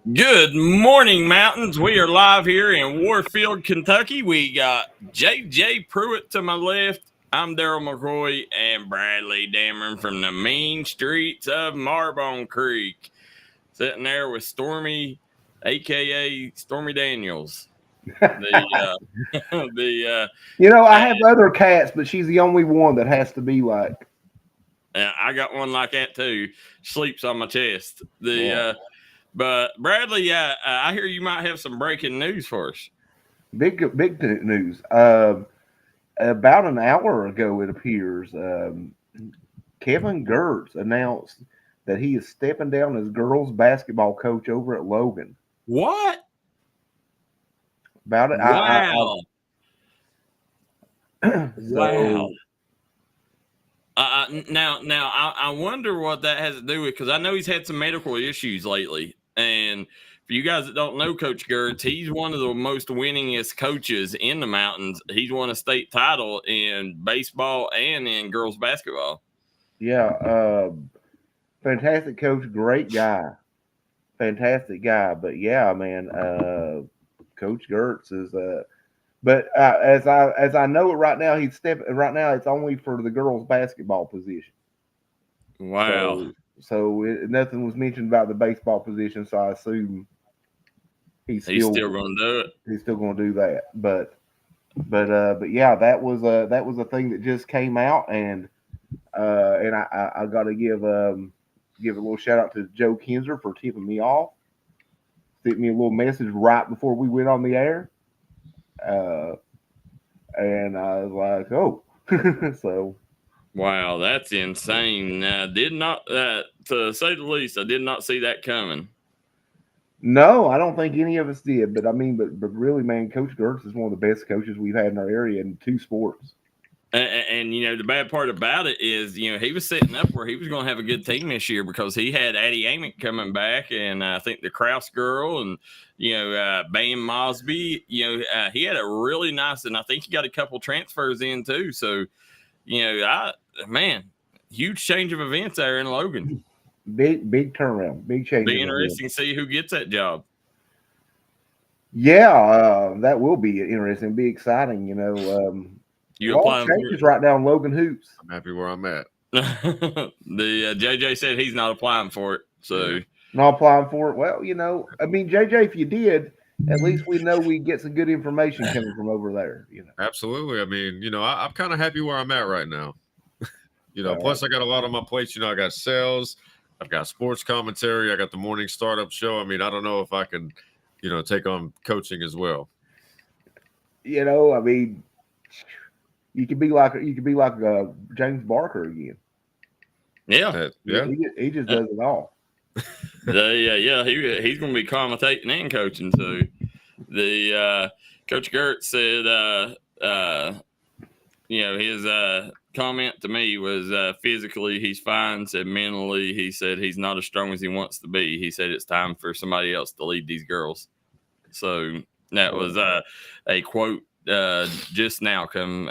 Good morning, Mountains. We are live here in Warfield, Kentucky. We got J.J. Pruitt to my left. I'm Darryl McCoy and Bradley Damron from the mean streets of Marbone Creek. Sitting there with Stormy, a.k.a. Stormy Daniels. I have other cats, but she's the only one that has to be like. I got one like that too. Sleeps on my chest. Yeah. But Bradley, I hear you might have some breaking news for us. Big news. About an hour ago, it appears, Kevin Gertz announced that he is stepping down as girls basketball coach over at Logan. What? About it, Wow! so Wow! Now, I wonder what that has to do with, because I know he's had some medical issues lately. And for you guys that don't know Coach Gertz, he's one of the most winningest coaches in the mountains. He's won a state title in baseball and in girls basketball. yeah, fantastic coach, great guy, fantastic guy. But yeah, man, Coach Gertz is. But as I know it right now, he's stepping. Right now, it's only for the girls basketball position. Wow! Nothing was mentioned about the baseball position, so I assume he's He's still still going to do it. he's still going to do that. But yeah, that was a thing that just came out, and I got to give a little shout out to Joe Kinzer for tipping me off. Sent me a little message right before we went on the air, uh, and I was like, oh, so. Wow, that's insane. Did not, to say the least, I did not see that coming. No, I don't think any of us did. But I mean, but really, man, Coach Gertz is one of the best coaches we've had in our area in two sports. And the bad part about it is, he was setting up where he was going to have a good team this year, because he had Addie Amick coming back, and I think the Kraus girl, and Bam Mosby. He had a really nice, and I think he got a couple transfers in too. So, huge change of events there in Logan. Big turnaround, big change. Be interesting to see who gets that job. Yeah, that will be interesting. Be exciting. You A lot of applying for changes right now in Logan hoops. I'm happy where I'm at. the JJ said he's not applying for it. So Not applying for it. Well, I mean, JJ, if you did, at least we know we get some good information coming from over there. Absolutely. I mean, I'm kind of happy where I'm at right now. Plus I got a lot on my plate. I got sales, I've got sports commentary, I got the morning startup show. I mean, I don't know if I can, take on coaching as well. I mean, you could be like James Barker again. Yeah. He just does it all. He's going to be commentating and coaching. So the Coach Gertz said, his comment to me was physically he's fine. Said mentally, he said he's not as strong as he wants to be. He said it's time for somebody else to lead these girls. So that was a quote just now come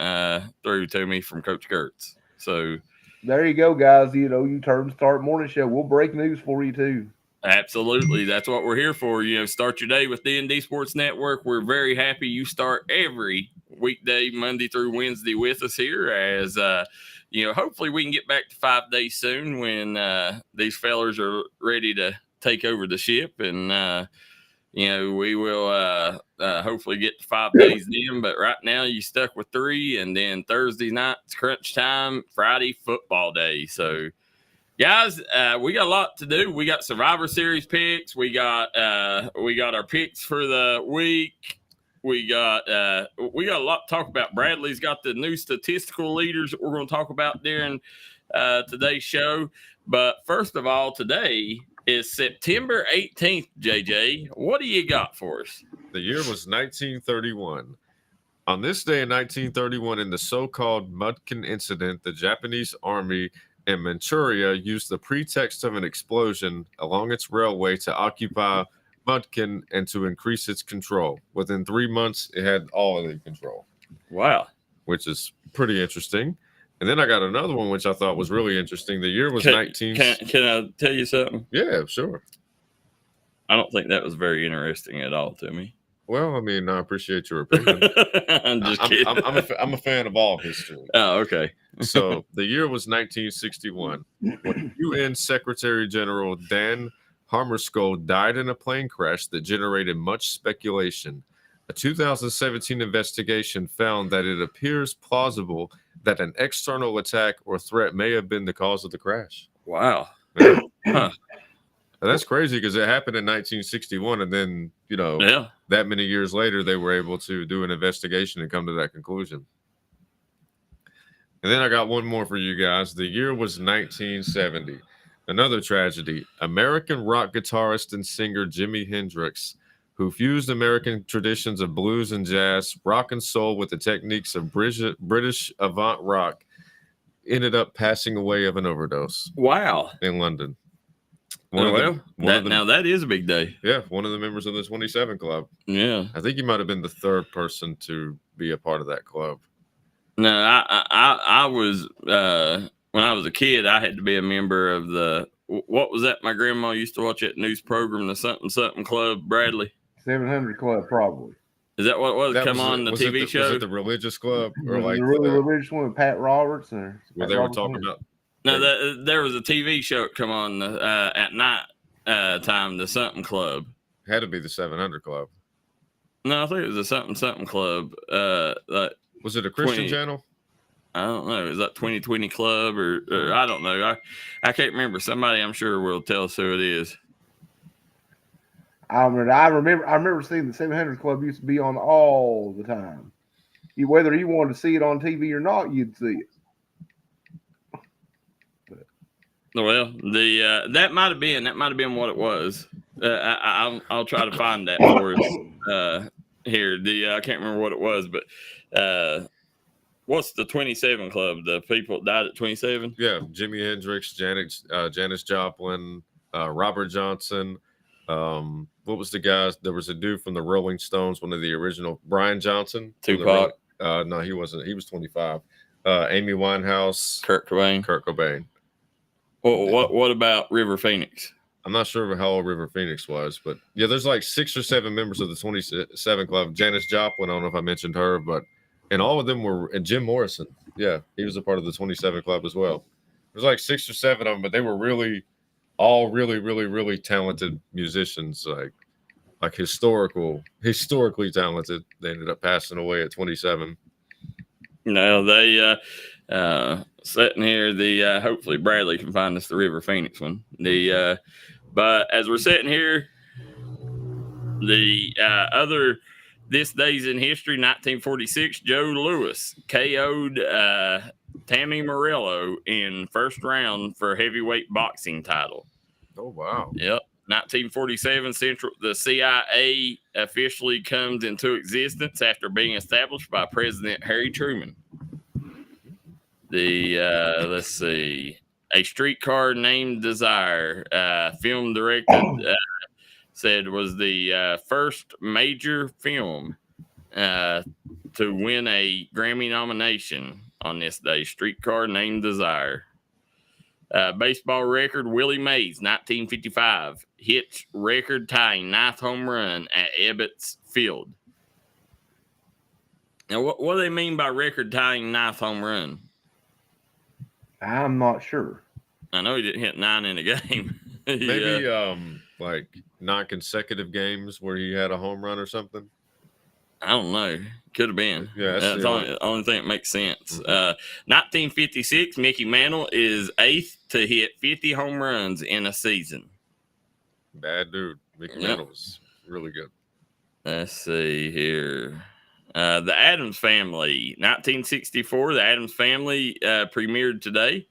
through to me from Coach Gertz. So there you go, guys. You start morning show. We'll break news for you too. Absolutely. That's what we're here for. Start your day with D&D Sports Network. We're very happy you start every weekday, Monday through Wednesday with us here, as hopefully we can get back to 5 days soon when these fellers are ready to take over the ship, and we will hopefully get to 5 days then. But right now you stuck with 3, and then Thursday night's crunch time, Friday football day. So guys, we got a lot to do. We got Survivor Series picks. We got our picks for the week. We got a lot to talk about. Bradley's got the new statistical leaders that we're going to talk about during today's show. But first of all, today is September 18th, JJ. What do you got for us? The year was 1931. On this day in 1931, in the so-called Mudkin incident, the Japanese army in Manchuria used the pretext of an explosion along its railway to occupy Mudkin and to increase its control. Within 3 months, it had all of the control. Wow. Which is pretty interesting. And then I got another one, which I thought was really interesting. The year was Can I tell you something? Yeah, sure. I don't think that was very interesting at all to me. Well, I mean, I appreciate your opinion. I'm just kidding. I'm a fan of all history. Oh, okay. So the year was 1961 when UN Secretary General Dan Hammarskjöld died in a plane crash that generated much speculation. A 2017 investigation found that it appears plausible that an external attack or threat may have been the cause of the crash. Wow. Yeah. Huh. And that's crazy because it happened in 1961, and then Yeah. that many years later they were able to do an investigation and come to that conclusion. And then I got one more for you guys. The year was 1970. Another tragedy. American rock guitarist and singer Jimi Hendrix, who fused American traditions of blues and jazz, rock and soul with the techniques of British avant rock, ended up passing away of an overdose Wow. in London. Now that is a big day. Yeah, one of the members of the 27 Club. Yeah. I think he might have been the third person to be a part of that club. No, I was when I was a kid, I had to be a member of what was that? My grandma used to watch that news program, the something club, Bradley. 700 Club, probably. Is that what it was? The TV show? Was it the religious club or like the really religious one with Pat Roberts? Or where they were talking about? No, there was a TV show that come on at night time, the something club. Had to be the 700 Club. No, I think it was the something club. Was it a Christian channel? I don't know. Is that 2020 Club or I don't know. I can't remember. Somebody I'm sure will tell us who it is. I remember seeing the 700 Club used to be on all the time. Whether you wanted to see it on TV or not, you'd see it. Well, that might have been what it was. I'll try to find that for us here. I can't remember what it was, but what's the 27 Club? The people that died at 27? Yeah, Jimi Hendrix, Janis Joplin, Robert Johnson. What was the guys? There was a dude from the Rolling Stones, one of the original, Brian Johnson. Tupac. No, he wasn't. He was 25. Amy Winehouse. Kurt Cobain. Well, what about River Phoenix? I'm not sure how old River Phoenix was, but yeah, there's like 6 or 7 members of the 27 Club. Janis Joplin, I don't know if I mentioned her, and all of them were, and Jim Morrison. Yeah, he was a part of the 27 Club as well. There's like 6 or 7 of them, but they were all really talented musicians, like historically talented. They ended up passing away at 27. No, they sitting here. Hopefully Bradley can find us the River Phoenix one. But as we're sitting here, this day's in history, 1946, Joe Louis KO'd Tammy Morello in first round for heavyweight boxing title. Oh, wow. Yep. 1947, the CIA officially comes into existence after being established by President Harry Truman. Let's see, A Streetcar Named Desire, film directed, said was the first major film to win a Grammy nomination on this day. Streetcar Named Desire. Baseball record, Willie Mays, 1955, hits record-tying 9th home run at Ebbets Field. Now, what do they mean by record-tying 9th home run? I'm not sure. I know he didn't hit 9 in a game. Maybe like 9 consecutive games where he had a home run or something. I don't know. Could have been. Yeah, that's the only thing that makes sense. 1956, Mickey Mantle is 8th to hit 50 home runs in a season. Bad dude. Mickey Mantle was really good. Let's see here. The Addams Family, 1964. The Addams Family premiered today.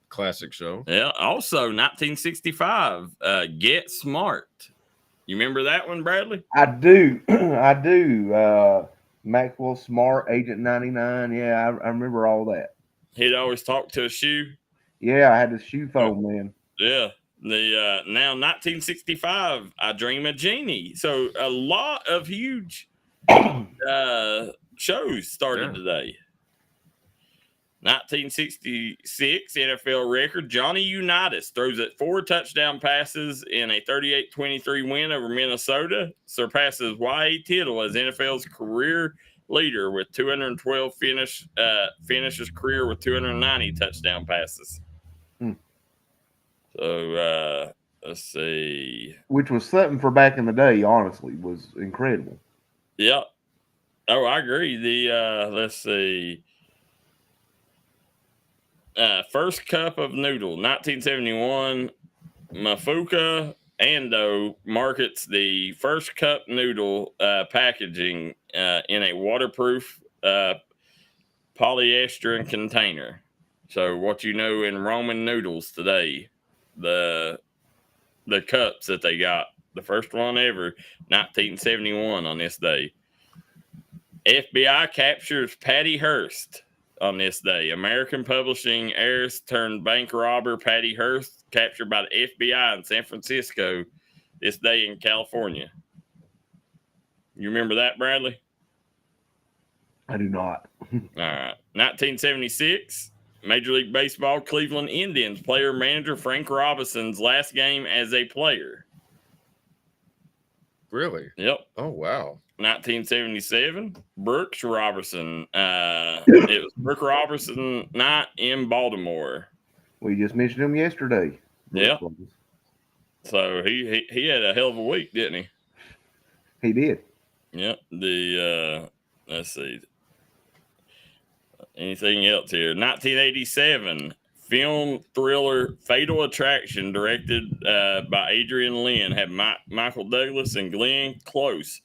Classic show. Yeah. Also, 1965, Get Smart. You remember that one, Bradley? I do. Maxwell Smart, Agent 99. Yeah, I remember all that. He'd always talk to a shoe. Yeah, I had the shoe phone, man. Yeah. Now 1965, I Dream of Jeannie. So a lot of huge shows started today. 1966 NFL record, Johnny Unitas throws it 4 touchdown passes in a 38-23 win over Minnesota, surpasses Y.A. Tittle as NFL's career leader with 212 finishes career with 290 touchdown passes. So let's see. Which was something for back in the day, honestly, was incredible. Yeah. Oh, I agree. Let's see. First cup of noodle, 1971. Mafuka Ando markets the first cup noodle packaging in a waterproof polyester container. So what you know in Roman noodles today, the cups that they got, the first one ever, 1971 on this day. FBI captures Patty Hearst on this day. American publishing heiress turned bank robber Patty Hearst captured by the FBI in San Francisco this day in California. You remember that, Bradley? I do not. All right. 1976, Major League Baseball, Cleveland Indians player-manager Frank Robinson's last game as a player. Really? Yep. Oh, wow. 1977, Brooks Robertson. It was Brooks Robertson night in Baltimore. We just mentioned him yesterday. Yeah. So he had a hell of a week, didn't he? He did. Yep. Let's see. Anything else here? 1987, film thriller Fatal Attraction, directed by Adrian Lynn, had Michael Douglas and Glenn Close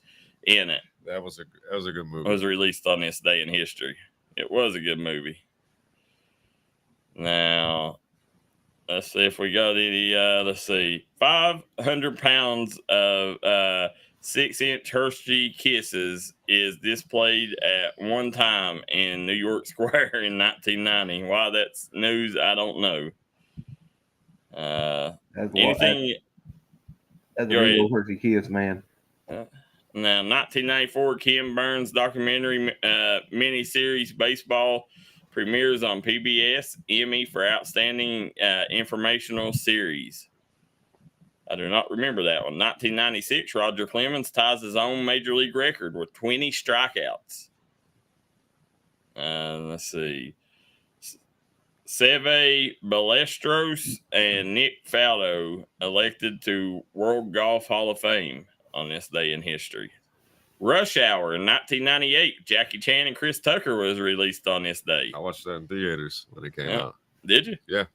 in it. That was a good movie. It was released on this day in history. It was a good movie. Now, let's see if we got any. Let's see, 500 pounds of 6-inch Hershey Kisses is displayed at one time in New York Square in 1990. Why that's news, I don't know. Anything? That's a real Hershey Kiss, man. Now, 1994, Ken Burns documentary miniseries Baseball premieres on PBS, Emmy for Outstanding Informational Series. I do not remember that one. 1996, Roger Clemens ties his own major league record with 20 strikeouts. Let's see. Seve Ballesteros and Nick Faldo elected to World Golf Hall of Fame on this day in history. Rush Hour in 1998, Jackie Chan and Chris Tucker was released on this day. I watched that in theaters when it came out. Did you? Yeah.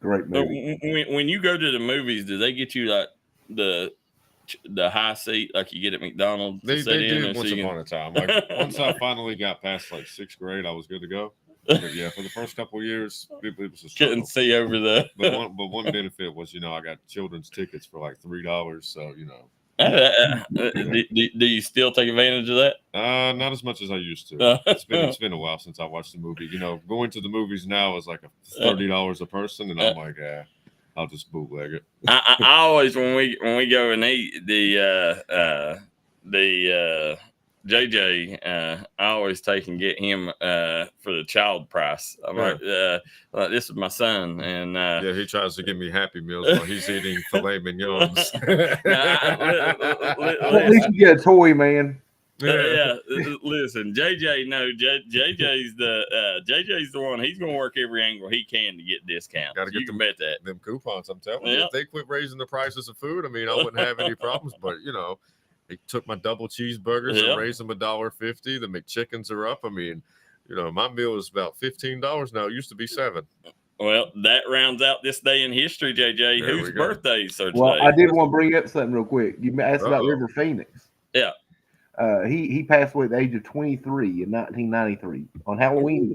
Great movie. When you go to the movies, do they get you like the high seat like you get at McDonald's? They did once upon a time. Like once I finally got past like 6th grade, I was good to go. But yeah, for the first couple of years, it was a struggle. Couldn't see over the. but one benefit was, I got children's tickets for like $3. So do you still take advantage of that? Not as much as I used to. It's been a while since I watched the movie. Going to the movies now is like $30 a person, and I'm like, I'll just bootleg it. I always when we go and eat the JJ, I always take and get him for the child price. I'm like, this is my son, and he tries to give me Happy Meals while he's eating filet mignons. At least you get a toy, man. Listen, JJ, JJ's the one. He's gonna work every angle he can to get discounts. You can bet that. Them coupons, I'm telling you. If they quit raising the prices of food, I wouldn't have any problems. But they took my double cheeseburgers and raised them $1.50. The McChickens are up. My meal is about $15 now. It used to be $7. Well, that rounds out this day in history, JJ. Whose birthdays are today? Well, I did want to bring up something real quick. You asked about River Phoenix. Yeah. He passed away at the age of 23 in 1993 on Halloween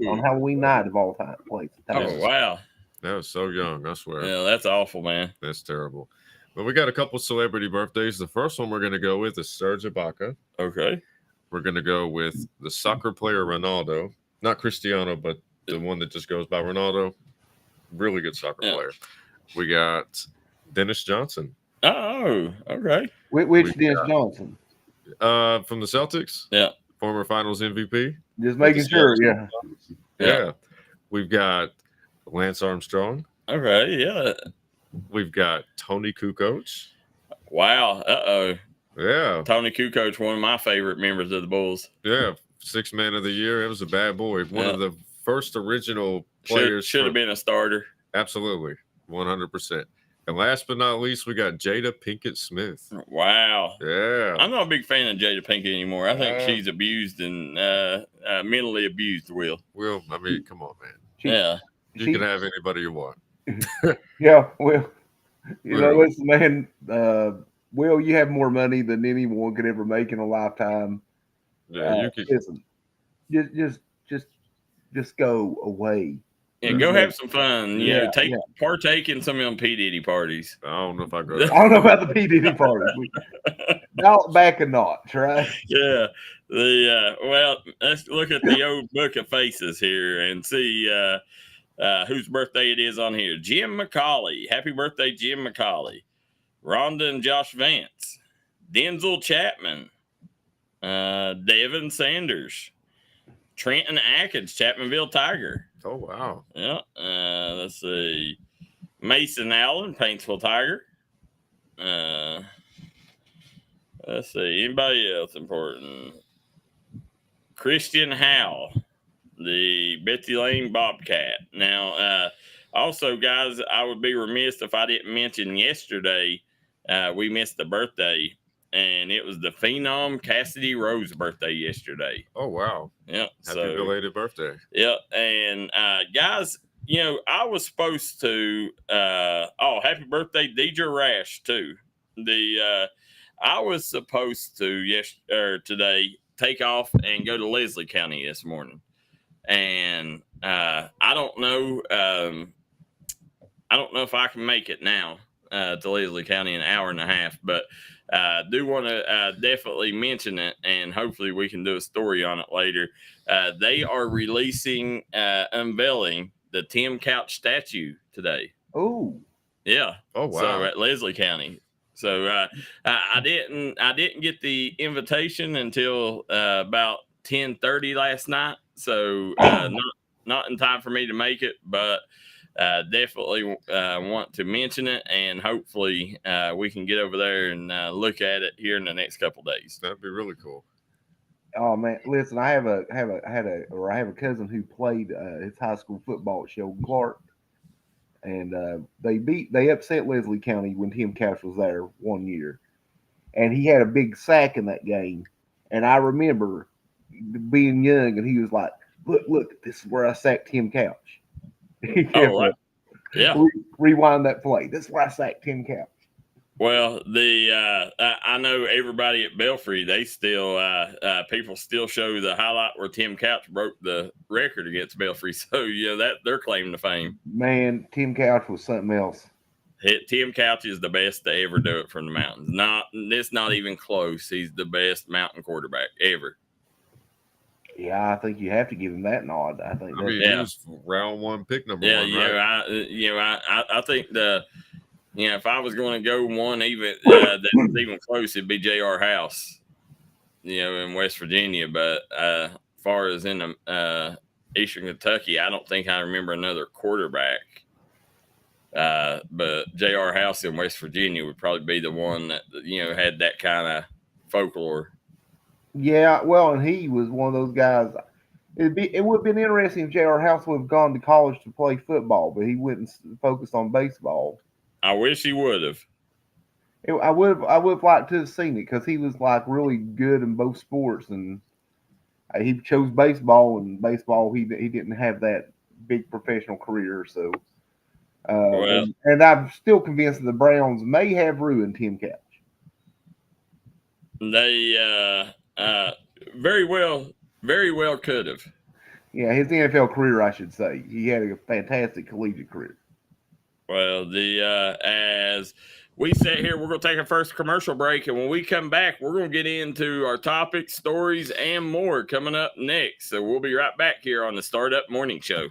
night of all time. Oh, wow. That was so young, I swear. Yeah, that's awful, man. That's terrible. But we got a couple celebrity birthdays. The first one we're going to go with is Serge Ibaka. Okay. We're going to go with the soccer player Ronaldo. Not Cristiano, but the one that just goes by Ronaldo. Really good soccer player. We got Dennis Johnson. Oh, okay. Which Dennis Johnson? From the Celtics. Yeah. Former Finals MVP. Just making sure. Yeah. Yeah. We've got Lance Armstrong. Okay, yeah. We've got Tony Kukoc. Wow. Yeah. Tony Kukoc, one of my favorite members of the Bulls. Yeah. 6th man of the year. It was a bad boy. One of the first original players. Should have been a starter. Absolutely. 100%. And last but not least, we got Jada Pinkett Smith. Wow. Yeah. I'm not a big fan of Jada Pinkett anymore. I think she's abused and mentally abused, Will. Will, I mean, come on, man. You can have anybody you want. Yeah, well, listen, man, Will, you have more money than anyone could ever make in a lifetime. Yeah, you could. Listen, just go away. Yeah, go have some fun. Partake in some of them P. Diddy parties. I don't know if I go. I don't know about the P. Diddy parties. Dial back a notch, right? Yeah. Well, let's look at the old book of faces here and see whose birthday it is on here. Jim McCauley. Happy birthday, Jim McCauley. Rhonda and Josh Vance. Denzel Chapman. Devin Sanders. Trenton Atkins, Chapmanville Tiger. Oh, wow. Yeah. Let's see. Mason Allen, Paintsville Tiger. Let's see. Anybody else important? Christian Howell, the Betsy Lane Bobcat. Now, also, guys, I would be remiss if I didn't mention yesterday we missed a birthday, and it was the Phenom Cassidy Rose birthday yesterday. Oh, wow. Yeah. Happy belated birthday. Yeah. And guys, I was supposed to happy birthday, Deidre Rash, too. I was supposed to today take off and go to Leslie County this morning. And I don't know if I can make it now to Leslie County in an hour and a half, but I do want to definitely mention it, and hopefully we can do a story on it later. They are unveiling the Tim Couch statue today. Oh, yeah. Oh, wow. So at Leslie County. So I didn't get the invitation until about 10:30 last night. So not in time for me to make it, but definitely want to mention it, and hopefully we can get over there and look at it here in the next couple days. That'd be really cool. Oh man, listen, I have a cousin who played his high school football at Sheldon Clark, and they upset Leslie County when Tim Couch was there one year, and he had a big sack in that game, and I remember being young, and he was like, "Look, this is where I sacked Tim Couch." Yeah. Rewind that play. This is where I sacked Tim Couch. Well, I know everybody at Belfry, they still people still show the highlight where Tim Couch broke the record against Belfry. So that their claim to fame. Man, Tim Couch was something else. Tim Couch is the best to ever do it from the mountains. It's not even close. He's the best mountain quarterback ever. Yeah, I think you have to give him that nod. I think. He was round one, pick number one. Right? I think if I was going to go one even that's even close, it'd be J.R. House, in West Virginia. But as far as in Eastern Kentucky, I don't think I remember another quarterback. But J.R. House in West Virginia would probably be the one that had that kind of folklore. Yeah, well, and he was one of those guys. It would have been interesting if J.R. House would have gone to college to play football, but he wouldn't focus on baseball. I wish he would have. I would have liked to have seen it because he was like really good in both sports, and he chose baseball. And baseball, he didn't have that big professional career. So, and I'm still convinced that the Browns may have ruined Tim Couch. They very well could have. Yeah, his NFL career, I should say. He had a fantastic collegiate career. Well, as we sit here, we're going to take our first commercial break, and when we come back, we're going to get into our topics, stories, and more coming up next. So we'll be right back here on the Startup Morning Show.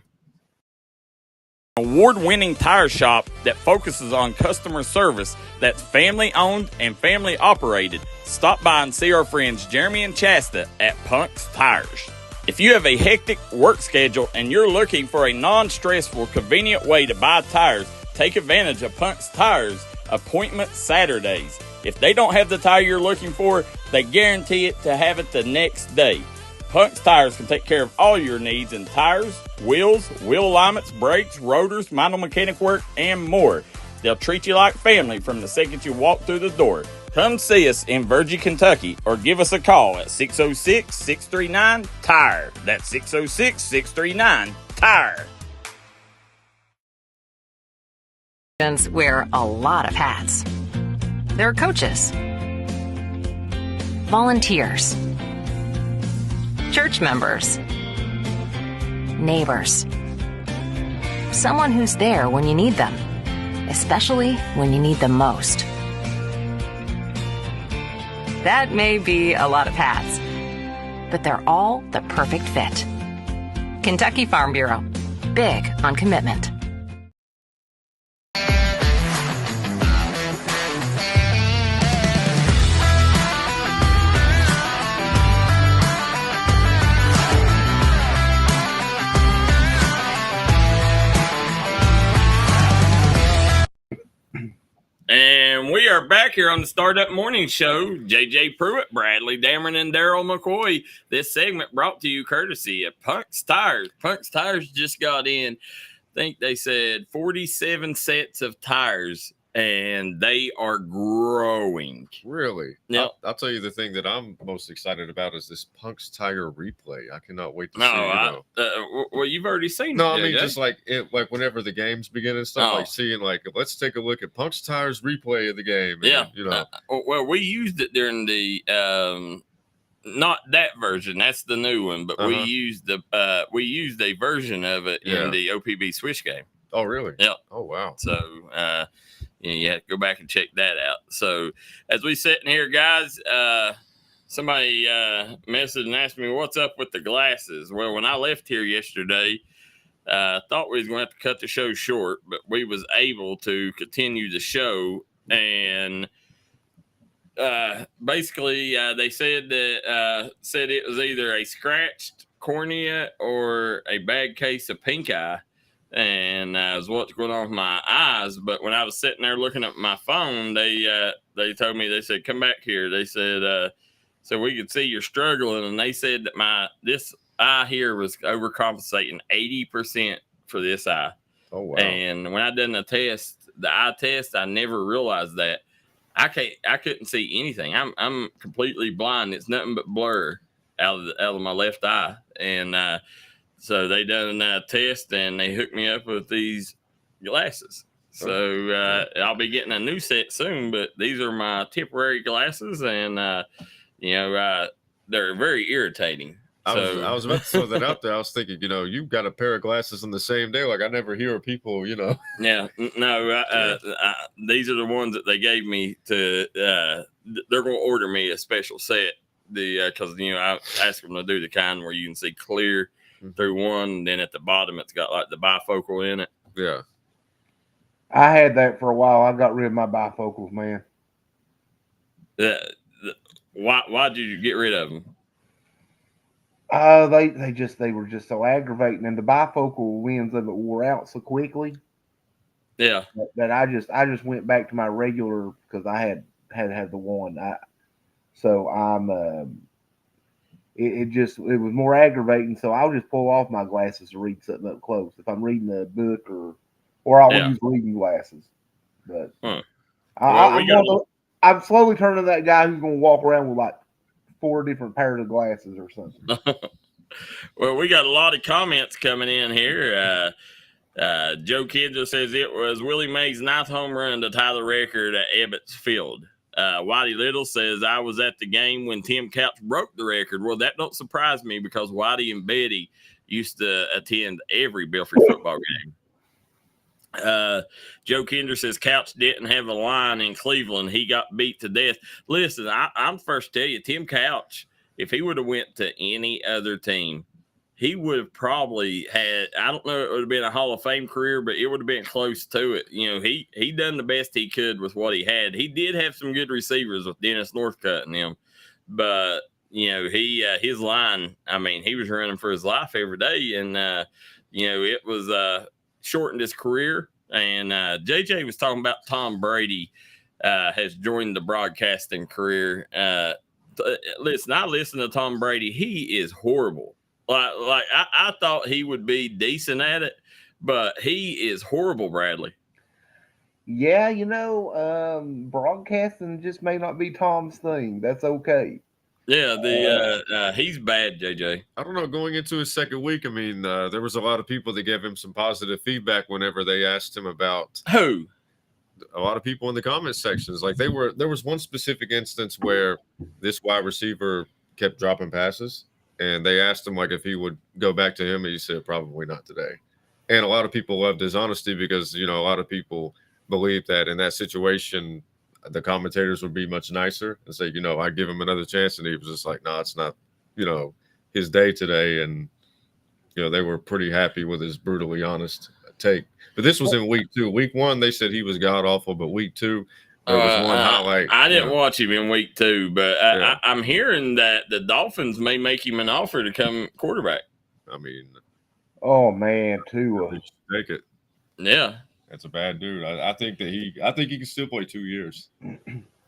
Award-winning tire shop that focuses on customer service that's family-owned and family-operated. Stop by and see our friends Jeremy and Chasta at Punk's Tires. If you have a hectic work schedule and you're looking for a non-stressful, convenient way to buy tires, take advantage of Punk's Tires Appointment Saturdays. If they don't have the tire you're looking for, they guarantee it to have it the next day. Punk's Tires can take care of all your needs in tires, wheels, wheel alignments, brakes, rotors, minor mechanic work, and more. They'll treat you like family from the second you walk through the door. Come see us in Virgie, Kentucky, or give us a call at 606-639-TIRE. That's 606-639-TIRE. Wear a lot of hats. There are coaches, volunteers, church members, neighbors, someone who's there when you need them, especially when you need them most. That may be a lot of hats, but they're all the perfect fit. Kentucky Farm Bureau, big on commitment. And we are back here on the Startup Morning Show. JJ Pruitt, Bradley, Damron, and Darryl McCoy. This segment brought to you courtesy of Punk's Tires. Punk's Tires just got in, I think they said 47 sets of tires, and they are growing. Really? Yep. I'll tell you the thing that I'm most excited about is this Punk's Tire replay. I cannot wait to see it. Well, you've already seen No, it. I mean, just like whenever the games begin and stuff, like seeing let's take a look at Punk's Tires replay of the game. And, yeah. Well, we used it during the not that version. That's the new one, but we used a version of it in the OPB Switch game. Oh, really? Yeah. Oh, wow. So, you have to go back and check that out. So, as we sitting here, guys, somebody messaged and asked me what's up with the glasses. Well, when I left here yesterday, I thought we was going to have to cut the show short, but we was able to continue the show. And basically, they said that it was either a scratched cornea or a bad case of pink eye. And was what's going on with my eyes. But when I was sitting there looking at my phone, they told me, they said, come back here. They said, so we could see you're struggling. And they said that this eye here was overcompensating 80% for this eye. Oh, wow. And when I done the eye test, I never realized that. I couldn't see anything. I'm completely blind. It's nothing but blur out of my left eye. And so they done a test and they hooked me up with these glasses. So I'll be getting a new set soon, but these are my temporary glasses, and they're very irritating. I was about to throw that out there. I was thinking, you've got a pair of glasses on the same day. Like I never hear of people, Yeah, no, these are the ones that they gave me to. They're going to order me a special set. Because I asked them to do the kind where you can see clear through one, and then at the bottom it's got like the bifocal in it. Yeah, I had that for a while. I got rid of my bifocals, man. Why did you get rid of them? They were just so aggravating, and the bifocal lens of it wore out so quickly. Yeah, that I just went back to my regular, because I had the one. It was more aggravating, so I'll just pull off my glasses to read something up close if I'm reading a book, or I'll use reading glasses. But I'm slowly turning that guy who's going to walk around with like 4 different pairs of glasses or something. Well, we got a lot of comments coming in here. Joe Kidder says it was Willie Mays' 9th home run to tie the record at Ebbets Field. Whitey Little says, I was at the game when Tim Couch broke the record. Well, that don't surprise me because Whitey and Betty used to attend every Belfry football game. Joe Kinder says Couch didn't have a line in Cleveland. He got beat to death. Listen, I'm first to tell you, Tim Couch, if he would have went to any other team, he would have probably had, I don't know, it would have been a Hall of Fame career, but it would have been close to it. You know, he done the best he could with what he had. He did have some good receivers with Dennis Northcutt and them, but his line, I mean, he was running for his life every day, and it was shortened his career. And JJ was talking about Tom Brady has joined the broadcasting career. Listen, I listen to Tom Brady. He is horrible. Like I thought he would be decent at it, but he is horrible, Bradley. Yeah, broadcasting just may not be Tom's thing. That's okay. Yeah, he's bad, JJ. I don't know. Going into his second week, I mean, there was a lot of people that gave him some positive feedback whenever they asked him about who. A lot of people in the comment sections, like there was one specific instance where this wide receiver kept dropping passes, and they asked him like if he would go back to him, and he said probably not today. And a lot of people loved his honesty because a lot of people believe that in that situation, the commentators would be much nicer and say, I give him another chance. And he was just like, no, it's not, his day today. And, they were pretty happy with his brutally honest take. But this was in week 2. Week 1, they said he was god awful. But week 2, there was one highlight. I didn't watch him in week 2, but I'm hearing that the Dolphins may make him an offer to come quarterback. I mean, oh man, Tua. Take it. Yeah. That's a bad dude. I think he can still play 2 years. 2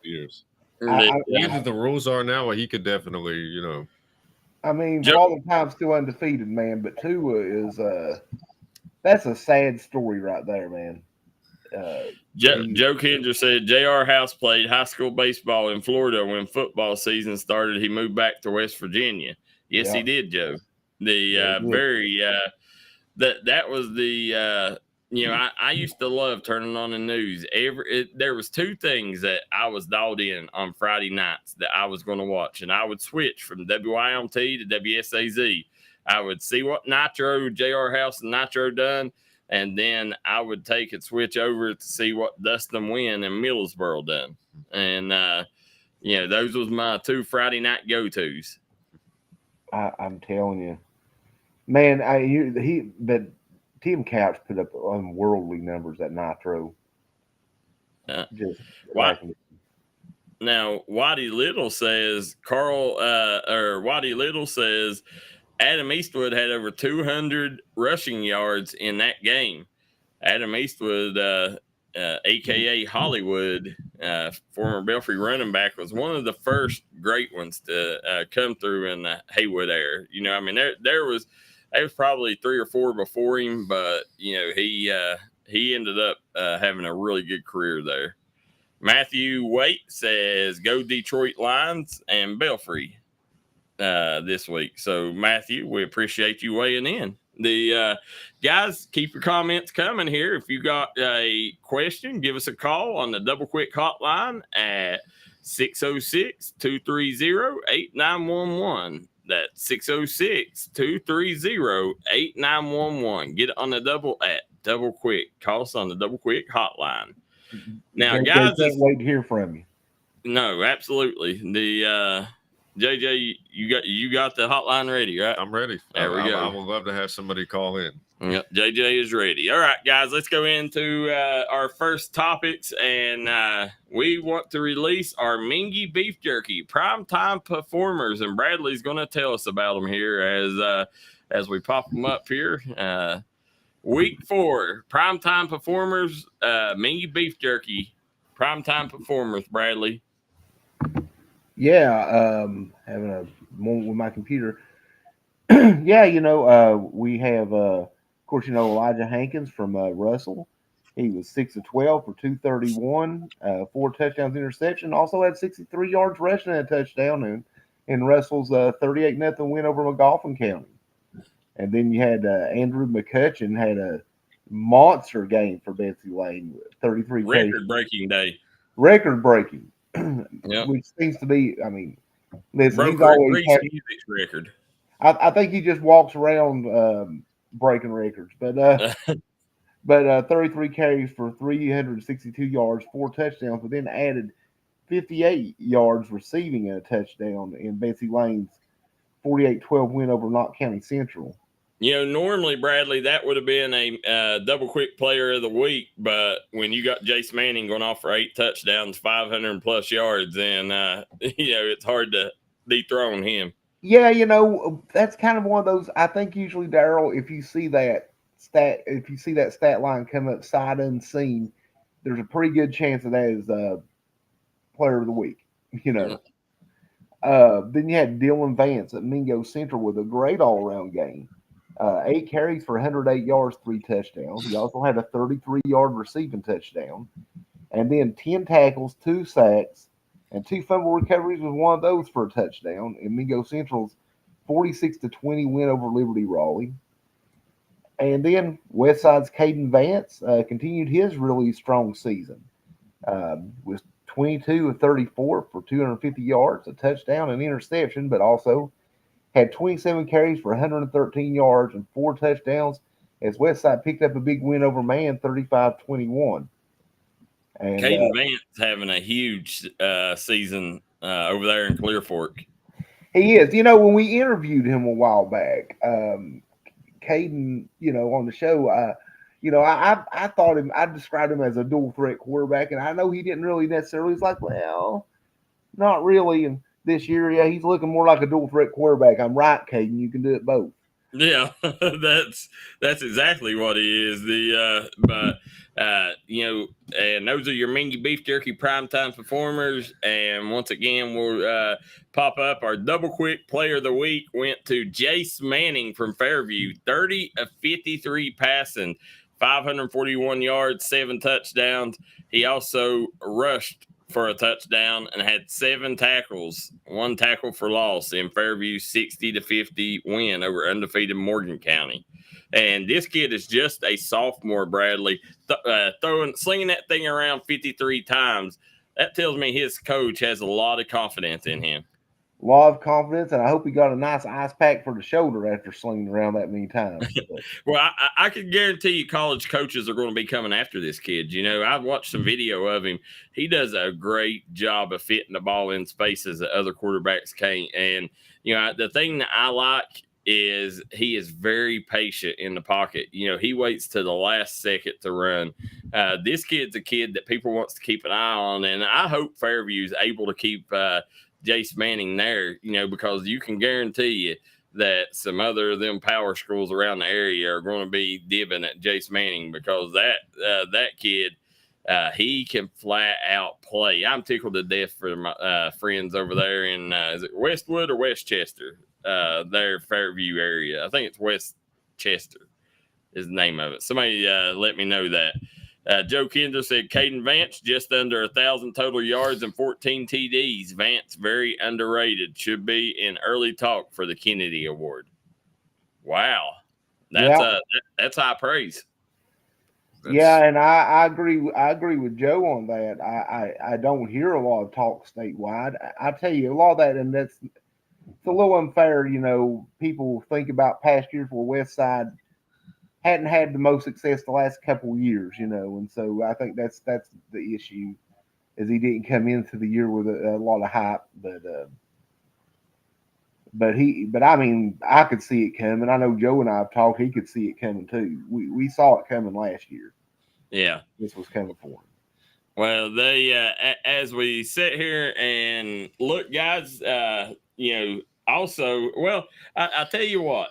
years. As the rules are now, he could definitely, I mean, for all the time still undefeated, man. But Tua is that's a sad story right there, man. Joe Kendra said J.R. House played high school baseball in Florida when football season started. He moved back to West Virginia. Yes, he did, Joe. That was the. I used to love turning on the news. There was 2 things that I was dialed in on Friday nights that I was going to watch, and I would switch from WYMT to WSAZ. I would see what Nitro, J.R. House and Nitro done, and then I would take and switch over to see what Dustin Wynn and Middlesboro done. And, those was my 2 Friday night go-tos. I'm telling you. Man, but Tim Couch put up unworldly numbers at Nitro. Now, Waddy Little says Adam Eastwood had over 200 rushing yards in that game. Adam Eastwood, a.k.a. Hollywood, former Belfry running back, was one of the first great ones to come through in the Haywood era. There was probably 3 or 4 before him, but he ended up having a really good career there. Matthew Waite says, "Go Detroit Lions and Belfry this week." So Matthew, we appreciate you weighing in. The guys, keep your comments coming here. If you got a question, give us a call on the Double Quick hotline at 606-230-8911. That's 606-230-8911. Get it on the double at Double Quick. Call us on the Double Quick hotline. Now, guys, can't wait to hear from you. No, absolutely. The JJ, you got the hotline ready, right? I'm ready. There we go. I would love to have somebody call in. Yep, JJ is ready. All right, guys, let's go into our first topics, and we want to release our Mingy beef jerky primetime performers, and Bradley's going to tell us about them here as we pop them up here. Week 4, primetime performers, Mingy beef jerky, primetime performers. Bradley. Yeah, having a moment with my computer. Yeah, we have. Of course, Elijah Hankins from Russell. He was 6 of 12 for 231, 4 touchdowns, interception. Also had 63 yards rushing and a touchdown in Russell's 38-0 win over McGoffin County. And then you had Andrew McCutcheon had a monster game for Betsy Lane, 33 record-breaking day. Record-breaking, yep. Which seems to be. I mean, listen, he's always had record. I think he just walks around breaking records, but 33 carries for 362 yards, 4 touchdowns, but then added 58 yards receiving and a touchdown in Betsy Lane's 48-12 win over Knott County Central. Normally, Bradley, that would have been a Double Quick Player of the Week, but when you got Jace Manning going off for 8 touchdowns, 500 plus yards, then it's hard to dethrone him. Yeah, that's kind of one of those. I think usually, Darryl, if you see that stat line come up sight unseen, there's a pretty good chance that is player of the week. Then you had Dylan Vance at Mingo Central with a great all-around game. 8 carries for 108 yards, 3 touchdowns. He also had a 33-yard receiving touchdown. And then 10 tackles, 2 sacks, and 2 fumble recoveries was one of those for a touchdown in Mingo Central's 46-20 win over Liberty Raleigh. And then Westside's Caden Vance continued his really strong season. Was 22 of 34 for 250 yards, a touchdown, and interception, but also had 27 carries for 113 yards and 4 touchdowns as Westside picked up a big win over Man 35-21. And Caden Vance having a huge season over there in Clear Fork. He is. When we interviewed him a while back, Caden, on the show, I thought I described him as a dual threat quarterback, and I know he didn't really necessarily. He's like, well, not really. And this year, yeah, he's looking more like a dual threat quarterback. I'm right, Caden. You can do it both. Yeah, that's exactly what he is. And those are your Mingy Beef Jerky primetime performers. And once again, we'll pop up our double quick player of the week went to Jace Manning from Fairview, 30 of 53 passing, 541 yards, 7 touchdowns. He also rushed for a touchdown and had 7 tackles, 1 tackle for loss in Fairview's 60-50 win over undefeated Morgan County. And this kid is just a sophomore, Bradley, slinging that thing around 53 times. That tells me his coach has a lot of confidence in him. A lot of confidence, and I hope he got a nice ice pack for the shoulder after slinging around that many times. Well, I can guarantee you college coaches are going to be coming after this kid. I've watched some video of him. He does a great job of fitting the ball in spaces that other quarterbacks can't. And, the thing that I like is he is very patient in the pocket. He waits to the last second to run. This kid's a kid that people wants to keep an eye on, and I hope Fairview is able to keep Jace Manning there, because you can guarantee you that some other of them power schools around the area are going to be dibbing at Jace Manning, because that kid, he can flat out play. I'm tickled to death for my friends over there in is it Westwood or Westchester? Their Fairview area. I think it's Westchester is the name of it. Somebody let me know that. Joe Kinder said Caden Vance just under 1,000 total yards and 14 TDs. Vance very underrated. Should be in early talk for the Kennedy Award. Wow, that's high praise. Yeah, and I agree. I agree with Joe on that. I don't hear a lot of talk statewide. I tell you a lot of that, and it's a little unfair. People think about past years where Westside hadn't had the most success the last couple of years, and so I think that's the issue, is he didn't come into the year with a lot of hype, but I mean, I could see it coming. I know Joe and I have talked; he could see it coming too. We saw it coming last year. Yeah, this was coming for him. Well, they as we sit here and look, guys, also, well, I tell you what.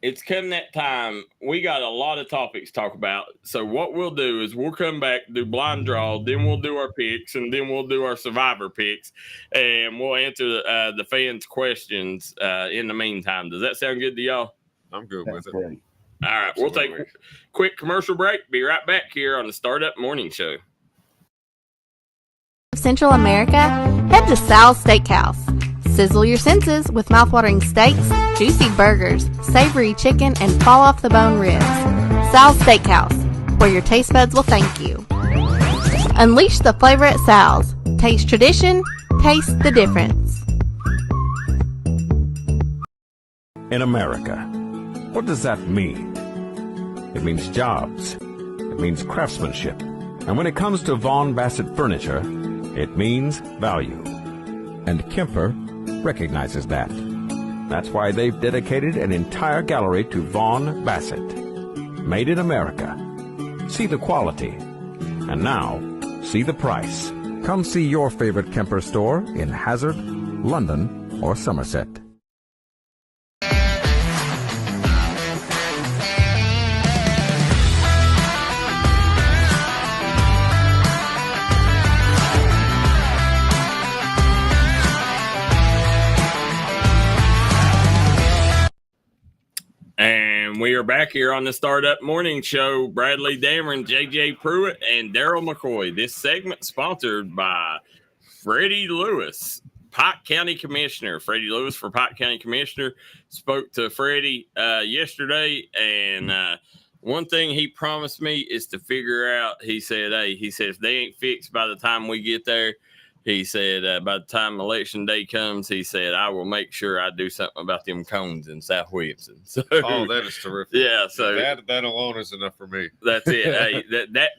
It's come that time. We got a lot of topics to talk about. So what we'll do is we'll come back, do blind draw, then we'll do our picks, and then we'll do our survivor picks, and we'll answer the fans' questions in the meantime. Does that sound good to y'all? I'm good with it. Great. All right. Absolutely. We'll take a quick commercial break. Be right back here on the Startup Morning Show. Central America, head to Sal's Steakhouse. Sizzle your senses with mouthwatering steaks, juicy burgers, savory chicken, and fall-off-the-bone ribs. Sal's Steakhouse, where your taste buds will thank you. Unleash the flavor at Sal's. Taste tradition, taste the difference. In America, what does that mean? It means jobs. It means craftsmanship. And when it comes to Vaughan Bassett furniture, it means value. And Kemper recognizes that. That's why they've dedicated an entire gallery to Vaughan Bassett. Made in America. See the quality. And now, see the price. Come see your favorite Kemper store in Hazard, London, or Somerset. And we are back here on the Startup Morning Show. Bradley Damron, JJ Pruitt, and Darryl McCoy. This segment sponsored by Freddie Lewis, Pike County Commissioner. Freddie Lewis for Pike County Commissioner spoke to Freddie yesterday, and one thing he promised me is to figure out. He said, if they ain't fixed by the time we get there, he said, by the time election day comes, he said, I will make sure I do something about them cones in South Williamson. So, that is terrific. Yeah, so that alone is enough for me. That's it. Hey,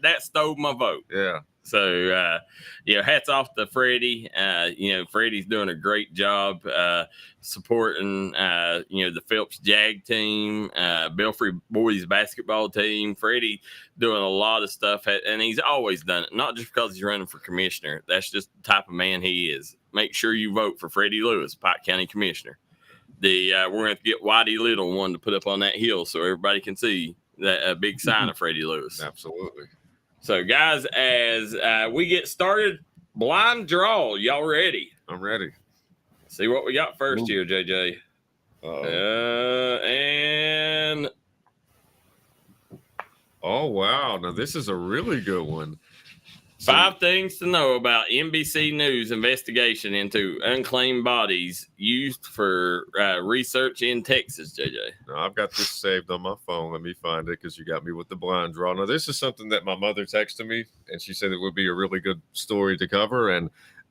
that stole my vote. Yeah. So, hats off to Freddie. Freddie's doing a great job supporting, the Phelps Jag team, Belfry boys basketball team. Freddie doing a lot of stuff, and he's always done it, not just because he's running for commissioner. That's just the type of man he is. Make sure you vote for Freddie Lewis, Pike County Commissioner. We're going to have to get Whitey Little one to put up on that hill so everybody can see that big sign of Freddie Lewis. Absolutely. So, guys, as we get started, blind draw. Y'all ready? I'm ready. See what we got first here, JJ. And oh, wow. Now, this is a really good one. 5 things to know about NBC News investigation into unclaimed bodies used for research in Texas, JJ. Now, I've got this saved on my phone. Let me find it because you got me with the blind draw. Now, this is something that my mother texted me, and she said it would be a really good story to cover, and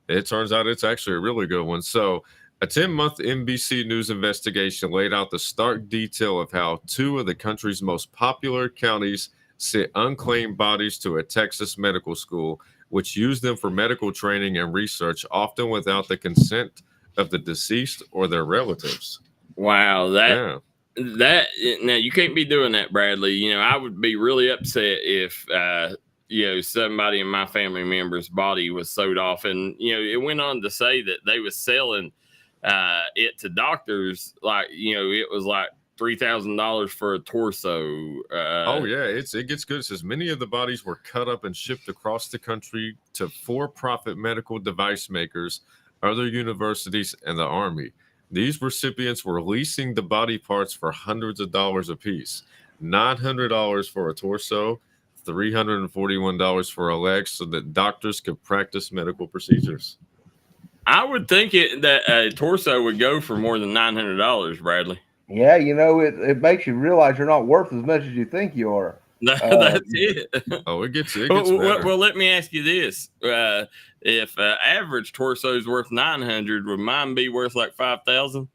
it turns out it's actually a really good one. So, a 10-month NBC News investigation laid out the stark detail of how 2 of the country's most popular counties sent unclaimed bodies to a Texas medical school, which used them for medical training and research, often without the consent of the deceased or their relatives. Wow, now you can't be doing that, Bradley. I would be really upset if somebody in my family member's body was sewed off, and it went on to say that they was selling it to doctors like it was like $3,000 for a torso. It gets good. It says many of the bodies were cut up and shipped across the country to for-profit medical device makers, other universities, and the Army. These recipients were leasing the body parts for hundreds of dollars a piece. $900 for a torso, $341 for a leg, so that doctors could practice medical procedures. I would think that a torso would go for more than $900, Bradley. Yeah, it makes you realize you're not worth as much as you think you are. That's it. Oh, it gets better. Well, let me ask you this: if average torso is worth $900, would mine be worth like $5,000?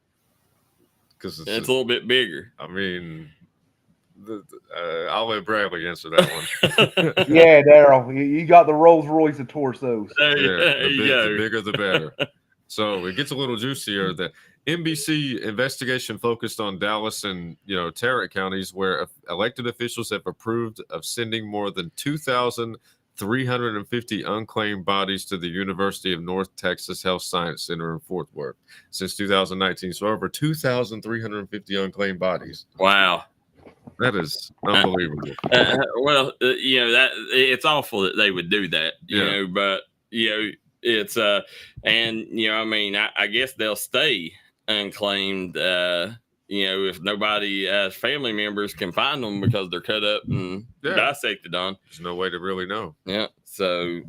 Because it's a little bit bigger. I mean, I'll let Bradley answer that one. Yeah, Darryl, you got the Rolls Royce of torsos. The bigger the better. So it gets a little juicier. The NBC investigation focused on Dallas and Tarrant counties, where elected officials have approved of sending more than 2,350 unclaimed bodies to the University of North Texas Health Science Center in Fort Worth since 2019. So over 2,350 unclaimed bodies. Wow. That is unbelievable. That it's awful that they would do that, but it's I guess they'll stay unclaimed, if nobody family members can find them because they're cut up and dissected on. There's no way to really know. Yeah. So,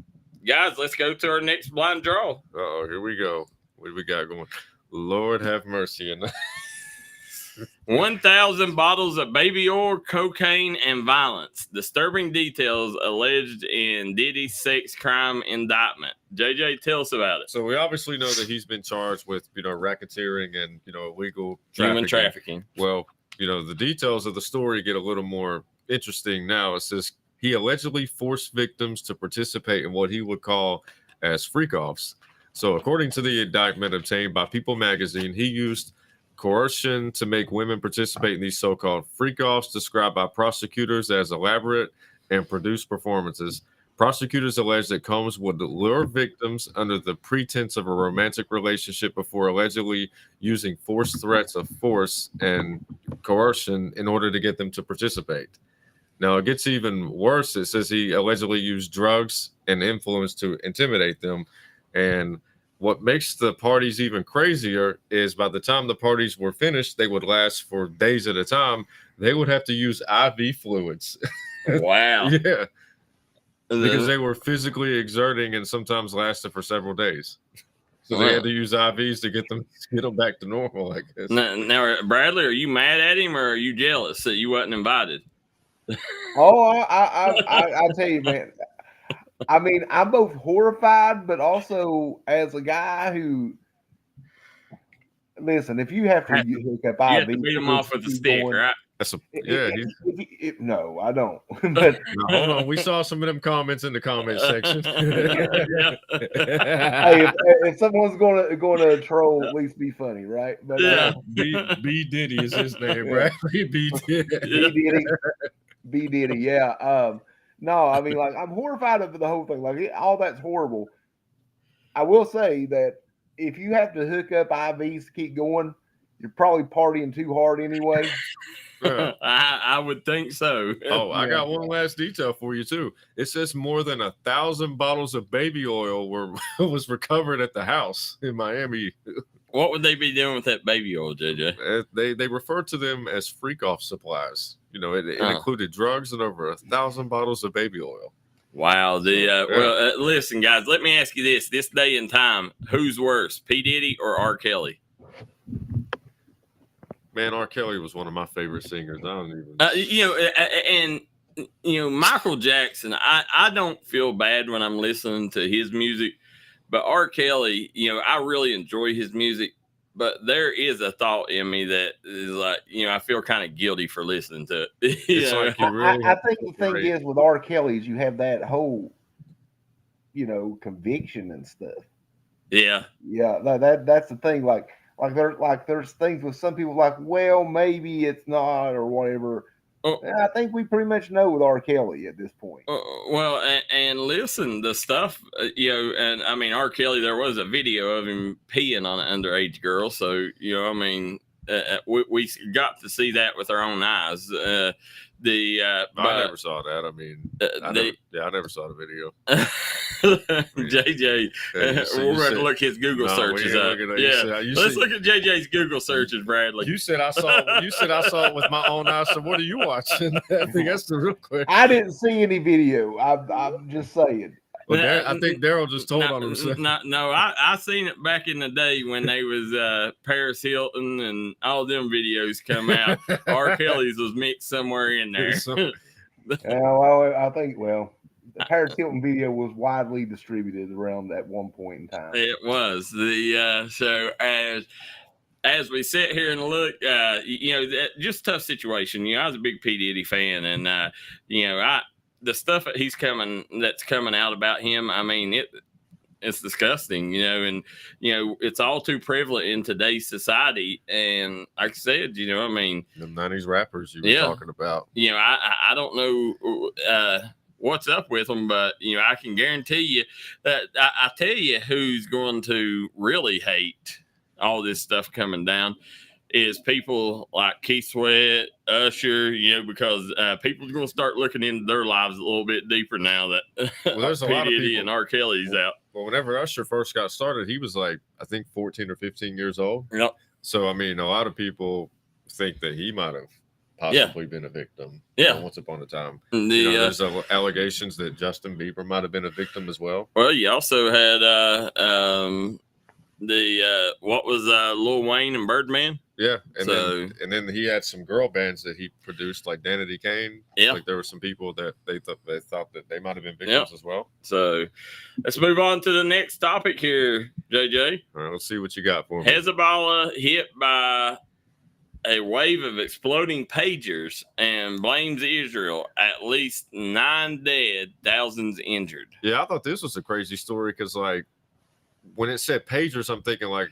guys, let's go to our next blind draw. Oh, here we go. What do we got going? Lord have mercy. 1,000 bottles of baby oil, cocaine, and violence. Disturbing details alleged in Diddy's sex crime indictment. JJ, tell us about it. So we obviously know that he's been charged with, racketeering and, illegal human trafficking. Well, the details of the story get a little more interesting now. It says he allegedly forced victims to participate in what he would call as freak-offs. So according to the indictment obtained by People magazine, he used coercion to make women participate in these so-called freak-offs described by prosecutors as elaborate and produced performances. Prosecutors allege that Combs would lure victims under the pretense of a romantic relationship before allegedly using forced threats of force and coercion in order to get them to participate. Now, it gets even worse. It says he allegedly used drugs and influence to intimidate them. And what makes the parties even crazier is by the time the parties were finished, they would last for days at a time. They would have to use IV fluids. Wow. Yeah. Because they were physically exerting and sometimes lasted for several days. So they had to use IVs to get them back to normal, I guess. Now, Bradley, are you mad at him or are you jealous that you wasn't invited? Oh, I tell you, man. I mean, I'm both horrified, but also as a guy who, listen, if you have to hook up you IV, have to beat him off with a stick, right? No, I don't. But now, hold on, we saw some of them comments in the comment section. Hey, if someone's going to troll, at least be funny, right? But B Diddy is his name, right? B Diddy. B Diddy, yeah. No, I mean, like, I'm horrified of the whole thing. Like, all that's horrible. I will say that if you have to hook up IVs to keep going, you're probably partying too hard anyway. I would think so. Oh, I got one last detail for you too. It says more than 1,000 bottles of baby oil was recovered at the house in Miami. What would they be doing with that baby oil, JJ? They refer to them as freak-off supplies. You know, it included drugs and over 1,000 bottles of baby oil. Wow. Listen, guys, let me ask you this. This day and time, who's worse, P. Diddy or R. Kelly? Man, R. Kelly was one of my favorite singers. I don't even... Michael Jackson, I don't feel bad when I'm listening to his music, but R. Kelly, I really enjoy his music, but there is a thought in me that is like, I feel kind of guilty for listening to it. I think the thing is with R. Kelly is you have that whole, conviction and stuff. Yeah. Yeah. That's the thing. There's things with some people like, well, maybe it's not or whatever. I think we pretty much know with R. Kelly at this point. And listen, the stuff, and I mean, R. Kelly, there was a video of him peeing on an underage girl. So, we got to see that with our own eyes. I never saw that. I mean, I never saw the video. JJ, we're going to look his Google searches up. Let's look at JJ's Google searches, Bradley. You said I saw it with my own eyes. So what are you watching? I think that's the real question. I didn't see any video. I'm just saying. Well, I think Darryl just told on himself. No, I seen it back in the day when they was Paris Hilton and all them videos come out. R. Kelly's was mixed somewhere in there. I think the Paris Hilton video was widely distributed around at one point in time. It was so as we sit here and look, just tough situation. I was a big P. Diddy fan, and the stuff that's coming out about him, I mean, it's disgusting, and it's all too prevalent in today's society. And like I said, the 90s rappers you were talking about. I don't know what's up with them, but I can guarantee you that I tell you who's going to really hate all this stuff coming down is people like Keith Sweat, Usher, because people are going to start looking into their lives a little bit deeper now that there's a lot of people, and R. Kelly's out. Well, whenever Usher first got started, he was like, I think 14 or 15 years old. Yep. So, I mean, a lot of people think that he might have possibly been a victim. Once upon a time. There's allegations that Justin Bieber might have been a victim as well. Well, you also had what was Lil Wayne and Birdman? Yeah, and then he had some girl bands that he produced, like Danity Kane. Yeah, like there were some people that they thought that they might have been victims as well. So let's move on to the next topic here, JJ. All right, let's see what you got for me. Hezbollah hit by a wave of exploding pagers and blames Israel. At least 9 dead, thousands injured. Yeah, I thought this was a crazy story because, like, when it said pagers, I'm thinking like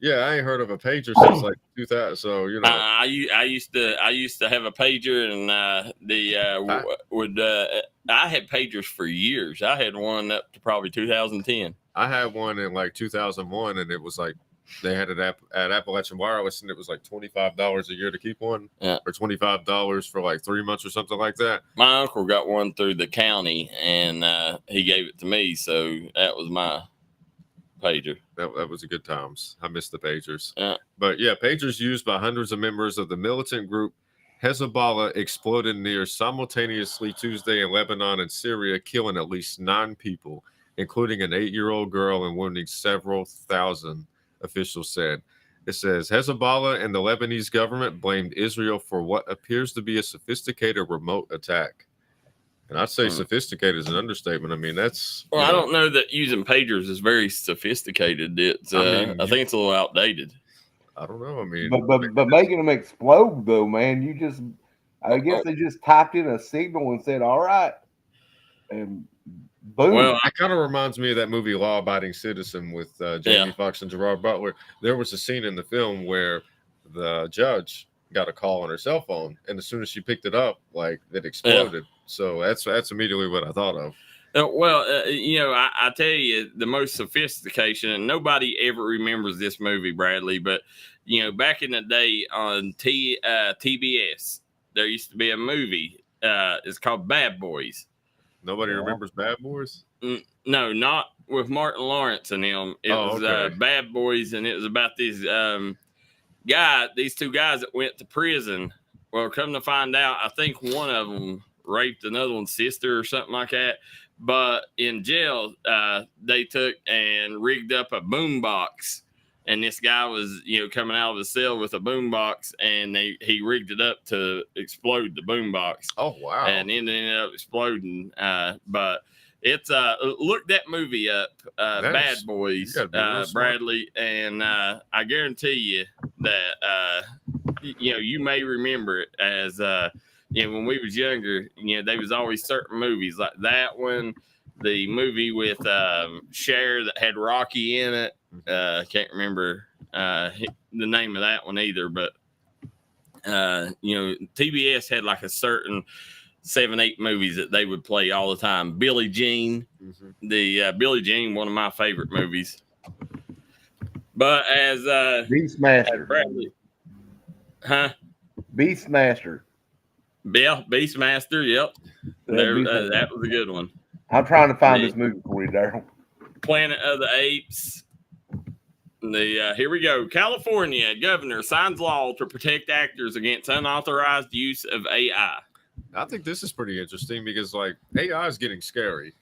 Yeah, I ain't heard of a pager since like 2000. So I used to have a pager, and I had pagers for years. I had one up to probably 2010. I had one in like 2001, and it was like they had it at Appalachian Wireless, and it was like $25 a year to keep one, or $25 for like 3 months or something like that. My uncle got one through the county, and he gave it to me, so that was my pager. That was a good times. I miss the pagers. Yeah. But yeah, pagers used by hundreds of members of the militant group Hezbollah exploded near simultaneously Tuesday in Lebanon and Syria, killing at least 9 people, including an 8-year-old girl, and wounding several thousand, officials said. It says Hezbollah and the Lebanese government blamed Israel for what appears to be a sophisticated remote attack. And I'd say sophisticated is an understatement. I mean, that's... Well, I don't know that using pagers is very sophisticated. It's I think it's a little outdated. I don't know. I mean... But making them explode, though, man, I guess they just typed in a signal and said, all right. And boom. Well, it kind of reminds me of that movie Law Abiding Citizen with Jamie Foxx and Gerard Butler. There was a scene in the film where the judge got a call on her cell phone, and as soon as she picked it up, like, it exploded. Yeah. So that's immediately what I thought of. I tell you, the most sophistication, and nobody ever remembers this movie, Bradley, but, back in the day on TBS, there used to be a movie. It's called Bad Boys. Nobody remembers Bad Boys? No, not with Martin Lawrence and him. It was Bad Boys, and it was about these these 2 guys that went to prison. Well, come to find out, I think one of them raped another one's sister or something like that. But in jail, they took and rigged up a boombox, and this guy was, coming out of the cell with a boombox, and he rigged it up to explode the boombox. Oh wow! And it ended up exploding. But it's look that movie up, Bad Boys, Bradley, and I guarantee you that you may remember it as when we was younger. There was always certain movies like that one, the movie with Cher that had Rocky in it. Can't remember the name of that one either, but TBS had like a certain 7-8 movies that they would play all the time. Billie Jean, the Billie Jean, one of my favorite movies. But as Beastmaster, Bradley, Beastmaster. Yeah, Beastmaster. Yep, that was a good one. I'm trying to find this movie for you, Darryl. Planet of the Apes. Here we go. California governor signs law to protect actors against unauthorized use of AI. I think this is pretty interesting because, like, AI is getting scary.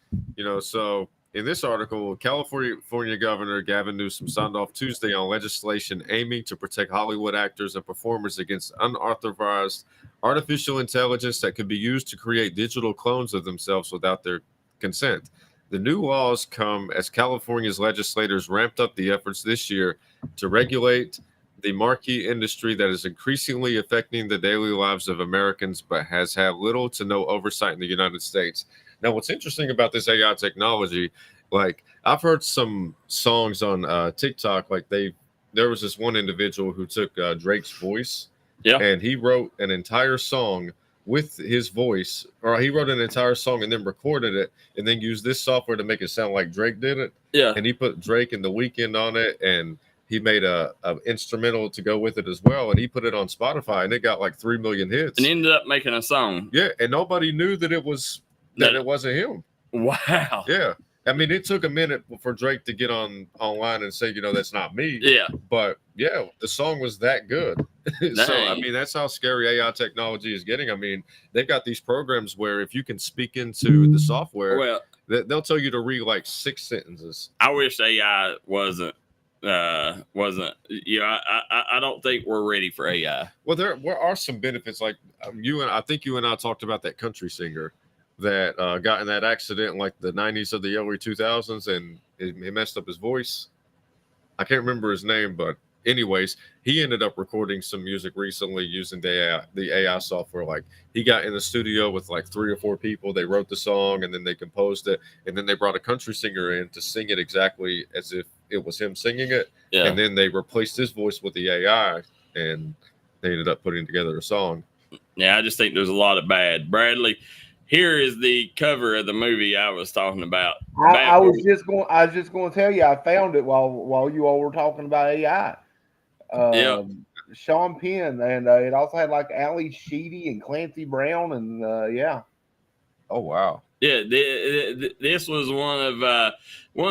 So in this article, California Governor Gavin Newsom signed off Tuesday on legislation aiming to protect Hollywood actors and performers against unauthorized artificial intelligence that could be used to create digital clones of themselves without their consent. The new laws come as California's legislators ramped up the efforts this year to regulate the marquee industry that is increasingly affecting the daily lives of Americans, but has had little to no oversight in the United States. Now, what's interesting about this AI technology, like I've heard some songs on TikTok, like there was this one individual who took Drake's voice, and he wrote an entire song with his voice, or he wrote an entire song and then recorded it, and then used this software to make it sound like Drake did it. Yeah, and he put Drake and The Weeknd on it, and he made a instrumental to go with it as well, and he put it on Spotify, and it got like 3 million hits. And ended up making a song. Yeah, and nobody knew that it wasn't him. Wow. Yeah. I mean, it took a minute for Drake to get online and say, that's not me. Yeah. But yeah, the song was that good. So, I mean, that's how scary AI technology is getting. I mean, they've got these programs where if you can speak into the software, they'll tell you to read like 6 sentences. I wish AI wasn't. I don't think we're ready for AI. Well, there are some benefits. Like I think you and I talked about that country singer that got in that accident in like the 90s or the early 2000s, and it messed up his voice. I can't remember his name, but anyways, he ended up recording some music recently using the AI software. Like he got in the studio with like 3 or 4 people. They wrote the song and then they composed it, and then they brought a country singer in to sing it exactly as if it was him singing it. Yeah. And then they replaced his voice with the AI, and they ended up putting together a song. Yeah, I just think there's a lot of bad. Bradley, here is the cover of the movie I was talking about. I was just going to tell you, I found it while you all were talking about AI. Sean Penn, and it also had like Ali Sheedy and Clancy Brown, and yeah. Oh wow. Yeah, this was one of the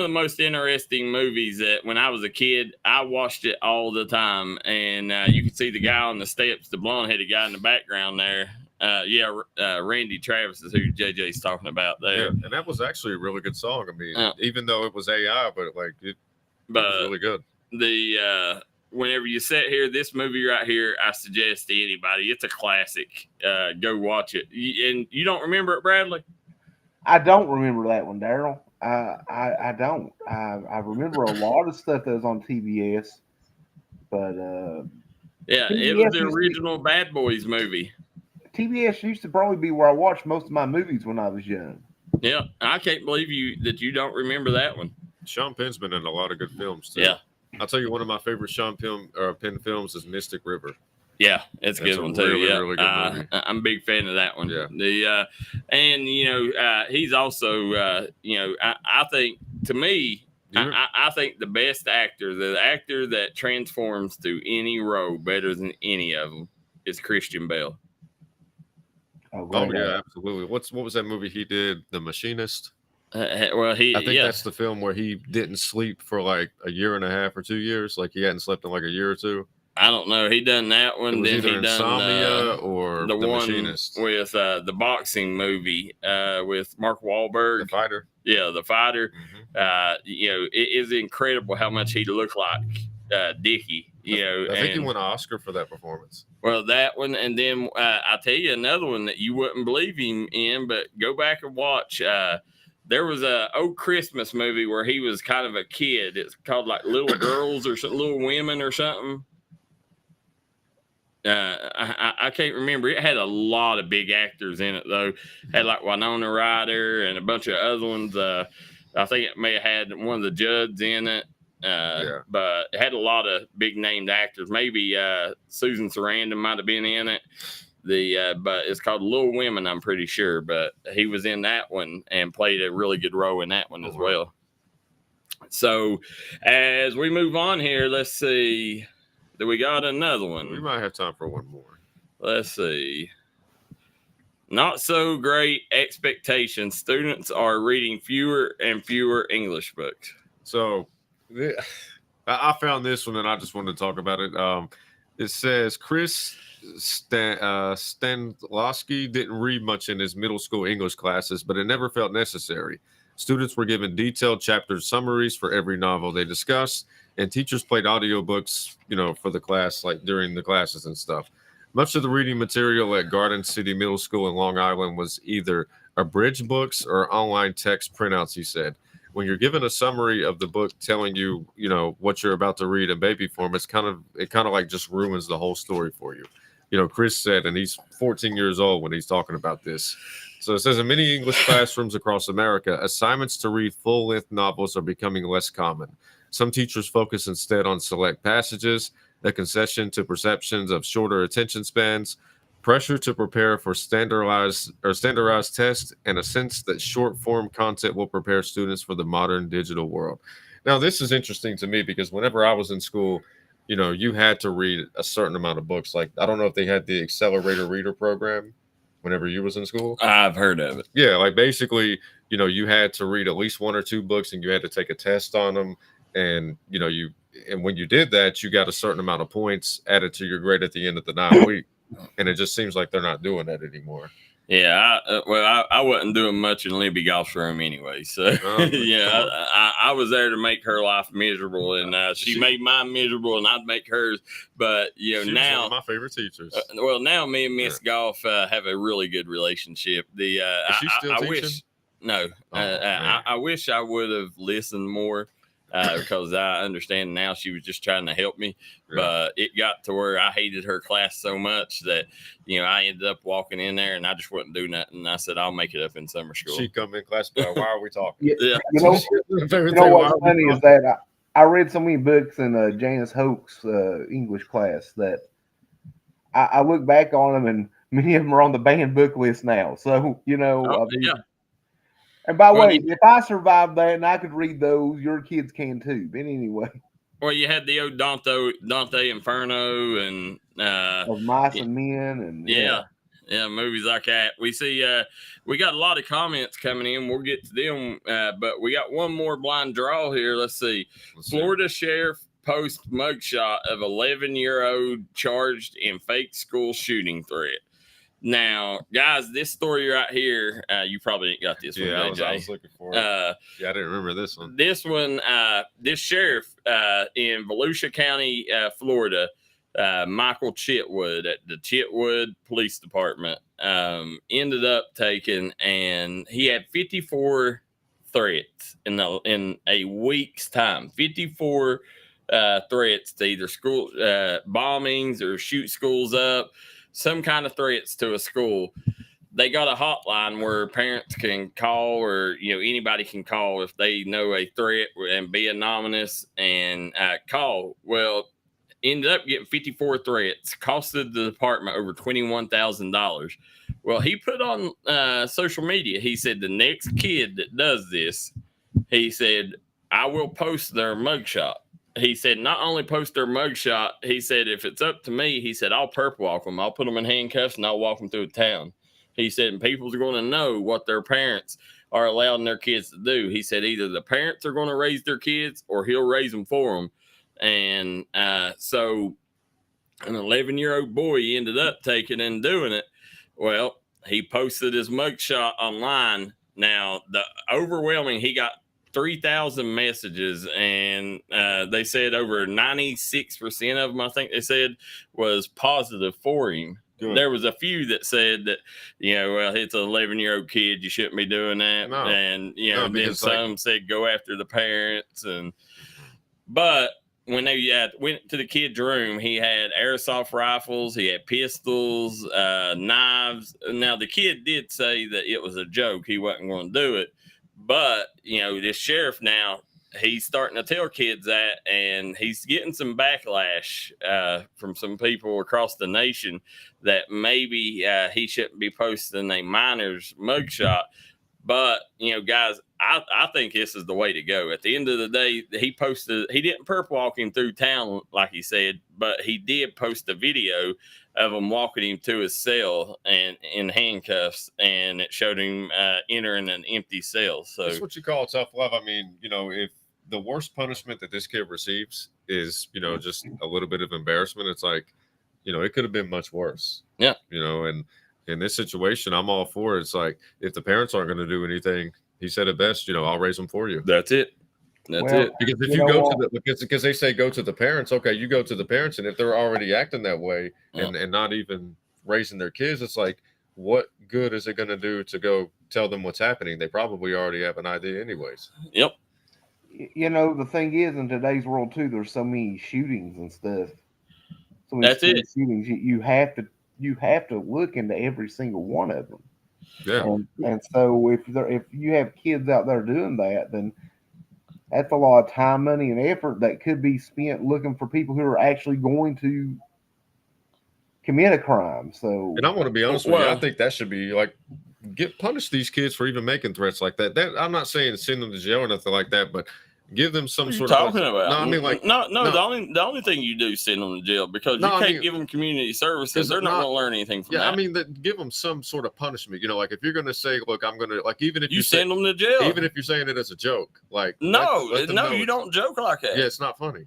most interesting movies that when I was a kid, I watched it all the time. And you could see the guy on the steps, the blonde-headed guy in the background there. Randy Travis is who JJ's talking about there. Yeah, and that was actually a really good song. I mean, even though it was AI, but it was really good. Whenever you sit here, this movie right here, I suggest to anybody, it's a classic. Go watch it. And you don't remember it, Bradley? I don't remember that one, Darryl. I don't. I remember a lot of stuff that was on TBS, but yeah, TBS it was the original Bad Boys movie. TBS used to probably be where I watched most of my movies when I was young. Yeah, I can't believe that you don't remember that one. Sean Penn's been in a lot of good films too. Yeah, I'll tell you, one of my favorite Sean Penn films is Mystic River. Yeah, it's a good one too. Yeah, really good movie. I'm a big fan of that one. Yeah. And he's also I think, to me, I think the best actor, the actor that transforms to any role better than any of them, is Christian Bale. Oh yeah, absolutely. What was that movie he did? The Machinist. I think that's the film where he didn't sleep for like a year and a half or 2 years. Like he hadn't slept in like a year or two. I don't know. He done that one. Then he done Insomnia or the one Machinist. with the boxing movie with Mark Wahlberg. The Fighter. Yeah, The Fighter. Mm-hmm. It is incredible how much he looked like Dickie. I think he won an Oscar for that performance. Well, that one, and then I'll tell you another one that you wouldn't believe him in, but go back and watch. There was a old Christmas movie where he was kind of a kid. It's called like Little Girls or something, Little Women or something. I can't remember. It had a lot of big actors in it, though. Had like Winona Ryder and a bunch of other ones. I think it may have had one of the Judds in it. But it had a lot of big named actors. Maybe Susan Sarandon might have been in it. But it's called Little Women, I'm pretty sure. But he was in that one and played a really good role in that one as well. So as we move on here, let's see. Do we got another one? We might have time for one more. Let's see. Not so great expectations. Students are reading fewer and fewer English books. So I found this one and I just wanted to talk about it. It says Chris Stanlowski didn't read much in his middle school English classes, but it never felt necessary. Students were given detailed chapter summaries for every novel they discussed, and teachers played audiobooks, for the class, like during the classes and stuff. Much of the reading material at Garden City Middle School in Long Island was either abridged books or online text printouts, he said. When you're given a summary of the book telling you, what you're about to read in baby form, it kind of like just ruins the whole story for you. Chris said, and he's 14 years old when he's talking about this. So it says, in many English classrooms across America, assignments to read full-length novels are becoming less common. Some teachers focus instead on select passages, a concession to perceptions of shorter attention spans, pressure to prepare for standardized tests, and a sense that short-form content will prepare students for the modern digital world. Now, this is interesting to me because whenever I was in school, you had to read a certain amount of books. Like, I don't know if they had the Accelerator Reader program whenever you was in school. I've heard of it. Yeah, like basically, you had to read at least 1 or 2 books and you had to take a test on them. And, and when you did that, you got a certain amount of points added to your grade at the end of the 9 week. And it just seems like they're not doing that anymore. Yeah, I wasn't doing much in Libby Golf's room anyway. So, I was there to make her life miserable. And she made mine miserable and I'd make hers. But, she now. Was one of my favorite teachers. Now me and Miss Golf have a really good relationship. Is she still teaching? No. I wish I would have listened more. because I understand now she was just trying to help me. Yeah. But it got to where I hated her class so much that, I ended up walking in there and I just wouldn't do nothing. I said, I'll make it up in summer school. She come in class, why are we talking? Yeah. What's funny is that I read so many books in Janice Hoke's English class that I look back on them and many of them are on the banned book list now. So, yeah. And by the way, if I survived that and I could read those, your kids can too. But anyway. Well, you had the old Dante Inferno and of Mice and Men and yeah, movies like that. We see we got a lot of comments coming in. We'll get to them, but we got one more blind draw here. Let's see. Florida sheriff posts mugshot of 11-year-old charged in fake school shooting threat. Now, guys, this story right here, you probably ain't got this one. Yeah, I was looking for it. I didn't remember this one. This one, this sheriff in Volusia County, Florida, Michael Chitwood at the Chitwood Police Department, ended up taking, and he had 54 threats in a week's time. 54 threats to either school bombings or shoot schools up. Some kind of threats to a school. They got a hotline where parents can call, or anybody can call if they know a threat and be anonymous and call. Well, ended up getting 54 threats, costed the department over $21,000. Well, he put on social media. He said the next kid that does this, he said, I will post their mugshot. He said, not only post their mugshot, he said, if it's up to me, he said, I'll perp walk them. I'll put them in handcuffs and I'll walk them through the town. He said, and people's going to know what their parents are allowing their kids to do. He said, either the parents are going to raise their kids or he'll raise them for them. And so an 11-year-old boy ended up taking and doing it. Well, he posted his mugshot online. Now, the overwhelming, he got 3,000 messages, and they said over 96% of them, I think they said, was positive for him. Good. There was a few that said that, well, it's an 11-year-old kid, you shouldn't be doing that. No. And, then some said go after the parents. But when they went to the kid's room, he had airsoft rifles, he had pistols, knives. Now, the kid did say that it was a joke. He wasn't going to do it. But, this sheriff now, he's starting to tell kids that, and he's getting some backlash from some people across the nation that maybe he shouldn't be posting a minor's mugshot. But, guys, I think this is the way to go. At the end of the day, he didn't perp walk him through town like he said, but he did post a video of him walking him to his cell and in handcuffs, and it showed him entering an empty cell. So that's what you call tough love. I mean, if the worst punishment that this kid receives is, just a little bit of embarrassment, it's like, it could have been much worse. Yeah. And in this situation, I'm all for it. It's like, if the parents aren't going to do anything, he said it best, I'll raise them for you. That's it. That's it. Because if you go to because they say go to the parents, okay, you go to the parents, and if they're already acting that way and not even raising their kids, it's like, what good is it going to do to go tell them what's happening? They probably already have an idea anyways. Yep. The thing is, in today's world too, there's so many shootings and stuff. So many shootings, you have to look into every single one of them. Yeah. And so if you have kids out there doing that, then that's a lot of time, money, and effort that could be spent looking for people who are actually going to commit a crime. So, and I want to be honest with you, I think that should be like, punish these kids for even making threats like that. I'm not saying send them to jail or nothing like that, but give them some sort of talking about. No, I mean, like, no. The only thing you do is send them to jail, because you can't give them community service because they're not going to learn anything from that. I mean, give them some sort of punishment. Like if you're going to say, look, I'm going to, like, even if you send them to jail, even if you're saying it as a joke, like, no, you don't joke like that. Yeah, it's not funny.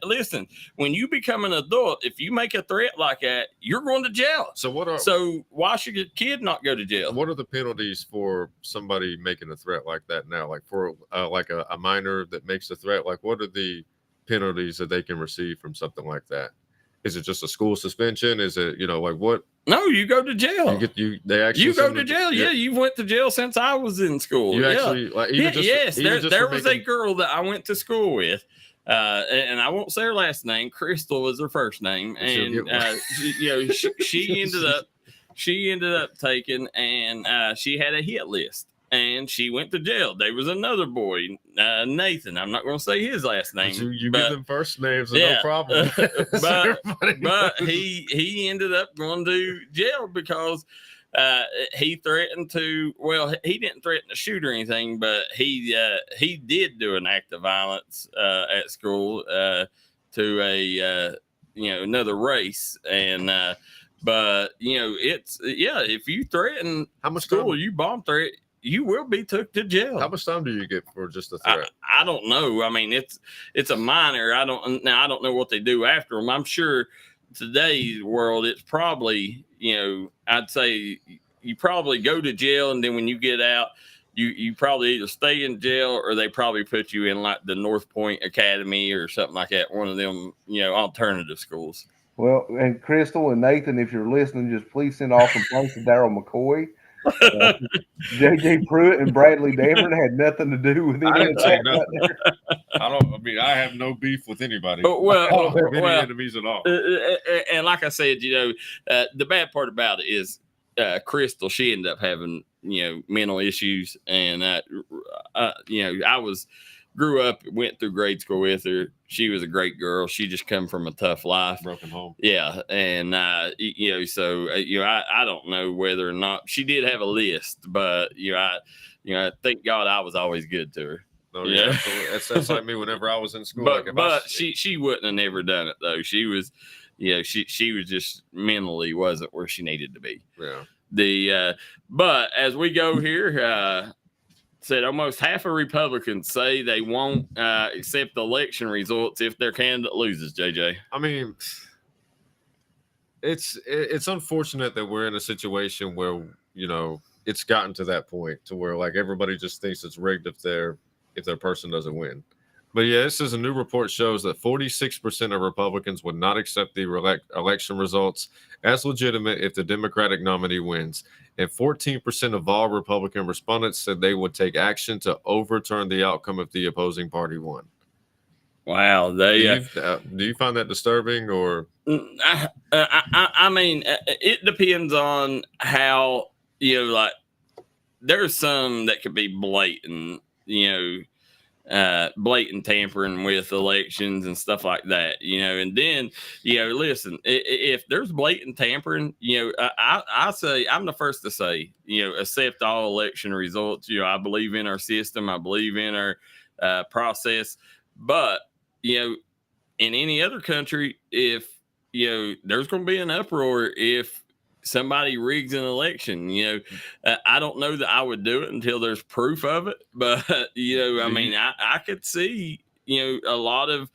Listen, when you become an adult, if you make a threat like that, you're going to jail. So why should your kid not go to jail? What are the penalties for somebody making a threat like that now? Like for like a minor that makes a threat, like what are the penalties that they can receive from something like that? Is it just a school suspension? Is it, like what No, you go to jail. They actually you go to jail. Yeah, you went to jail since I was in school. You actually like there was a girl that I went to school with. And I won't say her last name. Crystal was her first name, and she ended up taking, and she had a hit list, and she went to jail. There was another boy, Nathan. I'm not going to say his last name. You give them first names, no problem. but he ended up going to jail because he threatened to. Well, he didn't threaten to shoot or anything, but he did do an act of violence at school to a another race, and but it's if you threaten how much school, time? You bomb threat, you will be took to jail. How much time do you get for just a threat? I don't know. I mean, it's a minor. I don't know what they do after them. I'm sure today's world, it's probably, I'd say you probably go to jail, and then when you get out, you probably either stay in jail or they probably put you in like the North Point Academy or something like that, one of them, alternative schools. Well, and Crystal and Nathan, if you're listening, just please send all complaints to Darryl McCoy. JJ Pruitt and Bradley Damron had nothing to do with any of that. I have no beef with anybody. Well, I don't have any enemies at all. And like I said, the bad part about it is Crystal, she ended up having, mental issues. And, grew up, went through grade school with her. She was a great girl. She just come from a tough life. Broken home. Yeah. And, I don't know whether or not she did have a list, but, thank God I was always good to her. Oh, yeah. That's like me whenever I was in school. But she wouldn't have never done it, though. She was, she was just mentally wasn't where she needed to be. Yeah. But as we go here, said almost half of Republicans say they won't accept election results if their candidate loses, JJ. I mean, it's unfortunate that we're in a situation where, it's gotten to that point to where like everybody just thinks it's rigged if their person doesn't win. But yeah, this is a new report shows that 46% of Republicans would not accept the election results as legitimate if the Democratic nominee wins. And 14% of all Republican respondents said they would take action to overturn the outcome if the opposing party won. Wow. Do you find that disturbing or? I mean, it depends on how, there's some that could be blatant, blatant tampering with elections and stuff like that, and then, listen, if there's blatant tampering, I say, I'm the first to say, accept all election results. I believe in our system. I believe in our process, but, in any other country, if, there's going to be an uproar if somebody rigs an election. I don't know that I would do it until there's proof of it, but I mean, I could see a lot of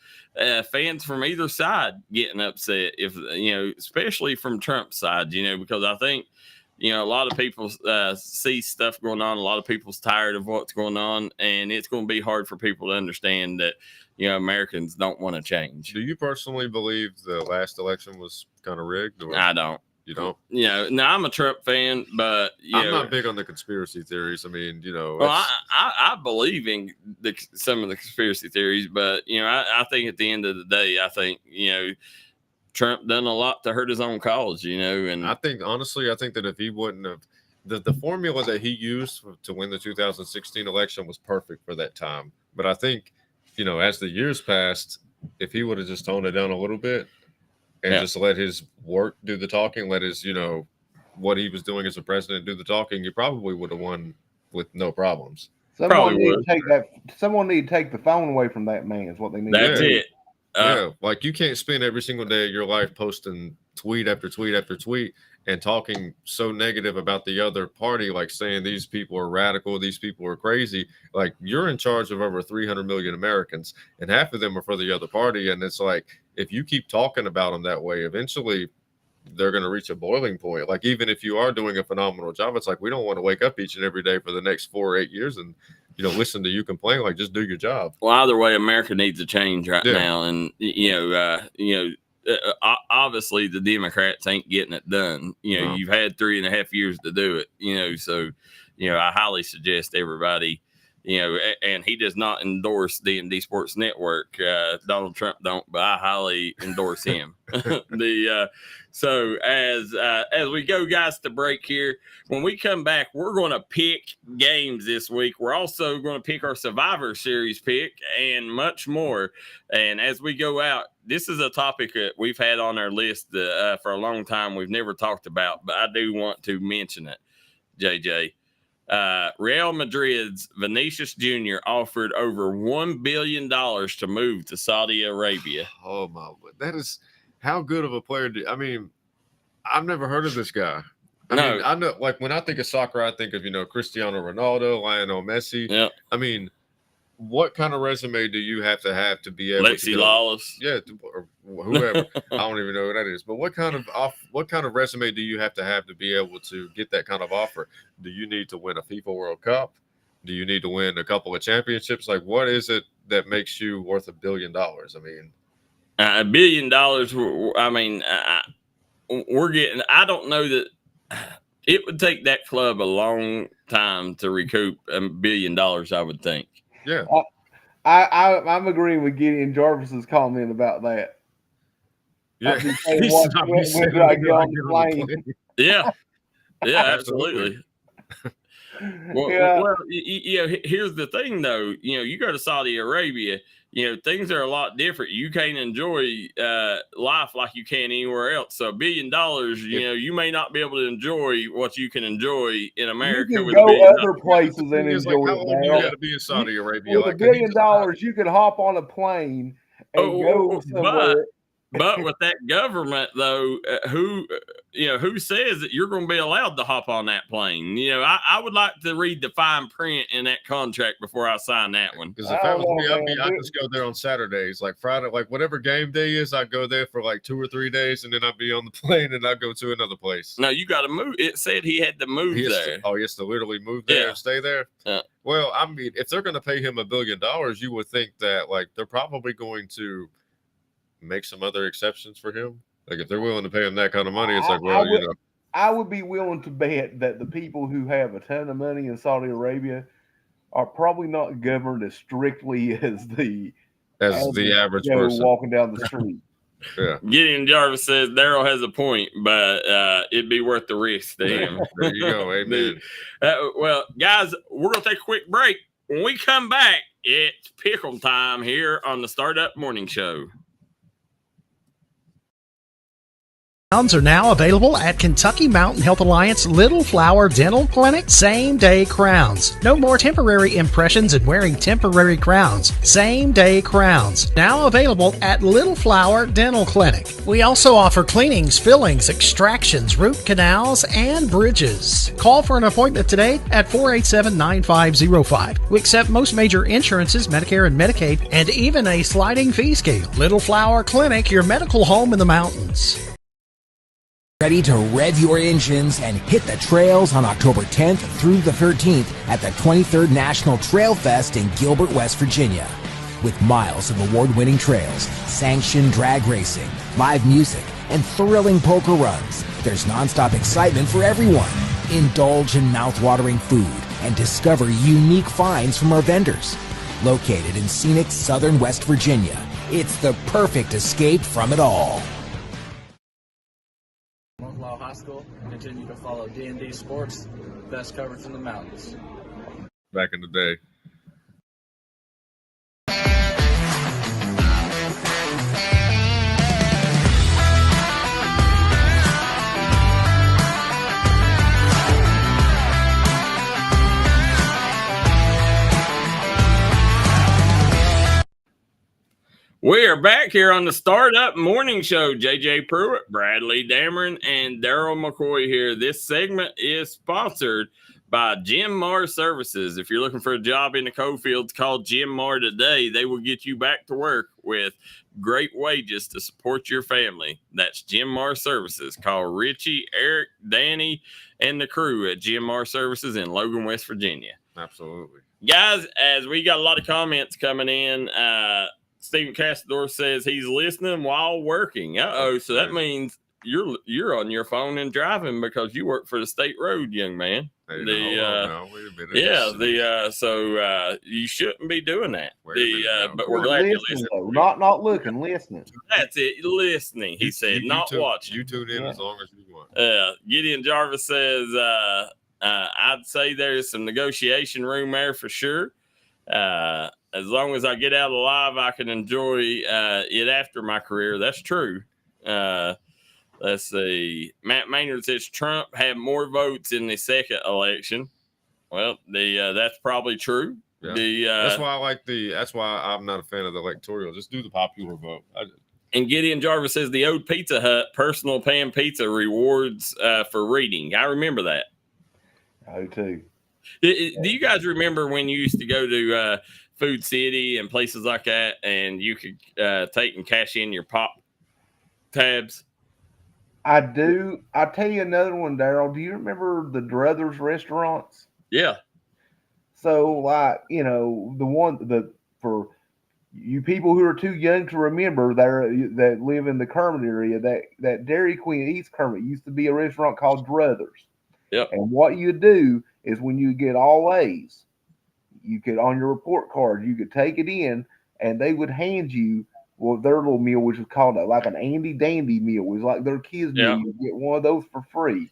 fans from either side getting upset if especially from Trump's side, because I think a lot of people see stuff going on. A lot of people's tired of what's going on, and it's going to be hard for people to understand that Americans don't want to change. Do you personally believe the last election was kind of rigged? Or? I don't. You don't? Now I'm a Trump fan, but I'm not big on the conspiracy theories. I mean, well, I believe in some of the conspiracy theories, but I think at the end of the day, I think Trump done a lot to hurt his own cause. And I think honestly, that if he wouldn't have the formula that he used to win the 2016 election was perfect for that time. But I think as the years passed, if he would have just toned it down a little bit. And just let his work do the talking, let his, what he was doing as a president do the talking, you probably would have won with no problems. Someone need to take the phone away from that man is what they need. That's to do. it. Like you can't spend every single day of your life posting tweet after tweet after tweet and talking so negative about the other party, like saying these people are radical, these people are crazy. Like you're in charge of over 300 million Americans, and half of them are for the other party. And it's like, if you keep talking about them that way, eventually they're going to reach a boiling point. Like, even if you are doing a phenomenal job, it's like, we don't want to wake up each and every day for the next 4 or 8 years and, listen to you complain. Like, just do your job. Well, either way, America needs a change right now. And, obviously the Democrats ain't getting it done. No. You've had 3.5 years to do it. So I highly suggest everybody. And he does not endorse D&D Sports Network. Donald Trump don't, but I highly endorse him. So as we go, guys, to break here, when we come back, we're going to pick games this week. We're also going to pick our Survivor Series pick and much more. And as we go out, this is a topic that we've had on our list for a long time. We've never talked about, but I do want to mention it, JJ. Real Madrid's Vinicius Jr. offered over $1 billion to move to Saudi Arabia. Oh my! That is how good of a player. I've never heard of this guy. I mean, I know, like when I think of soccer, I think of Cristiano Ronaldo, Lionel Messi. Yeah. I mean, what kind of resume do you have to be able Lexi Lawless? Yeah, or whoever. I don't even know who that is. But what kind of resume do you have to be able to get that kind of offer? Do you need to win a FIFA World Cup? Do you need to win a couple of championships? Like, what is it that makes you worth $1 billion? I mean, $1 billion. I mean, we're getting. I don't know that it would take that club a long time to recoup $1 billion. I would think. Yeah, I'm agreeing with Gideon Jarvis's comment about that. Yeah, Yeah, absolutely. Well, here's the thing, though. You go to Saudi Arabia, things are a lot different. You can't enjoy life like you can anywhere else. So $1 billion, you may not be able to enjoy what you can enjoy in America. You can with go other places and enjoy how long it. You got to be in Saudi Arabia. With $1 billion, you could hop on a plane and go somewhere. But with that government, though, who says that you're going to be allowed to hop on that plane? I would like to read the fine print in that contract before I sign that one. Because if that was me, I'd just go there on Saturdays, like Friday, like whatever game day is. I'd go there for like 2 or 3 days, and then I'd be on the plane and I'd go to another place. No, you got to move. It said he had to move there. He has to literally move there and stay there. Yeah. Well, I mean, if they're going to pay him $1 billion, you would think that like they're probably going to make some other exceptions for him. Like if they're willing to pay him that kind of money, it's like, well, I would be willing to bet that the people who have a ton of money in Saudi Arabia are probably not governed as strictly as the average person walking down the street. Yeah. Gideon Jarvis says Darryl has a point, but it'd be worth the risk to him. There you go. Amen. Well, guys, we're going to take a quick break. When we come back, it's pickle time here on the Startup Morning Show. Are now available at Kentucky Mountain Health Alliance Little Flower Dental Clinic. Same day crowns. No more temporary impressions and wearing temporary crowns. Same day crowns. Now available at Little Flower Dental Clinic. We also offer cleanings, fillings, extractions, root canals, and bridges. Call for an appointment today at 487-9505. We accept most major insurances, Medicare and Medicaid, and even a sliding fee scale. Little Flower Clinic, your medical home in the mountains. Ready to rev your engines and hit the trails on October 10th through the 13th at the 23rd National Trail Fest in Gilbert, West Virginia. With miles of award-winning trails, sanctioned drag racing, live music, and thrilling poker runs, there's nonstop excitement for everyone. Indulge in mouth-watering food and discover unique finds from our vendors. Located in scenic southern West Virginia, it's the perfect escape from it all. High School. Continue to follow D&D Sports, best coverage in the mountains. Back in the day. We are back here on the Startup Morning Show. JJ Pruitt, Bradley Damron, and Darryl McCoy here. This segment is sponsored by Jim Mar Services. If you're looking for a job in the coal fields, call Jim Mar today. They will get you back to work with great wages to support your family. That's Jim Mar Services. Call Richie, Eric, Danny, and the crew at Jim Mar Services in Logan, West Virginia. Absolutely. Guys, as we got a lot of comments coming in, Stephen Castador says he's listening while working. So that means you're on your phone and driving because you work for the state road, young man. Hey, wait a minute. So you shouldn't be doing that. But we're We're glad you're listening, listening. though. Not looking, listening. That's it, listening. He said, not watching. You tune in as long as you want. Gideon Jarvis says, I'd say there's some negotiation room there for sure. As long as I get out alive, I can enjoy it after my career. That's true. Let's see. Matt Maynard says Trump had more votes in the second election. Well, that's probably true. Yeah. That's why that's why I'm not a fan of the electoral. Just do the popular vote. And Gideon Jarvis says the old Pizza Hut personal pan pizza rewards for reading. I remember that. I do too. Do you guys remember when you used to go to Food City and places like that, and you could take and cash in your pop tabs? I do. I'll tell you another one, Darryl. Do you remember the Druthers restaurants? Yeah. So, like, for you people who are too young to remember that live in the Kermit area, that Dairy Queen East Kermit used to be a restaurant called Druthers. Yep. And what you do is when you get all A's, you could, on your report card, you could take it in and they would hand you their little meal, which was called like an Andy Dandy meal. It was like their kids' meal. You get one of those for free.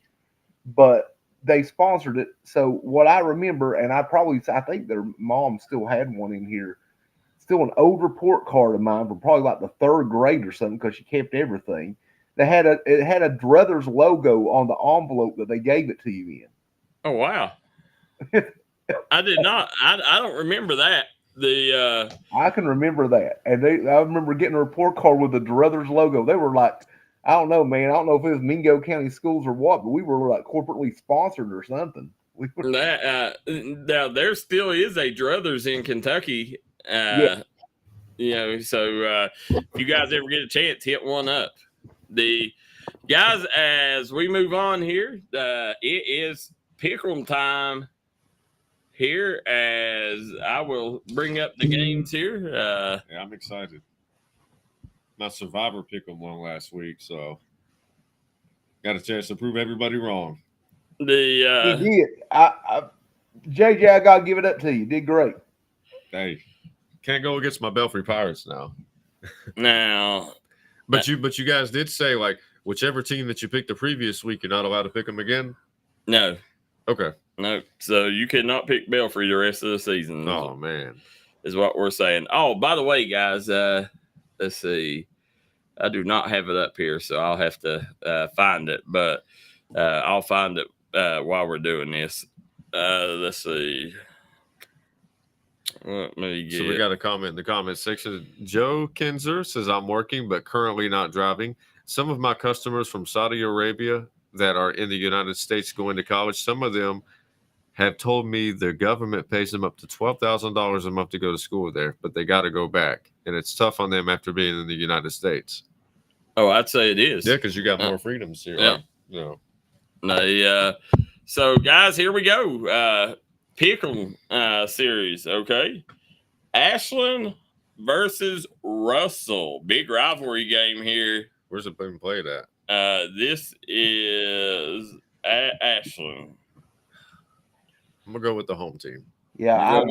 But they sponsored it. So what I remember, and I think their mom still had one in here, still an old report card of mine from probably like the third grade or something, because she kept everything. It had a Druthers logo on the envelope that they gave it to you in. Oh wow! I did not. I don't remember that. I can remember that, and I remember getting a report card with the Druthers logo. They were like, I don't know, man. I don't know if it was Mingo County Schools or what, but we were like corporately sponsored or something. Now there still is a Druthers in Kentucky. So if you guys ever get a chance, hit one up. The guys, as we move on here, it is pick'em time here, as I will bring up the games here. Yeah, I'm excited. My Survivor pick'em won last week, so got a chance to prove everybody wrong. He did. JJ, I gotta give it up to you. Did great. Hey, can't go against my Belfry Pirates now. Now. But you guys did say, like, whichever team that you picked the previous week, you're not allowed to pick them again? No. Okay. No. So you cannot pick Belfry the rest of the season. Oh, man. Is what we're saying. Oh, by the way, guys, let's see. I do not have it up here, so I'll have to find it. But I'll find it while we're doing this. Let's see. So we got a comment in the comment section. Joe Kinzer says, I'm working but currently not driving. Some of my customers from Saudi Arabia that are in the United States going to college, some of them have told me the government pays them up to $12,000 a month to go to school there, but they got to go back. And it's tough on them after being in the United States. Oh, I'd say it is. Yeah, because you got more freedoms here. Yeah. So, guys, here we go. Pick'em series, okay? Ashland versus Russell. Big rivalry game here. Where's it being played at? This is at Ashland. I'm gonna go with the home team. Yeah,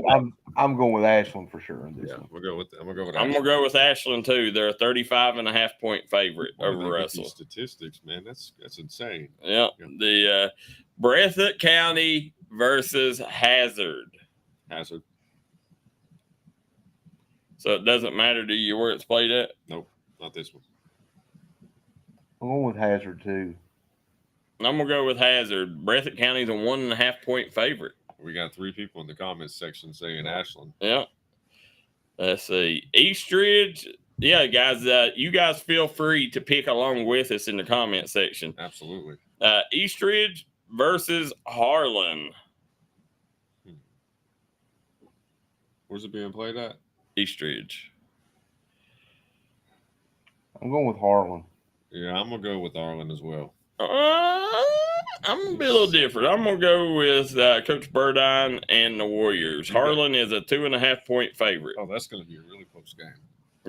I'm going with Ashland for sure. I'm gonna go with Ashland. I'm gonna go with Ashland too. They're a 35.5-point favorite over Russell. Statistics, man, that's insane. Yeah. The Breathitt County versus Hazard. So it doesn't matter to you where it's played at? Nope, not this one. I'm going with Hazard too. I'm gonna go with Hazard. Breathitt County's a 1.5-point favorite. We got 3 people in the comments section saying Ashland. Yeah. Let's see. Eastridge. Yeah, guys, you guys feel free to pick along with us in the comment section. Absolutely. Eastridge versus Harlan. Where's it being played at? Eastridge. I'm going with Harlan. Yeah, I'm going to go with Harlan as well. I'm going to be a little different. I'm going to go with Coach Burdine and the Warriors. Harlan is a 2.5-point favorite. Oh, that's going to be a really close game.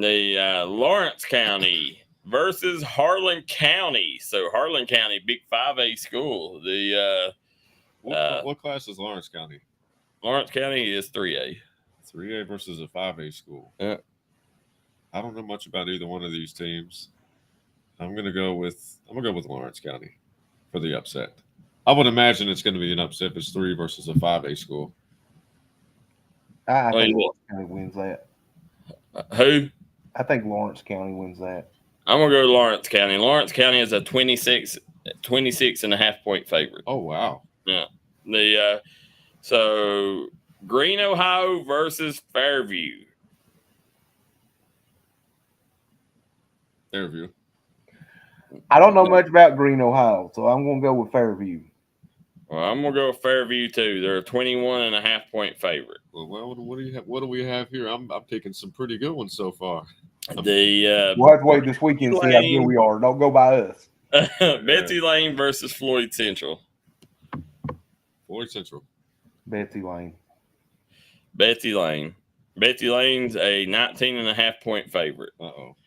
The Lawrence County versus Harlan County. So Harlan County, big 5A school. The what class is Lawrence County? Lawrence County is 3A. 3A versus a 5A school. Yeah. I don't know much about either one of these teams. I'm gonna go with Lawrence County for the upset. I would imagine it's going to be an upset if it's 3 versus a 5A school. I think Lawrence County wins that. Who? I think Lawrence County wins that. I'm going to go Lawrence County. Lawrence County is a 26 and a half point favorite. Oh, wow. Yeah. So Green, Ohio versus Fairview. Fairview. I don't know much about Green, Ohio, so I'm going to go with Fairview. Well, I'm going to go with Fairview, too. They're a 21 and a half point favorite. Well, what do we have here? I'm picking some pretty good ones so far. We'll have to wait this weekend and see how good we are. Don't go by us. Betsy Lane versus Floyd Central. Floyd Central. Betsy Lane. Betsy Lane. Betsy Lane's a 19 and a half point favorite. Uh-oh.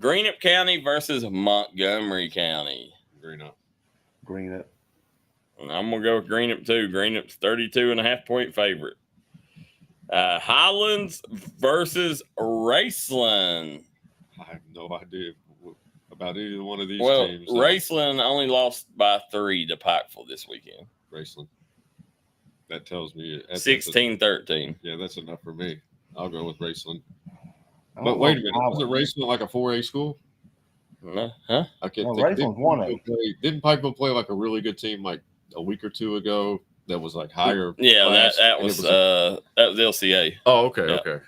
Greenup County versus Montgomery County. Greenup. I'm going to go with Greenup, too. Greenup's 32 and a half point favorite. Highlands versus Raceland. I have no idea about either one of these teams. Well, Raceland only lost by 3 to Pikeville this weekend. Raceland. That tells me 16-13. Yeah, that's enough for me. I'll go with Raceland. But wait a minute, was it Raceland like a 4A school? No, huh? I can't no, think. Raceland's 1A. Didn't Pikeville play like a really good team like a week or two ago that was like higher? Yeah, that was LCA. Oh, okay, yeah. Okay.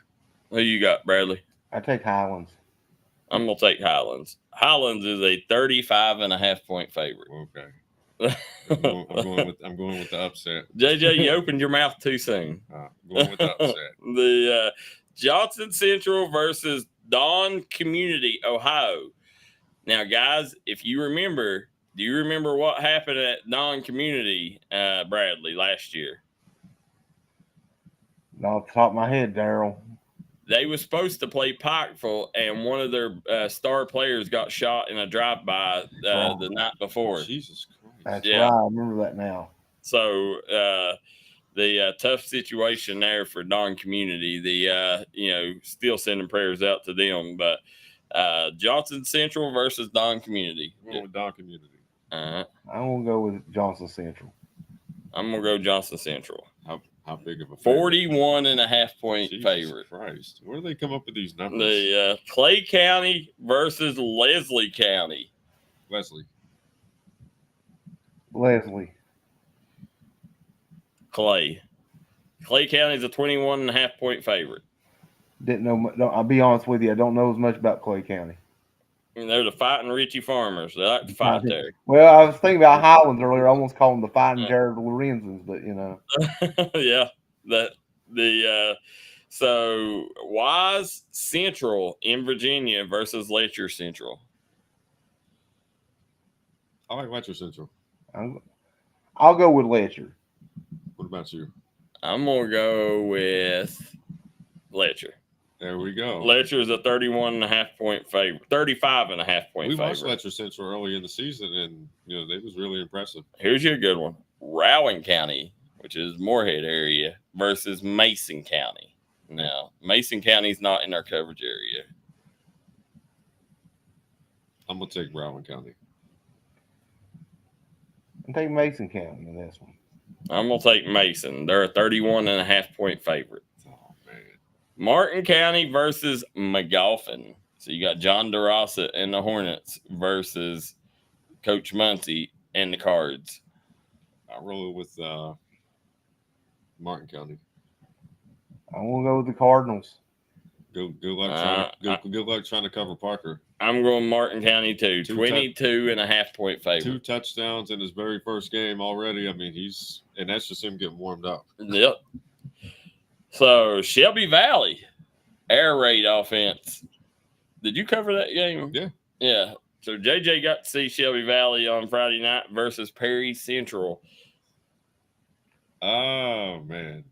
Who you got, Bradley? I take Highlands. I'm gonna take Highlands. Highlands is a 35 and a half point favorite. Okay. I'm going with the upset. JJ, you opened your mouth too soon. I'm going with the upset. The Johnson Central versus Dawn Community, Ohio. Now, guys, if you remember, do you remember what happened at Dawn Community, Bradley, last year? Not off the top of my head, Darryl. They were supposed to play Pikeville, and one of their star players got shot in a drive-by the night before. Jesus Christ. That's right. I remember that now. So the tough situation there for Dawn Community. Still sending prayers out to them. But Johnson Central versus Dawn Community. I'm going with Dawn Community. I'm going to go with Johnson Central. I'm going to go Johnson Central. How big of a 41 and a half point Jesus favorite. Christ. Where do they come up with these numbers? The Clay County versus Leslie County. Leslie. Clay County is a 21 and a half point favorite. Didn't know. I'll be honest with you. I don't know as much about Clay County. They're the Fighting Richie Farmers. They like to fight there. Well, I was thinking about Highlands earlier. I almost called them the Fighting Jared Lorenzens, but you know. Yeah, so Wise Central in Virginia versus Letcher Central. I like Letcher Central. I'll go with Letcher. What about you? I'm gonna go with Letcher. There we go. Letcher is a 31 and a half point favorite, 35 and a half point favorite. We watched Letcher Central early in the season, and they was really impressive. Here's your good one: Rowan County, which is Moorhead area, versus Mason County. Now, Mason County's not in our coverage area. I'm gonna take Rowan County. I'm taking Mason County in this one. I'm gonna take Mason. They're a 31 and a half point favorite. Martin County versus McGoffin. So you got John DeRossa and the Hornets versus Coach Muncie and the Cards. I roll with Martin County. I'm gonna go with the Cardinals. Good luck trying to cover Parker. I'm going Martin County too. 22 and a half point favorite. 2 touchdowns in his very first game already. I mean, and that's just him getting warmed up. Yep. So Shelby Valley, air raid offense. Did you cover that game? Yeah. Yeah. So JJ got to see Shelby Valley on Friday night versus Perry Central. Oh man,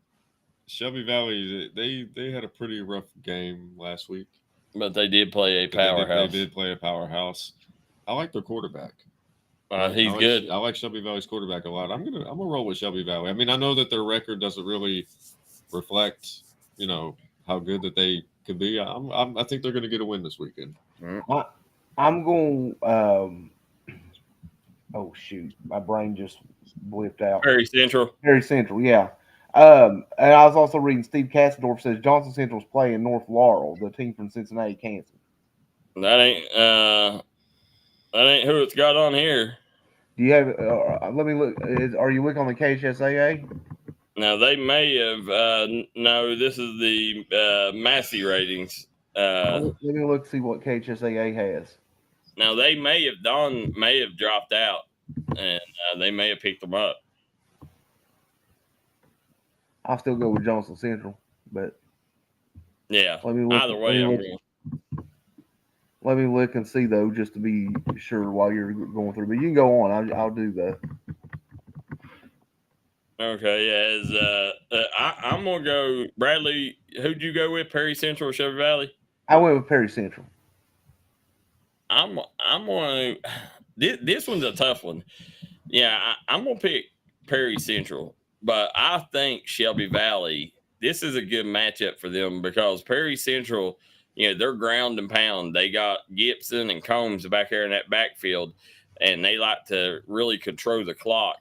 Shelby Valley, they had a pretty rough game last week. But they did play a powerhouse. They did play a powerhouse. I like their quarterback. He's good. I like Shelby Valley's quarterback a lot. I'm gonna roll with Shelby Valley. I mean, I know that their record doesn't really reflect, how good that they could be. I think they're gonna get a win this weekend. I'm going. Oh shoot, my brain just blipped out. Perry Central. Yeah. And I was also reading Steve Kassendorf says Johnson Central's playing North Laurel, the team from Cincinnati, Kansas. That ain't who it's got on here. Do you have? Let me look. Are you looking on the KHSAA? Now they may have. No, this is the Massey ratings. Let me look see what KHSAA has. Now they may have dropped out, and they may have picked them up. I'll still go with Johnson Central, but yeah. Either way, I'm going. Let me look and see though, just to be sure while you're going through. But you can go on. I'll do that. Okay. I'm gonna go. Bradley, who'd you go with? Perry Central or Shelby Valley? I went with Perry Central. I'm going. This one's a tough one. Yeah, I'm gonna pick Perry Central, but I think Shelby Valley. This is a good matchup for them because Perry Central, they're ground and pound. They got Gibson and Combs back there in that backfield, and they like to really control the clock.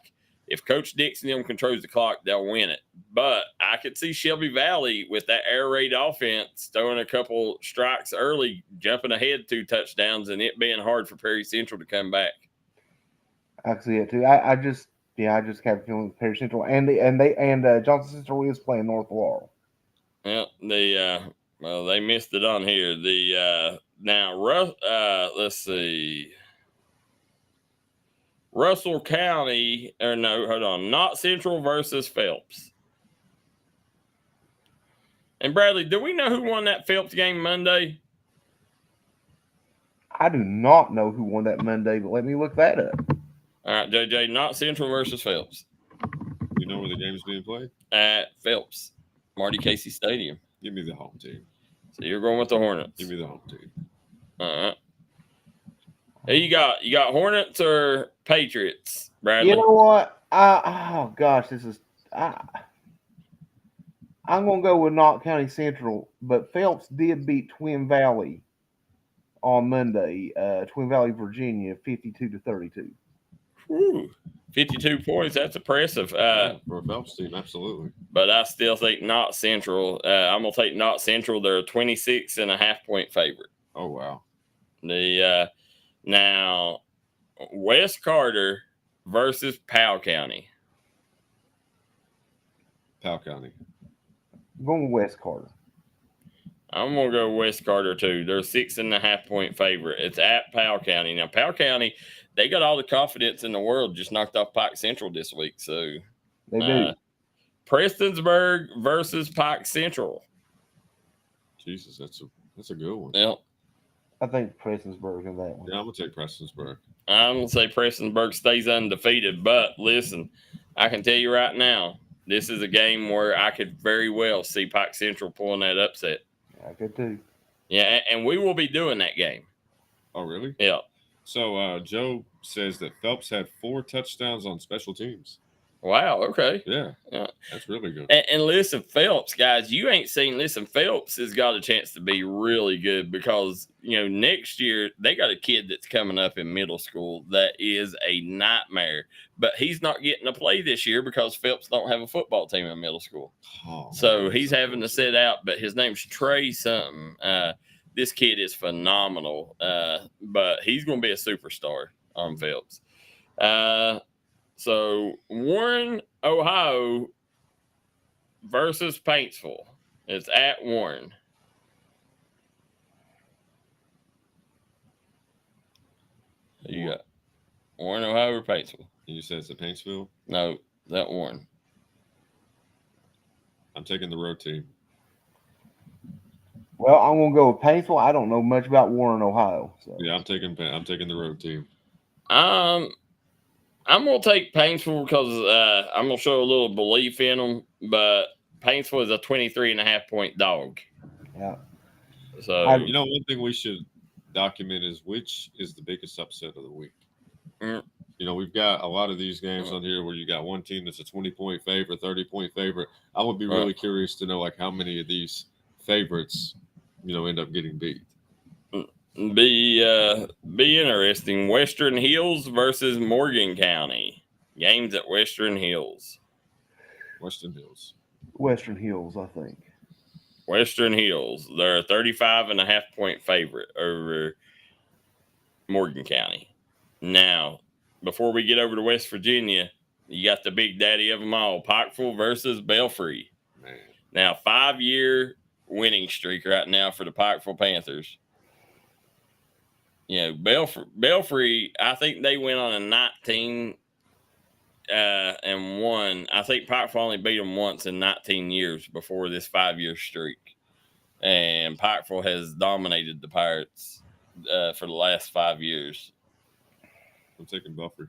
If Coach Dixon controls the clock, they'll win it. But I could see Shelby Valley with that air raid offense throwing a couple strikes early, jumping ahead 2 touchdowns, and it being hard for Perry Central to come back. I can see it too. I just have a feeling with Perry Central and Johnson Central is playing North Laurel. Yeah, they missed it on here. Let's see. Russell County, Knott Central versus Phelps. And Bradley, do we know who won that Phelps game Monday? I do not know who won that Monday, but let me look that up. All right, JJ, Knott Central versus Phelps. You know where the game's being played? At Phelps, Marty Casey Stadium. Give me the home team. So you're going with the Hornets. Give me the home team. All right. Who you got? You got Hornets or Patriots, Bradley? You know what? I'm going to go with Knott County Central, but Phelps did beat Twin Valley on Monday, Twin Valley, Virginia, 52-32. Woo. 52 points. That's impressive. For a Phelps team, absolutely. But I still think Knott Central. I'm going to take Knott Central. They're a 26.5-point favorite. Oh, wow. Now, West Carter versus Powell County. Powell County. I'm going West Carter. I'm going to go West Carter, too. They're a 6.5-point favorite. It's at Powell County. Now, Powell County, they got all the confidence in the world, just knocked off Pike Central this week. So, they do. Prestonsburg versus Pike Central. Jesus, that's a good one. Yep. I think Prestonsburg in that one. Yeah, I'm going to take Prestonsburg. I'm going to say Prestonsburg stays undefeated. But, listen, I can tell you right now, this is a game where I could very well see Pike Central pulling that upset. I could too. Yeah, and we will be doing that game. Oh, really? Yeah. So Joe says that Phelps had 4 touchdowns on special teams. Wow, okay. Yeah. That's really good. And listen, Phelps, guys, you ain't seen – listen, Phelps has got a chance to be really good because, next year they got a kid that's coming up in middle school that is a nightmare. But he's not getting to play this year because Phelps don't have a football team in middle school. Oh, so he's having to sit out, but his name's Trey something. This kid is phenomenal, but he's going to be a superstar on Phelps. So Warren, Ohio versus Paintsville. It's at Warren. Who you got? Warren, Ohio or Paintsville? You said it's at Paintsville? No, that Warren. I'm taking the road team. Well, I'm going to go with Paintsville. I don't know much about Warren, Ohio. So. Yeah, I'm taking the road team. I'm going to take Paintsville because I'm going to show a little belief in them, but Paintsville is a 23.5-point dog. Yeah. So one thing we should document is which is the biggest upset of the week. Mm. We've got a lot of these games on here where you got one team that's a 20-point favorite, 30-point favorite. I would be really curious to know like how many of these favorites, end up getting beat. Be interesting. Western Hills versus Morgan County. Games at Western Hills. Western Hills. Western Hills, I think. Western Hills. They're a 35.5-point favorite over Morgan County. Now, before we get over to West Virginia, you got the big daddy of them all, Pikeville versus Belfry. Man. Now, 5-year winning streak right now for the Pikeville Panthers. Belfry, I think they went on a 19 and won. I think Pikeville only beat them once in 19 years before this 5-year streak. And Pikeville has dominated the Pirates for the last 5 years. I'm taking Belfry.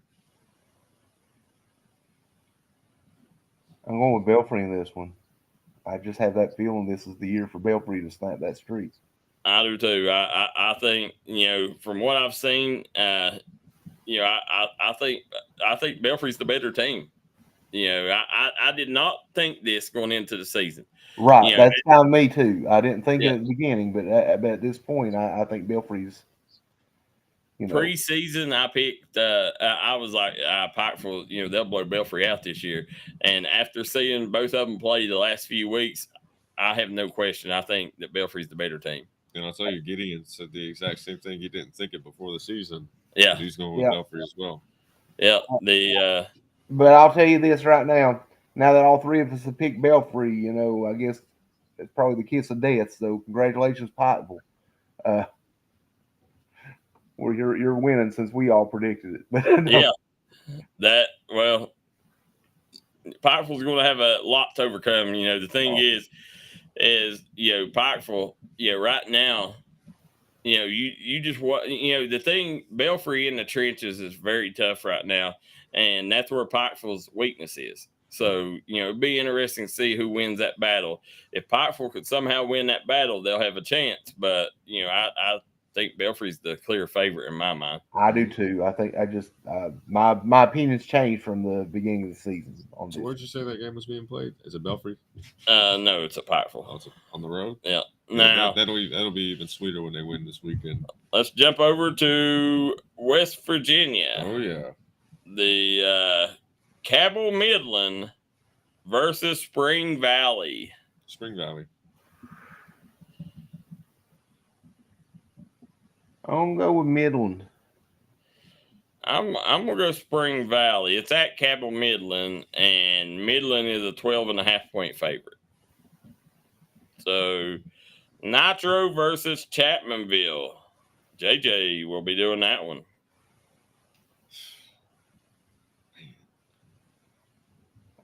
I'm going with Belfry in this one. I just have that feeling this is the year for Belfry to snap that streak. I do too. I think from what I've seen, I think Belfry's the better team. I did not think this going into the season. Right, that's kind of me too. I didn't think it at the beginning, but at this point, I think Belfry's. Preseason, I picked. I was like, Pikeville, they'll blow Belfry out this year. And after seeing both of them play the last few weeks, I have no question. I think that Belfry's the better team. And I'll tell you, Gideon said the exact same thing. He didn't think it before the season. Yeah, he's going with Belfry as well. Yeah, But I'll tell you this right now. Now that all three of us have picked Belfry, I guess it's probably the kiss of death. So congratulations, Pikeville. Well, you're winning since we all predicted it. Yeah, Pikeville's going to have a lot to overcome. The thing is Pikeville, right now, you just what the thing, Belfry in the trenches is very tough right now, and that's where Pikeville's weakness is. So it'd be interesting to see who wins that battle. If Pikeville could somehow win that battle, they'll have a chance. But I think Belfry's the clear favorite in my mind. I do too. I think my opinions changed from the beginning of the season. So where'd you say that game was being played? Is it Belfry? No, it's at Pikeville. Oh, it's on the road. Yeah. Now that'll be even sweeter when they win this weekend. Let's jump over to West Virginia. Oh yeah. The Cabell Midland versus Spring Valley. Spring Valley. I'm gonna go with Midland. I'm gonna go Spring Valley. It's at Cabell Midland, and Midland is a 12.5-point favorite. So Nitro versus Chapmanville. JJ will be doing that one.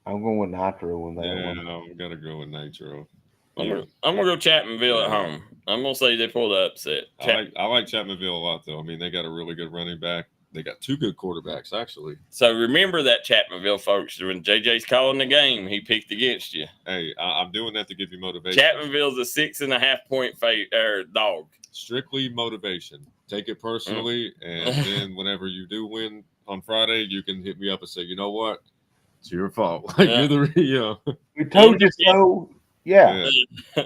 I'm going with Nitro on that one. I'm gonna go with Nitro. I'm gonna go Chapmanville at home. I'm gonna say they pulled the upset. I like Chapmanville a lot, though. I mean, they got a really good running back. They got two good quarterbacks, actually. So remember that, Chapmanville folks. When JJ's calling the game, he picked against you. Hey, I'm doing that to give you motivation. Chapmanville's a 6.5-point dog. Strictly motivation. Take it personally, and then whenever you do win on Friday, you can hit me up and say, you know what? It's your fault. You're the We told you so. Yeah.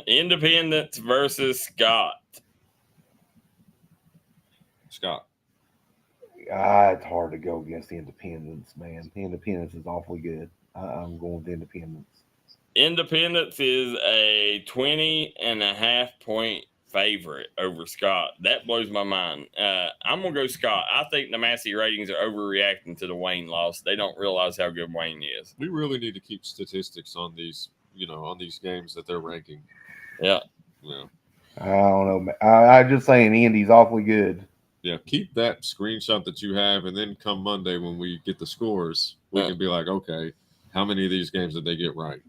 Independence versus Scott. Scott. It's hard to go against the Independence, man. The Independence is awfully good. I'm going with Independence. Independence is a 20.5-point favorite over Scott. That blows my mind. I'm going to go Scott. I think the Massey ratings are overreacting to the Wayne loss. They don't realize how good Wayne is. We really need to keep statistics on these, on these games that they're ranking. Yeah. I don't know. I'm just saying Indy's awfully good. Yeah, keep that screenshot that you have, and then come Monday when we get the scores, we can be like, okay, how many of these games did they get right?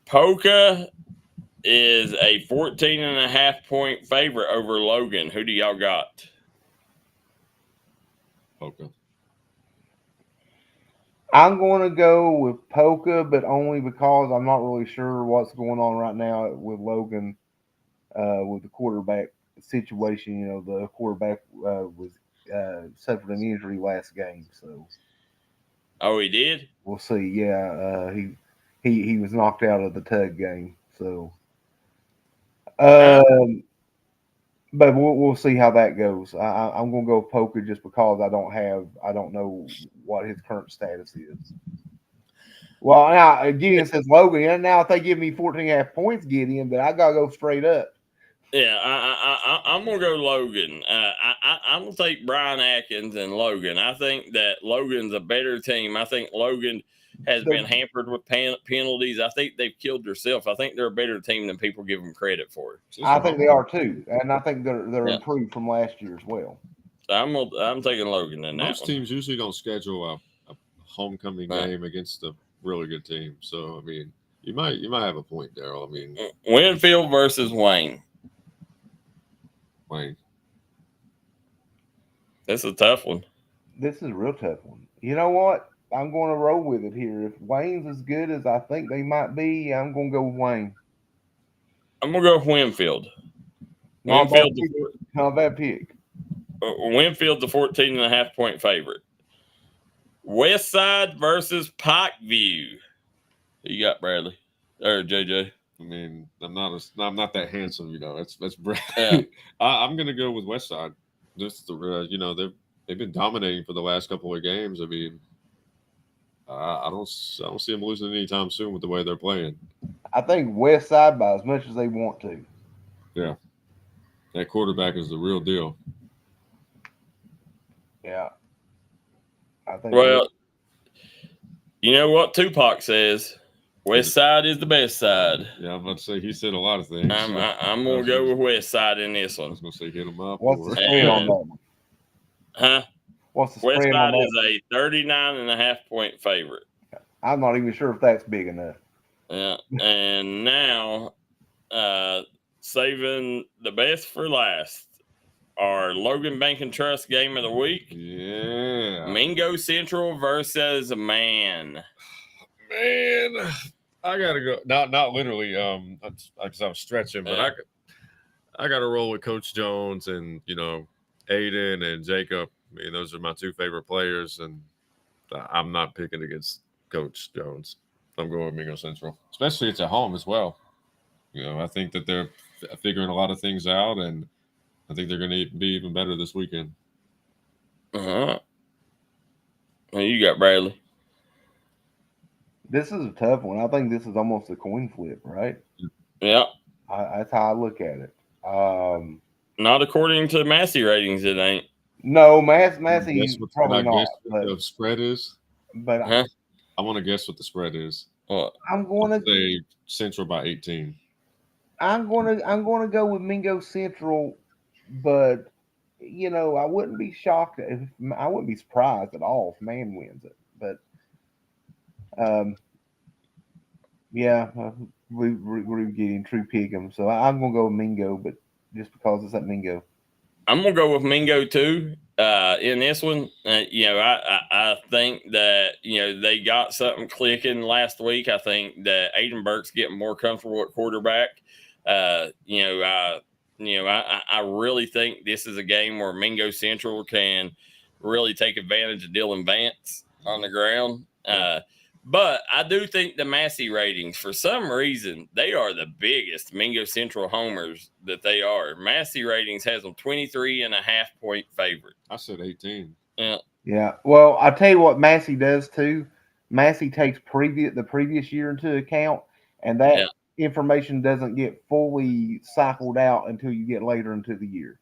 Polka is a 14.5-point favorite over Logan. Who do y'all got? Polka. I'm going to go with Polka, but only because I'm not really sure what's going on right now with Logan. with the quarterback situation. You know, the quarterback was suffered an injury last game, so Oh, he did? we'll see. Yeah, he was knocked out of the Tug game, so. But we'll see how that goes. I'm gonna go Poker just because I don't know what his current status is. Well, now Gideon says Logan, and now if they give me 14.5 points, Gideon, but I gotta go straight up. Yeah, I'm gonna go Logan. I'm gonna take Brian Atkins and Logan. I think that Logan's a better team. I think Logan has been hampered with penalties. I think they've killed themselves. I think they're a better team than people give them credit for. I think they are too, and I think they're improved from last year as well. So I'm taking Logan in that. Most teams usually don't schedule a homecoming game against a really good team. So I mean, you might have a point, Darryl. I mean, Winfield versus Wayne. Wayne. That's a tough one. This is a real tough one. You know what? I'm going to roll with it here. If Wayne's as good as I think they might be, I'm going to go with Wayne. I'm going to go with Winfield. Not a bad pick. Winfield's a 14.5 point favorite. West Side versus Pikeview. Who you got, Bradley? Or JJ? I mean, I'm not that handsome, you know. That's Brad. Yeah. I'm gonna go with West Side. Just you know, they've been dominating for the last couple of games. I mean, I don't see them losing anytime soon with the way they're playing. I think West Side by as much as they want to. Yeah, that quarterback is the real deal. Yeah, I think. Well, you know what Tupac says. West Side is the best side. Yeah, I'm about to say he said a lot of things. I'm gonna go with West Side in this one. I was gonna say hit him up. What's the spread on that one? Huh? What's the West spread Side on is a 39.5 point favorite. I'm not even sure if that's big enough. Yeah, and now saving the best for last. Our Logan Bank and Trust game of the week. Yeah. Mingo Central versus Man. I gotta go. Not literally. Because I was stretching, but I gotta roll with Coach Jones and Aiden and Jacob. I mean, those are my two favorite players, and I'm not picking against Coach Jones. I'm going with Mingo Central, especially it's at home as well. I think that they're figuring a lot of things out, and I think they're going to be even better this weekend. Well, you got Bradley. This is a tough one. I think this is almost a coin flip, right? Yeah. That's how I look at it. Not according to Massey ratings, it ain't. No, Massey probably not. What the spread is? But I want to guess what the spread is. What? I'm going to say Central by 18. I'm going to go with Mingo Central, but I wouldn't be shocked I wouldn't be surprised at all if Man wins it. But we're getting true pick 'em. So I'm going to go with Mingo, but just because it's at Mingo. I'm going to go with Mingo too in this one. I think that, they got something clicking last week. I think that Aiden Burke's getting more comfortable at quarterback. I really think this is a game where Mingo Central can really take advantage of Dylan Vance on the ground. But I do think the Massey ratings, for some reason, they are the biggest Mingo Central homers that they are. Massey ratings has them 23.5 point favorite. I said 18. Yeah. Yeah. Well, I'll tell you what Massey does too. Massey takes the previous year into account, and that information doesn't get fully cycled out until you get later into the year.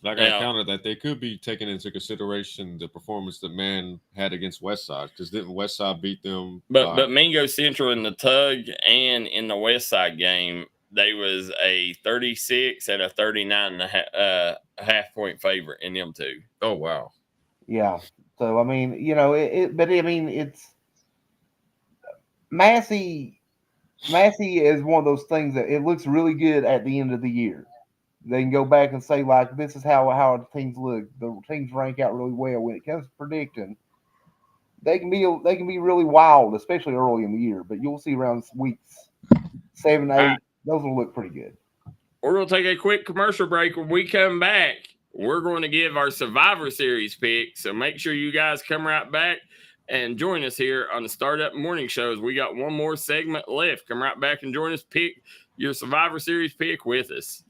Like I counted that they could be taking into consideration the performance that Man had against Westside, because didn't Westside beat them? But Mingo Central in the Tug and in the Westside game, they was a 36 and a 39.5 point favorite in them two. Oh wow! Yeah. So I mean, it's Massey. Massey is one of those things that it looks really good at the end of the year. They can go back and say, like, this is how the teams look. The teams rank out really well when it comes to predicting. They can be really wild, especially early in the year. But you'll see around weeks 7, 8, those will look pretty good. We're going to take a quick commercial break. When we come back, we're going to give our Survivor Series pick. So make sure you guys come right back and join us here on the Startup Morning Shows. We got one more segment left. Come right back and join us. Pick your Survivor Series pick with us.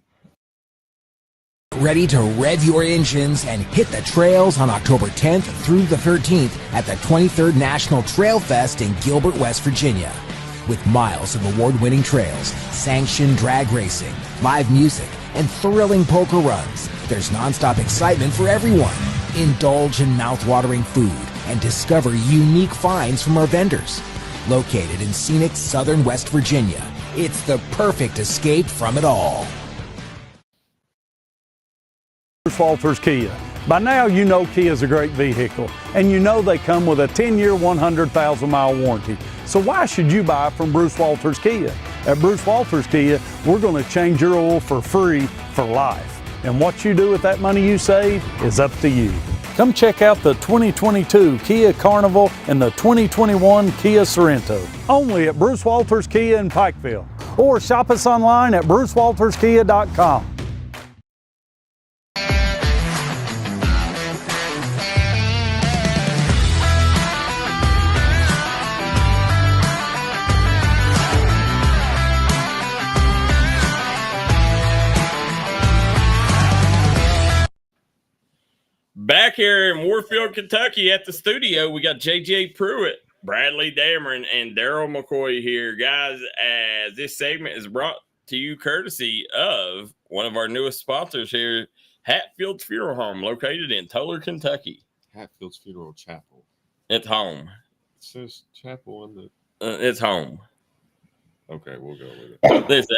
Ready to rev your engines and hit the trails on October 10th through the 13th at the 23rd National Trail Fest in Gilbert, West Virginia. With miles of award-winning trails, sanctioned drag racing, live music, and thrilling poker runs, there's nonstop excitement for everyone. Indulge in mouth-watering food and discover unique finds from our vendors. Located in scenic southern West Virginia, it's the perfect escape from it all. Bruce Walters Kia. By now you know Kia is a great vehicle, and you know they come with a 10-year, 100,000-mile warranty. So why should you buy from Bruce Walters Kia? At Bruce Walters Kia, we're going to change your oil for free for life. And what you do with that money you save is up to you. Come check out the 2022 Kia Carnival and the 2021 Kia Sorento. Only at Bruce Walters Kia in Pikeville. Or shop us online at brucewalterskia.com. Back here in Warfield, Kentucky at the studio, we got JJ Pruitt, Bradley Damron, and Darryl McCoy here. Guys, as this segment is brought to you courtesy of one of our newest sponsors here, Hatfield's Funeral Home, located in Toller, Kentucky. Hatfield's Funeral Chapel. It's home. It says chapel on the... It's home. Okay, we'll go with it. Listen,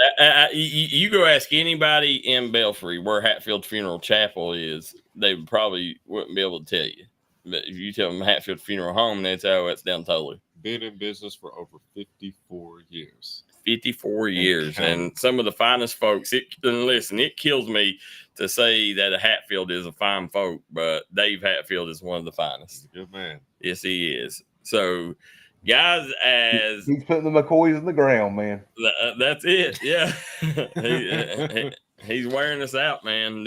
you go ask anybody in Belfry where Hatfield Funeral Chapel is, they probably wouldn't be able to tell you. But if you tell them Hatfield Funeral Home, that's how it's down totally. Been in business for over 54 years. 54 years. And some of the finest folks. And listen, it kills me to say that a Hatfield is a fine folk, but Dave Hatfield is one of the finest. He's a good man. Yes, he is. So, guys, as he's putting the McCoys in the ground, man. That's it. Yeah, he's wearing us out, man.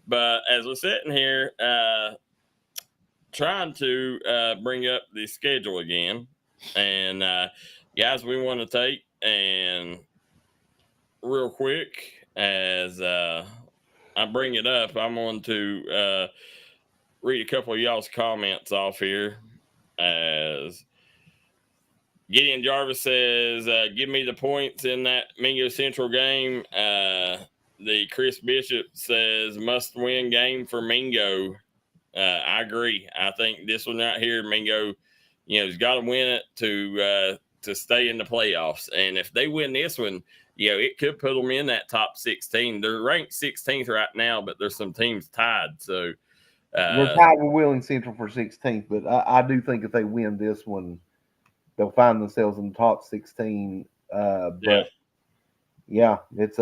But as we're sitting here, trying to bring up the schedule again, and guys, we want to take and real quick as I bring it up, I'm going to read a couple of y'all's comments off here as. Gideon Jarvis says, give me the points in that Mingo Central game. The Chris Bishop says, must win game for Mingo. I agree. I think this one right here, Mingo, has got to win it to stay in the playoffs. And if they win this one, it could put them in that top 16. They're ranked 16th right now, but there's some teams tied. So we're tied with Wheeling Central for 16th, but I do think if they win this one, they'll find themselves in the top 16. But yeah, it's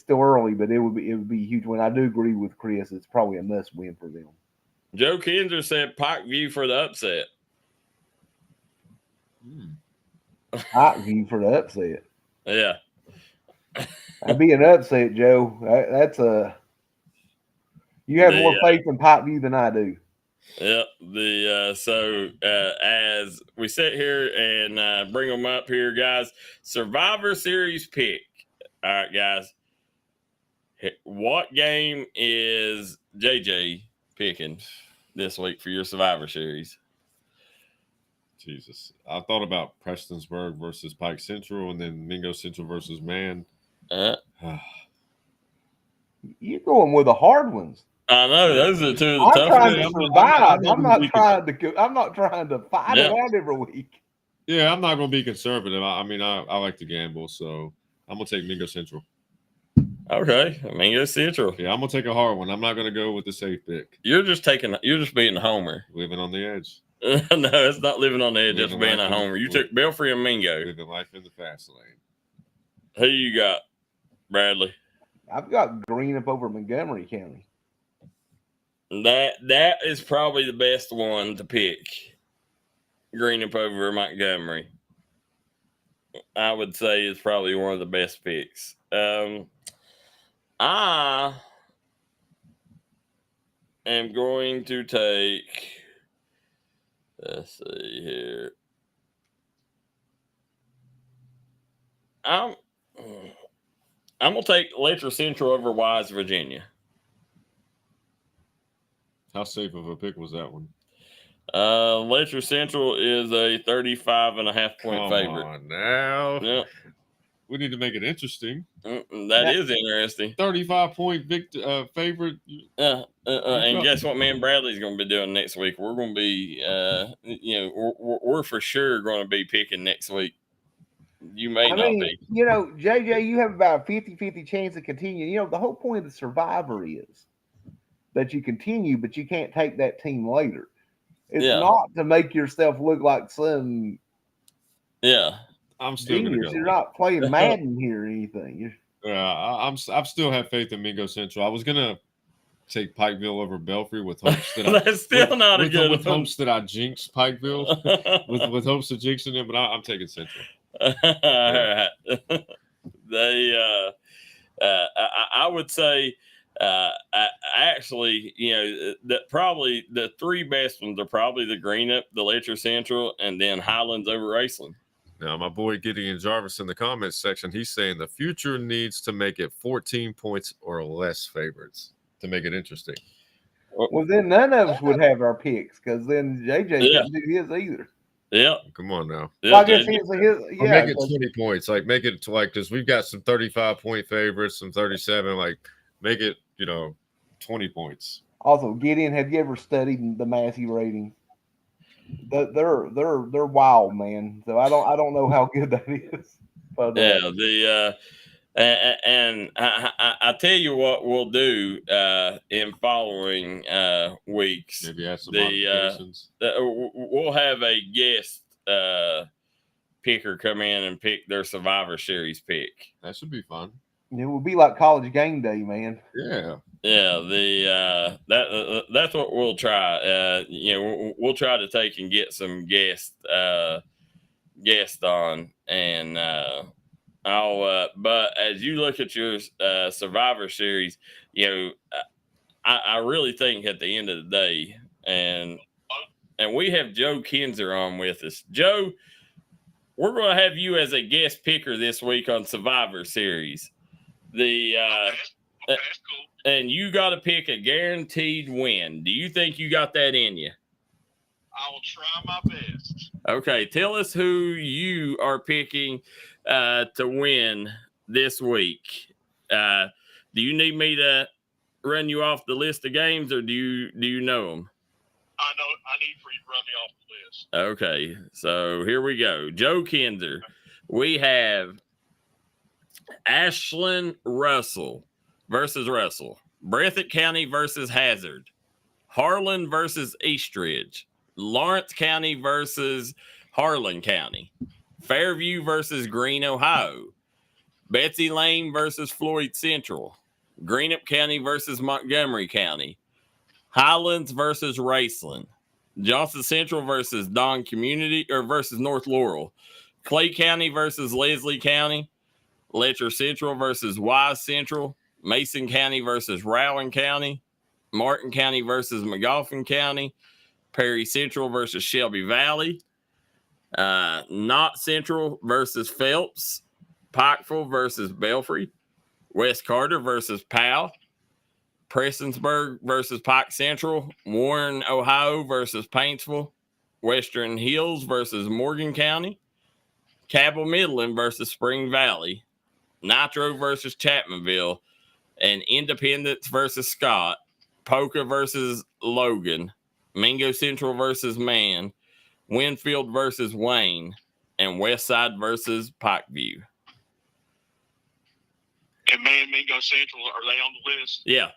still early, but it would be a huge win. I do agree with Chris. It's probably a must win for them. Joe Kinzer said Pikeview for the upset. Pikeview for the upset. Yeah. That'd be an upset, Joe. That's you have more faith in Pikeview than I do. Yep. So as we sit here and bring them up here, guys, Survivor Series pick. All right, guys. What game is JJ picking this week for your Survivor Series? Jesus. I thought about Prestonsburg versus Pike Central and then Mingo Central versus Man. You're going with the hard ones. I know those are two of the I'm tough trying ones. to survive. I'm not trying to fight it out every week. Yeah, I'm not going to be conservative. I like to gamble, so I'm going to take Mingo Central. Okay, Mingo Central. Yeah, I'm going to take a hard one. I'm not going to go with the safe pick. You're just being a homer. Living on the edge. No, it's not living on the edge. It's being a homer. You took Belfry and Mingo. Living life in the fast lane. Who you got, Bradley? I've got Green up over Montgomery County. That is probably the best one to pick. Green up over Montgomery. I would say is probably one of the best picks. I am going to take. Let's see here. I'm gonna take Letcher Central over Wise, Virginia. How safe of a pick was that one? Letcher Central is a 35.5-point favorite. Come on now. Yep. We need to make it interesting. That is interesting. 35-point favorite. And guess what? Me and Bradley's going to be doing next week. We're going to be, we're for sure going to be picking next week. You may not be. JJ, you have about a 50-50 chance to continue. The whole point of the Survivor is that you continue, but you can't take that team later. It's not to make yourself look like some. Yeah. I'm still going to go. You're not playing Madden here or anything. I still have faith in Mingo Central. I was going to take Pikeville over Belfry with hopes that that's still not a good with hopes that I jinx Pikeville with hopes of jinxing it, but I'm taking Central. All right. I would say actually, that probably the three best ones are probably the Greenup, the Letcher Central, and then Highlands over Raceland. Now, my boy Gideon Jarvis in the comments section, he's saying the future needs to make it 14 points or less favorites to make it interesting. Well, then none of us would have our picks because then JJ couldn't do his either. Yeah. Come on now. Well, I guess make it 20 points. Like, make it because we've got some 35-point favorites, some 37. Like, make it, 20 points. Also, Gideon, have you ever studied the Massey ratings? They're wild, man. So I don't know how good that is. But, and I tell you what we'll do in following weeks. Maybe add some modifications. We'll have a guest picker come in and pick their Survivor Series pick. That should be fun. It will be like college game day, man. Yeah. Yeah, that's what we'll try. We'll try to take and get some guests on, and but as you look at your Survivor Series, I really think at the end of the day, and we have Joe Kinzer on with us. Joe, we're going to have you as a guest picker this week on Survivor Series. Okay, cool. And you got to pick a guaranteed win. Do you think you got that in you? I will try my best. Okay, tell us who you are picking to win this week. Do you need me to run you off the list of games, or do you know them? I need for you to run me off the list. Okay, so here we go. Joe Kinzer. We have Ashland Russell versus Russell. Breathitt County versus Hazard. Harlan versus Eastridge. Lawrence County versus Harlan County. Fairview versus Greene, Ohio. Betsy Lane versus Floyd Central. Greenup County versus Montgomery County. Highlands versus Raceland. Johnson Central versus Don Community versus North Laurel. Clay County versus Leslie County. Letcher Central versus Wise Central. Mason County versus Rowan County. Martin County versus McGoffin County. Perry Central versus Shelby Valley. Knott Central versus Phelps. Pikeville versus Belfry. West Carter versus Powell. Prestonsburg versus Pike Central. Warren, Ohio versus Paintsville. Western Hills versus Morgan County. Cabell Midland versus Spring Valley. Nitro versus Chapmanville. And Independence versus Scott. Polka versus Logan. Mingo Central versus Mann. Winfield versus Wayne. And Westside versus Pikeview. And Mingo Central, are they on the list? Yeah.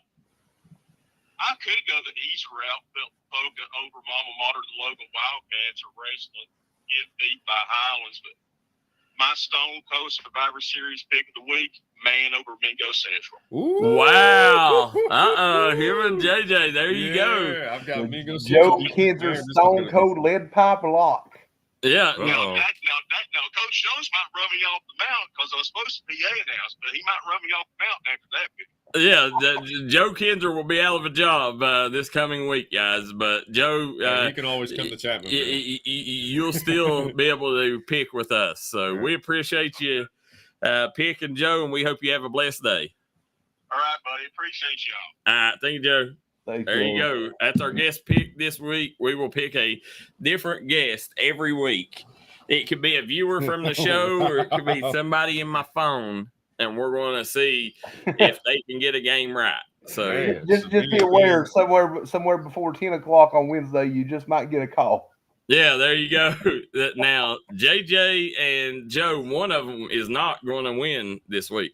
I could go the east route, build Polka over Mama Mater, the Logan Wildcats, or Raceland, get beat by Highlands. But my Stone Cold Survivor Series pick of the week, Man over Mingo Central. Ooh. Wow. Him and JJ. There you go. I've got Mingo Central. Joe Kinzer Stone Cold Lead Pipe Lock. Yeah. Now Now, Coach Jones might run me off the mountain because I was supposed to be announced, but he might run me off the mountain after that pick. Yeah, Joe Kinzer will be out of a job this coming week, guys. But Joe, you can always come to Chapman. You'll still be able to pick with us. So we appreciate you picking, Joe, and we hope you have a blessed day. All right, buddy. Appreciate y'all. All right, thank you, Joe. There you go. That's our guest pick this week. We will pick a different guest every week. It could be a viewer from the show, or it could be somebody in my phone, and we're going to see if they can get a game right. So just be aware, somewhere before 10 o'clock on Wednesday, you just might get a call. Yeah, there you go. Now, JJ and Joe, one of them is not going to win this week.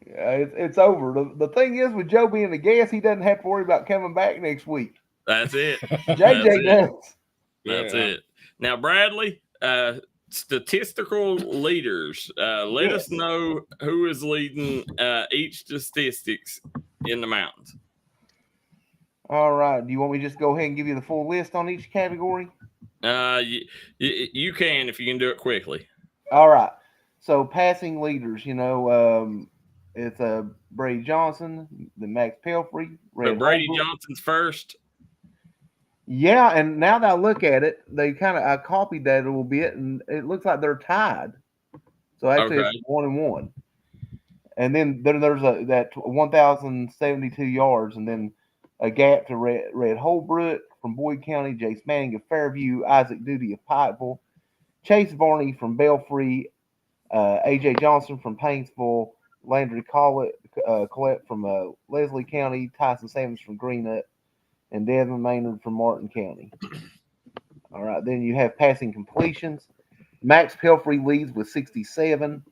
It's over. The thing is, with Joe being the guest, he doesn't have to worry about coming back next week. That's it. JJ does. That's it. Now, Bradley, statistical leaders, let us know who is leading each statistics in the mountains. All right. Do you want me to just go ahead and give you the full list on each category? You can if you can do it quickly. All right. So passing leaders, it's Brady Johnson, the Max Pelfrey. Brady Johnson's first. Yeah, and now that I look at it, I copied that a little bit, and it looks like they're tied. So actually, it's 1-1. And then there's that 1,072 yards, and then a gap to Red Holbrook from Boyd County, Jace Manning of Fairview, Isaac Duty of Pikeville, Chase Varney from Belfry, A.J. Johnson from Paintsville, Landry Collette from Leslie County, Tyson Sammons from Greenup, and Devin Maynard from Martin County. All right, then you have passing completions. Max Pelfrey leads with 67.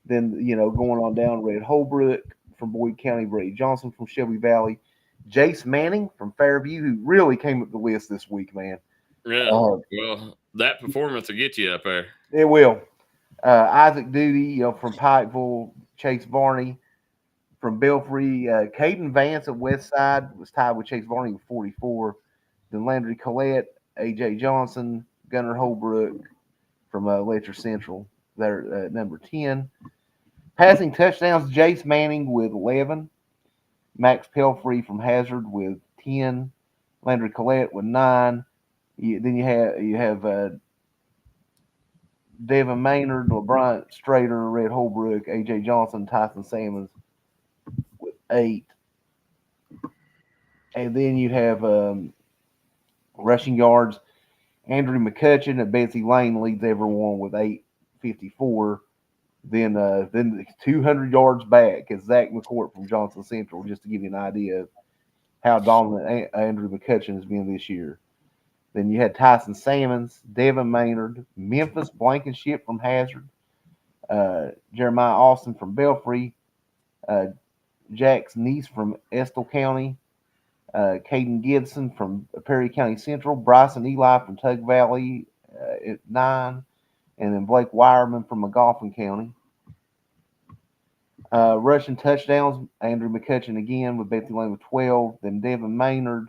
Then, going on down, Red Holbrook from Boyd County, Brady Johnson from Shelby Valley, Jace Manning from Fairview, who really came up the list this week, man. Yeah, well, that performance will get you up there. It will. Isaac Duty, from Pikeville, Chase Varney from Belfry, Caden Vance of Westside was tied with Chase Varney with 44. Then Landry Collette, A.J. Johnson, Gunnar Holbrook from Letcher Central, they're at number 10. Passing touchdowns, Jace Manning with 11. Max Pelfrey from Hazard with 10. Landry Collette with 9. Then you have Devin Maynard, LeBron Strader, Red Holbrook, A.J. Johnson, Tyson Sammons with 8. And then you have rushing yards. Andrew McCutcheon at Betsy Lane leads everyone with 854. Then 200 yards back is Zach McCourt from Johnson Central, just to give you an idea of how dominant Andrew McCutcheon has been this year. Then you had Tyson Sammons, Devin Maynard, Memphis Blankenship from Hazard, Jeremiah Austin from Belfry, Jack's niece from Estill County, Caden Gibson from Perry County Central, Bryson Eli from Tug Valley at 9, and then Blake Wireman from McGoffin County. Rushing touchdowns, Andrew McCutcheon again with Betsy Lane with 12, then Devin Maynard,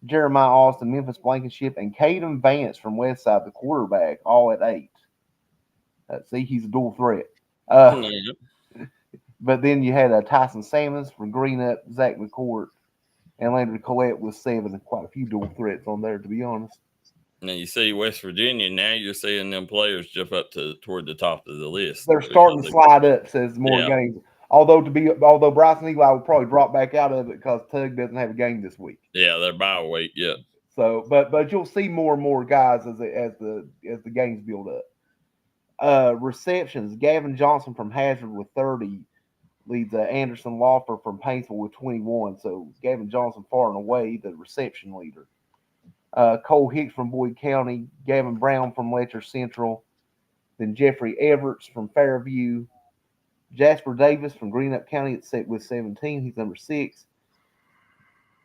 Jeremiah Austin, Memphis Blankenship, and Caden Vance from Westside, the quarterback, all at 8. See, he's a dual threat. But then you had Tyson Sammons from Greenup, Zach McCourt, and Landry Collette with 7, and quite a few dual threats on there, to be honest. Now you see West Virginia. Now you're seeing them players jump up toward the top of the list. They're starting to slide up. Says more games. Although Bryson Eli will probably drop back out of it because Tug doesn't have a game this week. Yeah, they're bye week. Yeah. So, but you'll see more and more guys as the games build up. Receptions: Gavin Johnson from Hazard with 30 leads Anderson Laufer from Paintsville with 21. So Gavin Johnson far and away the reception leader. Cole Hicks from Boyd County, Gavin Brown from Letcher Central, then Jeffrey Everts from Fairview, Jasper Davis from Greenup County with 17. He's number 6.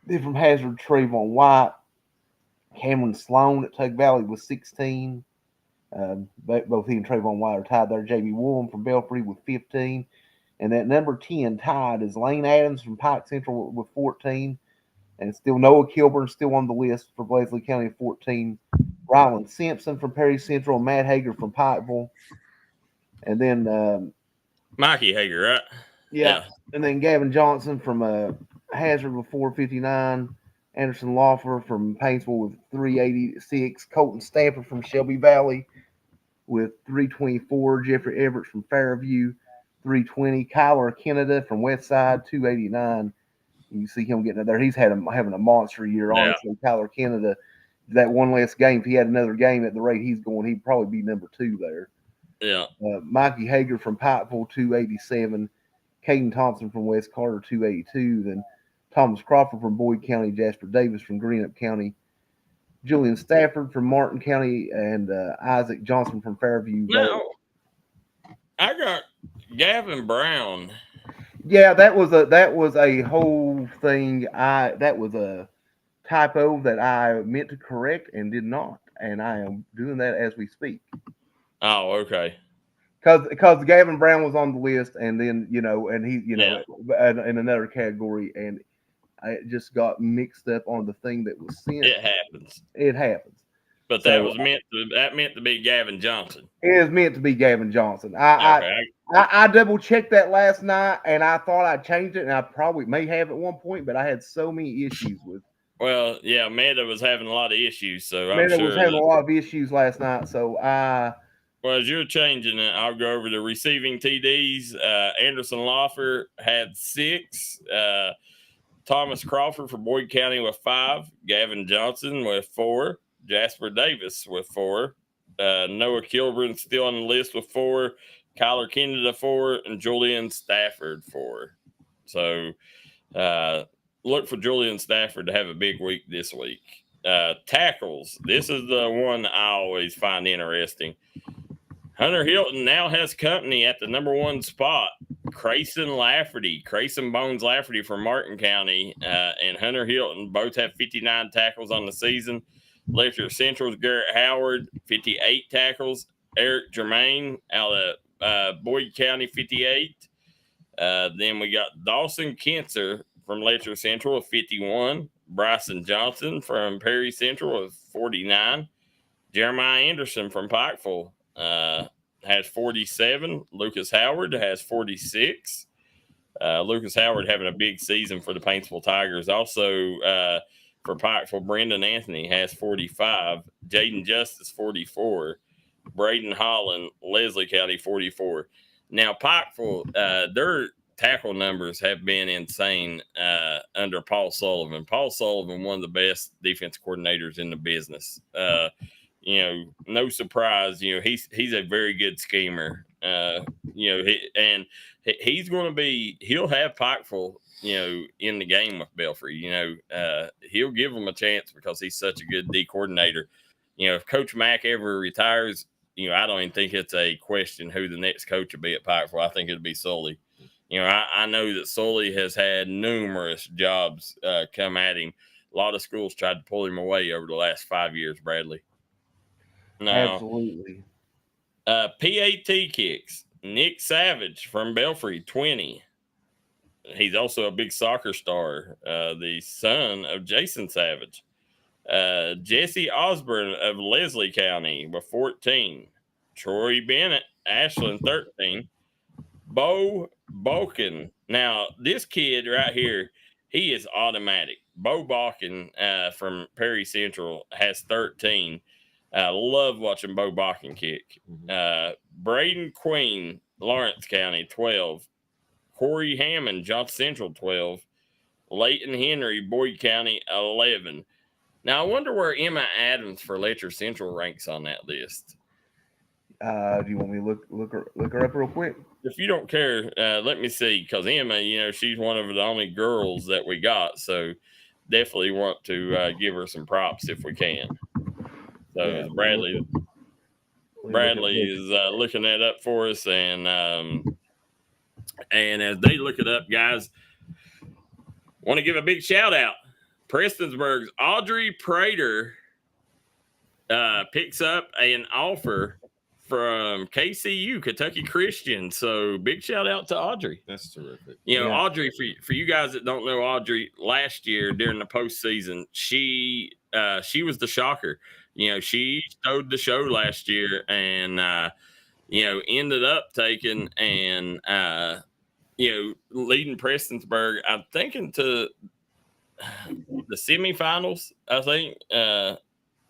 Then from Hazard, Trayvon White, Cameron Sloan at Tug Valley with 16. Both he and Trayvon White are tied there. J.B. Woolham from Belfry with 15. And at number 10 tied is Lane Adams from Pike Central with 14. And still Noah Kilburn still on the list for Leslie County at 14. Ryland Simpson from Perry Central, Matt Hager from Pikeville, and then Mikey Hager, right? yeah, and then Gavin Johnson from Hazard with 459, Anderson Lawfer from Paintsville with 386, Colton Stafford from Shelby Valley with 324, Jeffrey Everett from Fairview 320, Kyler Kennedy from Westside 289. You see him getting there. He's having a monster year, honestly. Kyler Kennedy, that one last game, if he had another game at the rate he's going, he'd probably be number 2 there. Yeah. Mikey Hager from Pikeville 287, Caden Thompson from West Carter 282, then Thomas Crawford from Boyd County, Jasper Davis from Greenup County, Julian Stafford from Martin County, and Isaac Johnson from Fairview. Now, I got Gavin Brown. Yeah, that was a whole thing. That was a typo that I meant to correct and did not, and I am doing that as we speak. Oh, okay. Because Gavin Brown was on the list, and then and he in another category, and I just got mixed up on the thing that was sent. It happens. It happens. But that was meant to be Gavin Johnson. It is meant to be Gavin Johnson. I double checked that last night, and I thought I changed it, and I probably may have at one point, but I had so many issues with. Well, yeah, Meta was having a lot of issues, so Meta was having a lot of issues last night, so Well, as you're changing it, I'll go over the receiving TDs. Anderson Lawfer had 6. Thomas Crawford for Boyd County with 5. Gavin Johnson with 4. Jasper Davis with 4. Noah Kilburn still on the list with 4. Kyler Kennedy 4. And Julian Stafford 4. So look for Julian Stafford to have a big week this week. Tackles. This is the one I always find interesting. Hunter Hilton now has company at the number 1 spot. Crayson Bones Lafferty from Martin County and Hunter Hilton both have 59 tackles on the season. Letcher Central's Garrett Howard, 58 tackles. Eric Germain out of Boyd County, 58. Then we got Dawson Kinser from Letcher Central with 51. Bryson Johnson from Perry Central with 49. Jeremiah Anderson from Pikeville has 47. Lucas Howard has 46. Lucas Howard having a big season for the Paintsville Tigers. Also for Pikeville, Brendan Anthony has 45. Jaden Justice, 44. Braden Holland, Leslie County, 44. Now, Pikeville, their tackle numbers have been insane under Paul Sullivan. Paul Sullivan, one of the best defense coordinators in the business. No surprise. He's a very good schemer. He'll have Pikeville, in the game with Belfry. He'll give them a chance because he's such a good D coordinator. If Coach Mack ever retires, I don't even think it's a question who the next coach will be at Pikeville. I think it'll be Sully. I know that Sully has had numerous jobs come at him. A lot of schools tried to pull him away over the last 5 years, Bradley. No. Absolutely. PAT kicks. Nick Savage from Belfry, 20. He's also a big soccer star, the son of Jason Savage. Jesse Osborne of Leslie County with 14. Troy Bennett, Ashland, 13. Bo Balkin. Now, this kid right here, he is automatic. Bo Balkin from Perry Central has 13. I love watching Bo Balkin kick. Braden Queen, Lawrence County, 12. Corey Hammond, Johnson Central, 12. Leighton Henry, Boyd County, 11. Now, I wonder where Emma Adams for Letcher Central ranks on that list. Do you want me to look her up real quick? If you don't care, let me see. Because Emma, she's one of the only girls that we got. So definitely want to give her some props if we can. So yeah, Bradley is looking that up for us. And as they look it up, guys, want to give a big shout out. Prestonsburg's Audrey Prater picks up an offer from KCU, Kentucky Christian. So big shout out to Audrey. That's terrific. Audrey, for you guys that don't know Audrey, last year during the postseason, she was the shocker. she stowed the show last year and, ended up taking and, leading Prestonsburg, I'm thinking to the semifinals, I think,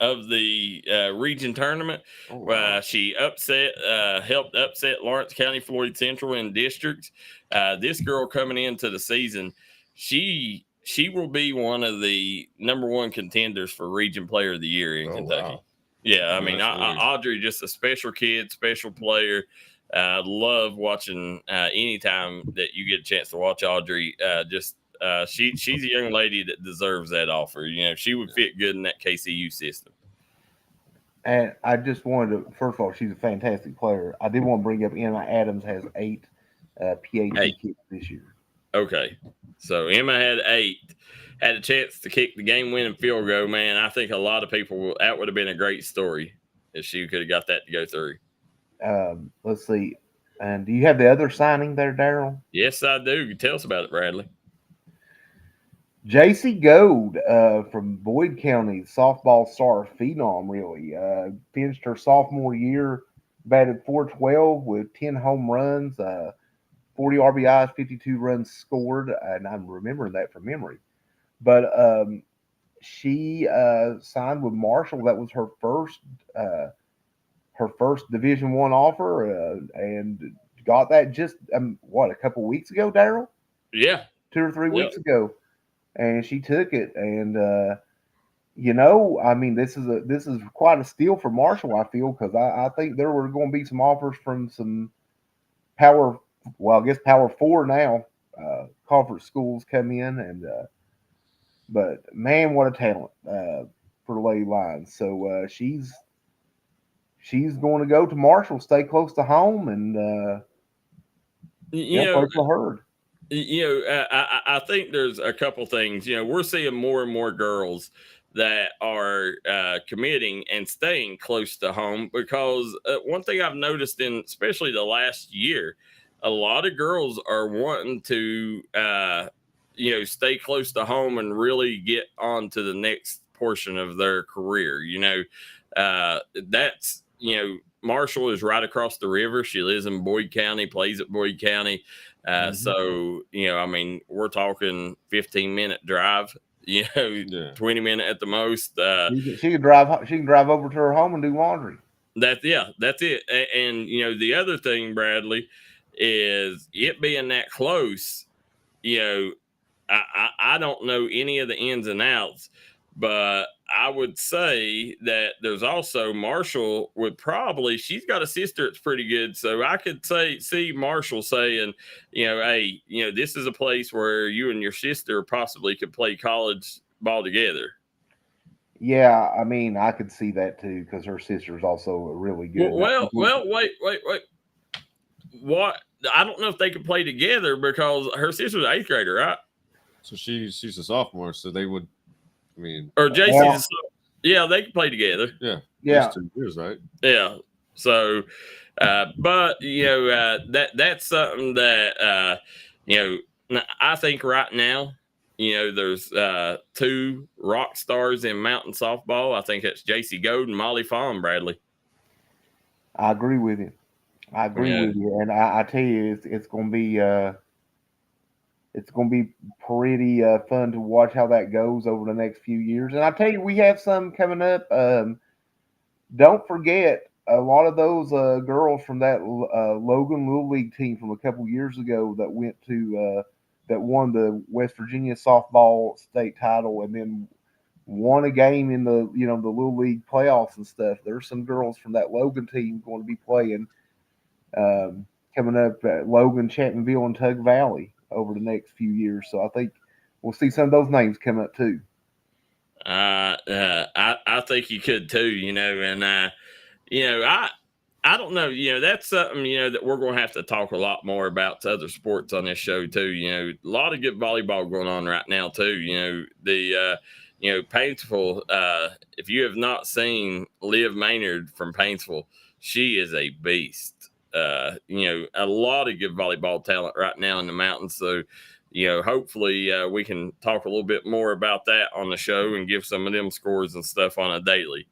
of the region tournament. Oh, wow. She helped upset Lawrence County Floyd Central in districts. This girl coming into the season, she will be one of the number one contenders for Region Player of the Year in Kentucky. Wow. Yeah, I Oh, mean, that's really- Audrey, just a special kid, special player. Love watching anytime that you get a chance to watch Audrey. She's a young lady that deserves that offer. She would fit good in that KCU system. And I just wanted to, first of all, she's a fantastic player. I did want to bring up Emma Adams has 8 PAT kicks this year. Okay. So Emma had 8, had a chance to kick the game-winning field goal. Man, I think a lot of people, that would have been a great story if she could have got that to go through. Let's see. And do you have the other signing there, Darryl? Yes, I do. Tell us about it, Bradley. JC Gold from Boyd County, softball star phenom, really. Finished her sophomore year, batted .412 with 10 home runs, 40 RBIs, 52 runs scored, and I'm remembering that from memory. But she signed with Marshall. That was her first Division I offer, and got that just a couple weeks ago, Darryl? Yeah, 2 or 3 weeks ago. And she took it, and I mean, this is quite a steal for Marshall. I feel, because I think there were going to be some offers from some Power 4 now conference schools come in, and but man, what a talent for Lady Lions. So she's going to go to Marshall, stay close to home, and close to herd. I think there's a couple things. We're seeing more and more girls that are committing and staying close to home, because one thing I've noticed in especially the last year, a lot of girls are wanting to, stay close to home and really get on to the next portion of their career. That's, Marshall is right across the river. She lives in Boyd County, plays at Boyd County. So, I mean, we're talking 15-minute drive, 20-minute at the most. She can drive over to her home and do laundry. That's it. And the other thing, Bradley, is it being that close, I don't know any of the ins and outs, but I would say that there's also Marshall she's got a sister that's pretty good. So I could see Marshall saying, hey, this is a place where you and your sister possibly could play college ball together. Yeah, I mean, I could see that too, because her sister's also really good. Well, wait. What? I don't know if they could play together, because her sister's an 8th grader, right? So she's a sophomore, so they would. I mean, or JC's, they can play together. Yeah. 2 years, right? Yeah. So, but that's something that I think right now, there's 2 rock stars in mountain softball. I think that's JC Gold and Molly Fawn, Bradley. I agree with you. And I tell you, it's going to be. It's going to be pretty fun to watch how that goes over the next few years. And I tell you, we have some coming up. Don't forget, a lot of those girls from that Logan Little League team from a couple years ago that went to that won the West Virginia softball state title, and then won a game in the the Little League playoffs and stuff. There's some girls from that Logan team going to be playing coming up at Logan, Chapmanville, and Tug Valley over the next few years. So I think we'll see some of those names come up too. I think you could too, and I don't know, that's something, that we're going to have to talk a lot more about to other sports on this show too. A lot of good volleyball going on right now too. Paintsville, if you have not seen Liv Maynard from Paintsville, she is a beast. A lot of good volleyball talent right now in the mountains. So, hopefully we can talk a little bit more about that on the show and give some of them scores and stuff on a daily.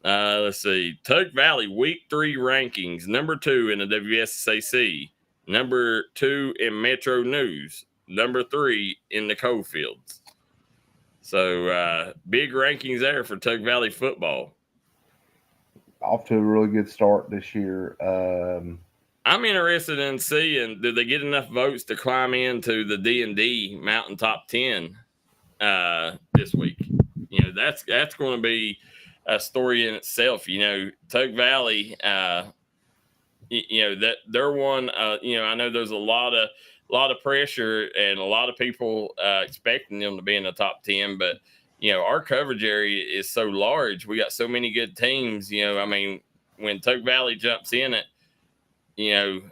Let's see. Tug Valley Week 3 rankings. Number 2 in the WSSAC. Number 2 in Metro News. Number 3 in the Coalfields. So big rankings there for Tug Valley football. Off to a really good start this year. I'm interested in seeing, do they get enough votes to climb into the D&D Mountain Top 10 this week? You know, that's going to be a story in itself. You know, Tug Valley, you know, that they're one. You know, I know there's a lot of pressure and a lot of people expecting them to be in the top 10, but you know, our coverage area is so large. We got so many good teams. You know, I mean, when Tug Valley jumps in it, you know,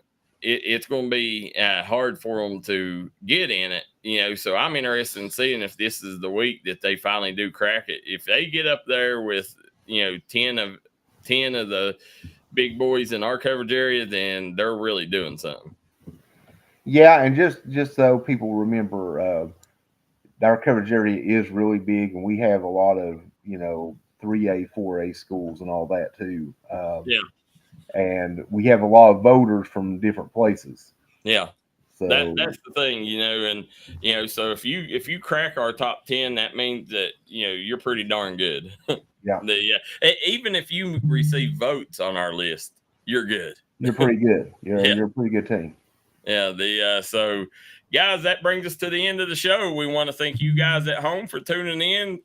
it's going to be hard for them to get in it. You know, so I'm interested in seeing if this is the week that they finally do crack it. If they get up there with, you know, 10 of the big boys in our coverage area, then they're really doing something. Yeah, and just so people remember, our coverage area is really big, and we have a lot of, you know, 3A, 4A schools and all that too. Yeah. And we have a lot of voters from different places. Yeah. So that's the thing, you know, and you know, so if you crack our top 10, that means that, you know, you're pretty darn good. Yeah. Even if you receive votes on our list, you're good. You're pretty good. You're a pretty good team. Yeah. So guys, that brings us to the end of the show. We want to thank you guys at home for tuning in.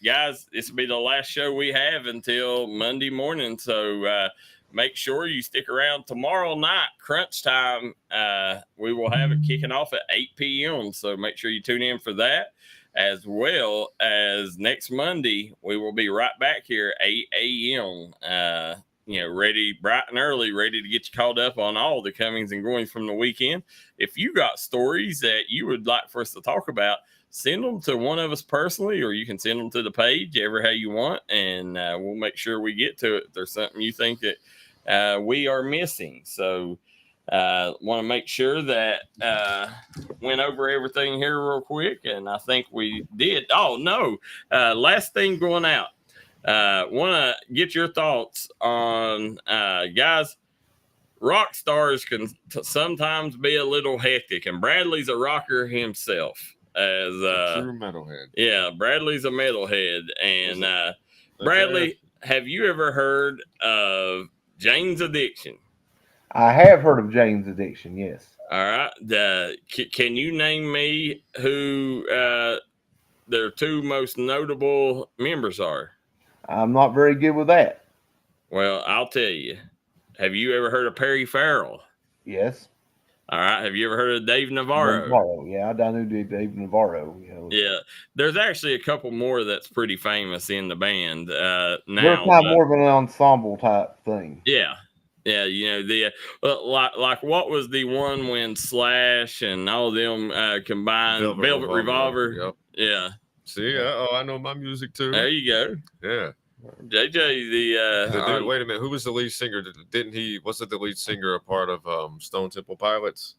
Guys, this will be the last show we have until Monday morning. So make sure you stick around tomorrow night, crunch time. We will have it kicking off at 8 p.m. So make sure you tune in for that, as well as next Monday. We will be right back here, 8 a.m. You know, ready, bright and early, ready to get you caught up on all the comings and goings from the weekend. If you got stories that you would like for us to talk about, send them to one of us personally, or you can send them to the page, ever how you want, and we'll make sure we get to it. If there's something you think that we are missing. So want to make sure that went over everything here real quick, and I think we did. Oh, no. Last thing going out. Want to get your thoughts on, guys, rock stars can sometimes be a little hectic, and Bradley's a rocker himself. As a true metalhead. Yeah, Bradley's a metalhead. And Bradley, have you ever heard of Jane's Addiction? I have heard of Jane's Addiction, yes. All right. Can you name me who their two most notable members are? I'm not very good with that. Well, I'll tell you. Have you ever heard of Perry Farrell? Yes. All right. Have you ever heard of Dave Navarro? Yeah, I knew Dave Navarro. You know. Yeah. There's actually a couple more that's pretty famous in the band now. They're kind of more of an ensemble type thing. Yeah. Yeah, you know, like what was the one when Slash and all of them combined? Velvet Revolver. Yep. Yeah. See, I know my music too. There you go. Yeah. JJ, wait a minute. Who was the lead singer? Wasn't the lead singer a part of Stone Temple Pilots?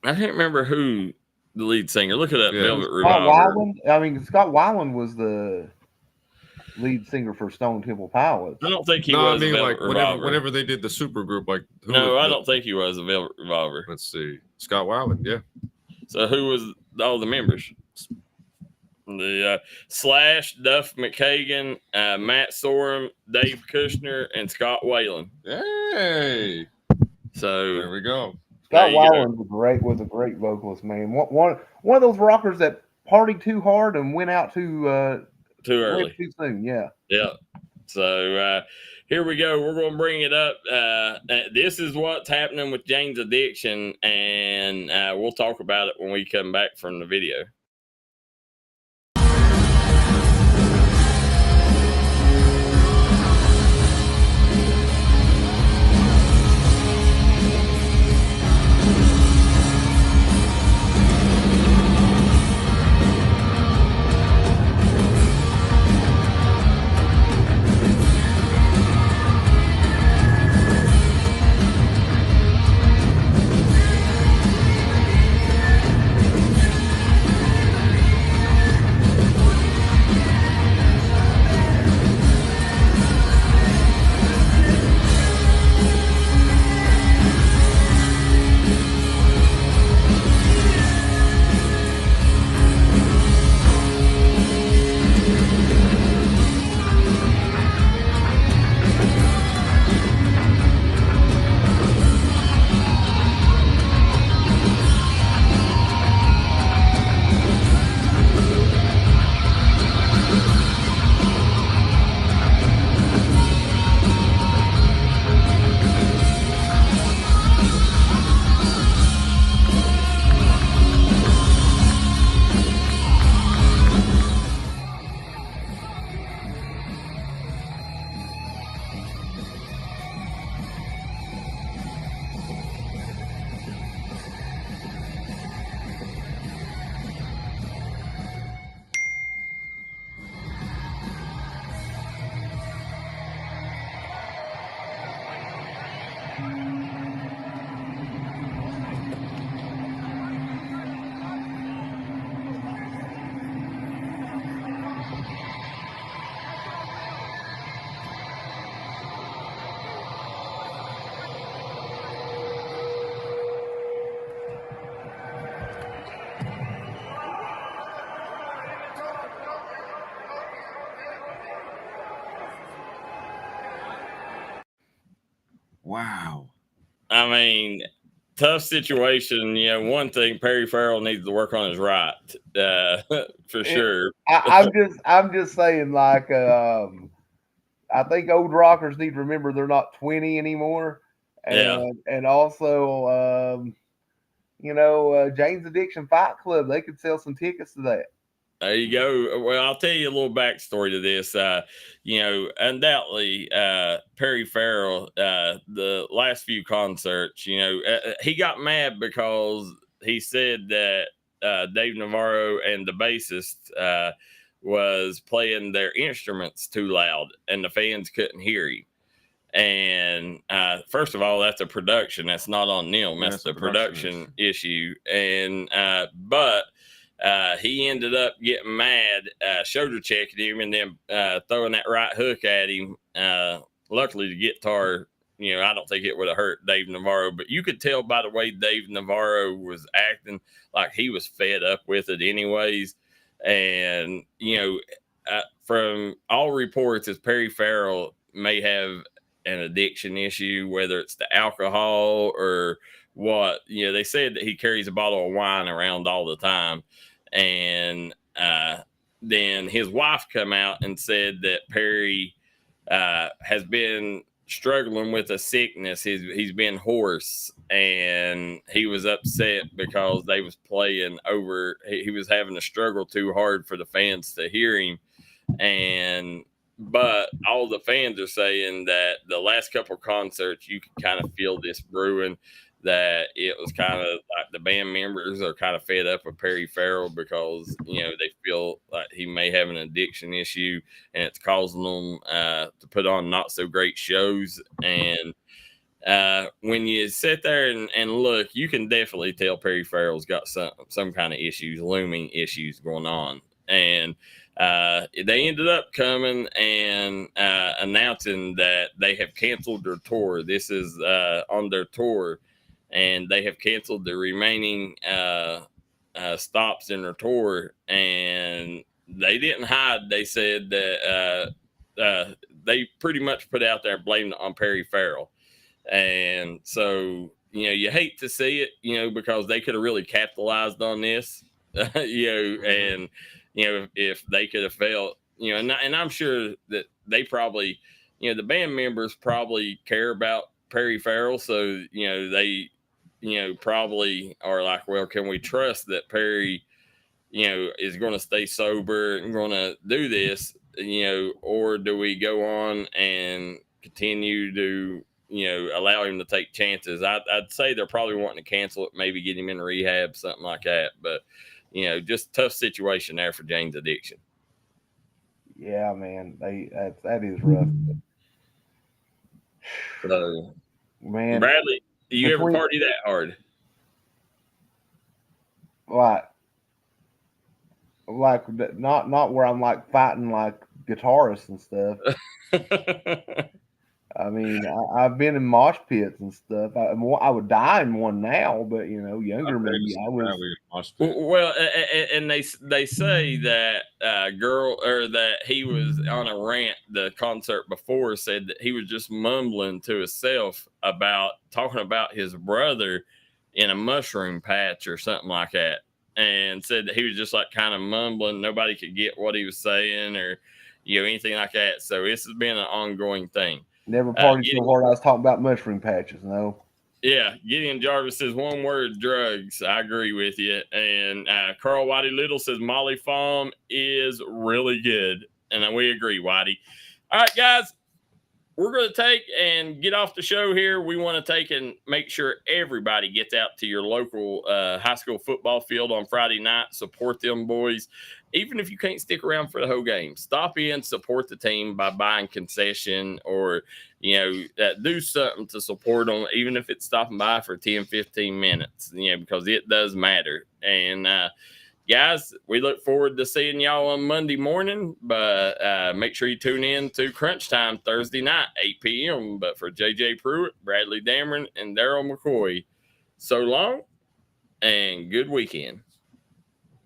I can't remember who the lead singer. Look at that. Yeah. Velvet Revolver. Scott Weiland was the lead singer for Stone Temple Pilots. I don't think he was. I mean, like whenever they did the super group, like I don't think he was a Velvet Revolver. Let's see, Scott Weiland, yeah. So who was all the members? The Slash, Duff McKagan, Matt Sorum, Dave Kushner, and Scott Whalen. Hey, so there we go. Scott Weiland was a great vocalist, man. One of those rockers that partied too hard and went out too early, too soon. Yeah. So here we go. We're going to bring it up. This is what's happening with Jane's Addiction, and we'll talk about it when we come back from the video. Wow. I mean, tough situation. You know, one thing, Perry Farrell needs to work on his right, for sure. I'm just saying, like, I think old rockers need to remember they're not 20 anymore, and also, Jane's Addiction Fight Club, they could sell some tickets to that. There you go. Well, I'll tell you a little backstory to this. Undoubtedly, Perry Farrell, the last few concerts, he got mad because he said that Dave Navarro and the bassist was playing their instruments too loud and the fans couldn't hear him. And first of all, that's a production. That's not on them. That's the production issue. And but he ended up getting mad, shoulder checking him, and then throwing that right hook at him. Luckily, the guitar, I don't think it would have hurt Dave Navarro, but you could tell by the way Dave Navarro was acting like he was fed up with it anyways. And, from all reports, is Perry Farrell may have an addiction issue, whether it's the alcohol or what. They said that he carries a bottle of wine around all the time. And then his wife come out and said that Perry has been struggling with a sickness. He's been hoarse, and he was upset because they was playing over. He was having to struggle too hard for the fans to hear him. But all the fans are saying that the last couple concerts, you could kind of feel this brewing, that it was kind of like the band members are kind of fed up with Perry Farrell because, they feel like he may have an addiction issue and it's causing them to put on not so great shows. And when you sit there and look, you can definitely tell Perry Farrell's got some kind of issues, looming issues going on. And they ended up coming and announcing that they have canceled their tour. This is on their tour, and they have canceled the remaining stops in their tour. And they didn't hide. They said that they pretty much put out there blamed it on Perry Farrell. And so, you hate to see it, because they could have really capitalized on this, and if they could have felt, and I'm sure that they probably, the band members probably care about Perry Farrell. So, they, probably are like, well, can we trust that Perry, is going to stay sober and going to do this, or do we go on and continue to, allow him to take chances? I'd say they're probably wanting to cancel it, maybe get him in rehab, something like that. But, just tough situation there for Jane's Addiction. Yeah, man, that is rough. So, man, Bradley, do you ever party that hard? Like not where I'm like fighting like guitarists and stuff. I mean, I've been in mosh pits and stuff. I would die in one now, but younger me, I was. Well, and they say that that he was on a rant. The concert before said that he was just mumbling to himself about talking about his brother in a mushroom patch or something like that, and said that he was just like kind of mumbling. Nobody could get what he was saying or anything like that. So this has been an ongoing thing. Never partied so hard I was talking about mushroom patches, no. Yeah, Gideon Jarvis says one word, drugs. I agree with you. And Carl Whitey Little says Molly Farm is really good. And we agree, Whitey. All right, guys, we're going to take and get off the show here. We want to take and make sure everybody gets out to your local high school football field on Friday night. Support them boys. Even if you can't stick around for the whole game, stop in, support the team by buying concession or, do something to support them, even if it's stopping by for 10, 15 minutes, because it does matter. And, guys, we look forward to seeing y'all on Monday morning, but make sure you tune in to Crunch Time Thursday night, 8 p.m. But for JJ Pruitt, Bradley Damron, and Darryl McCoy, so long and good weekend.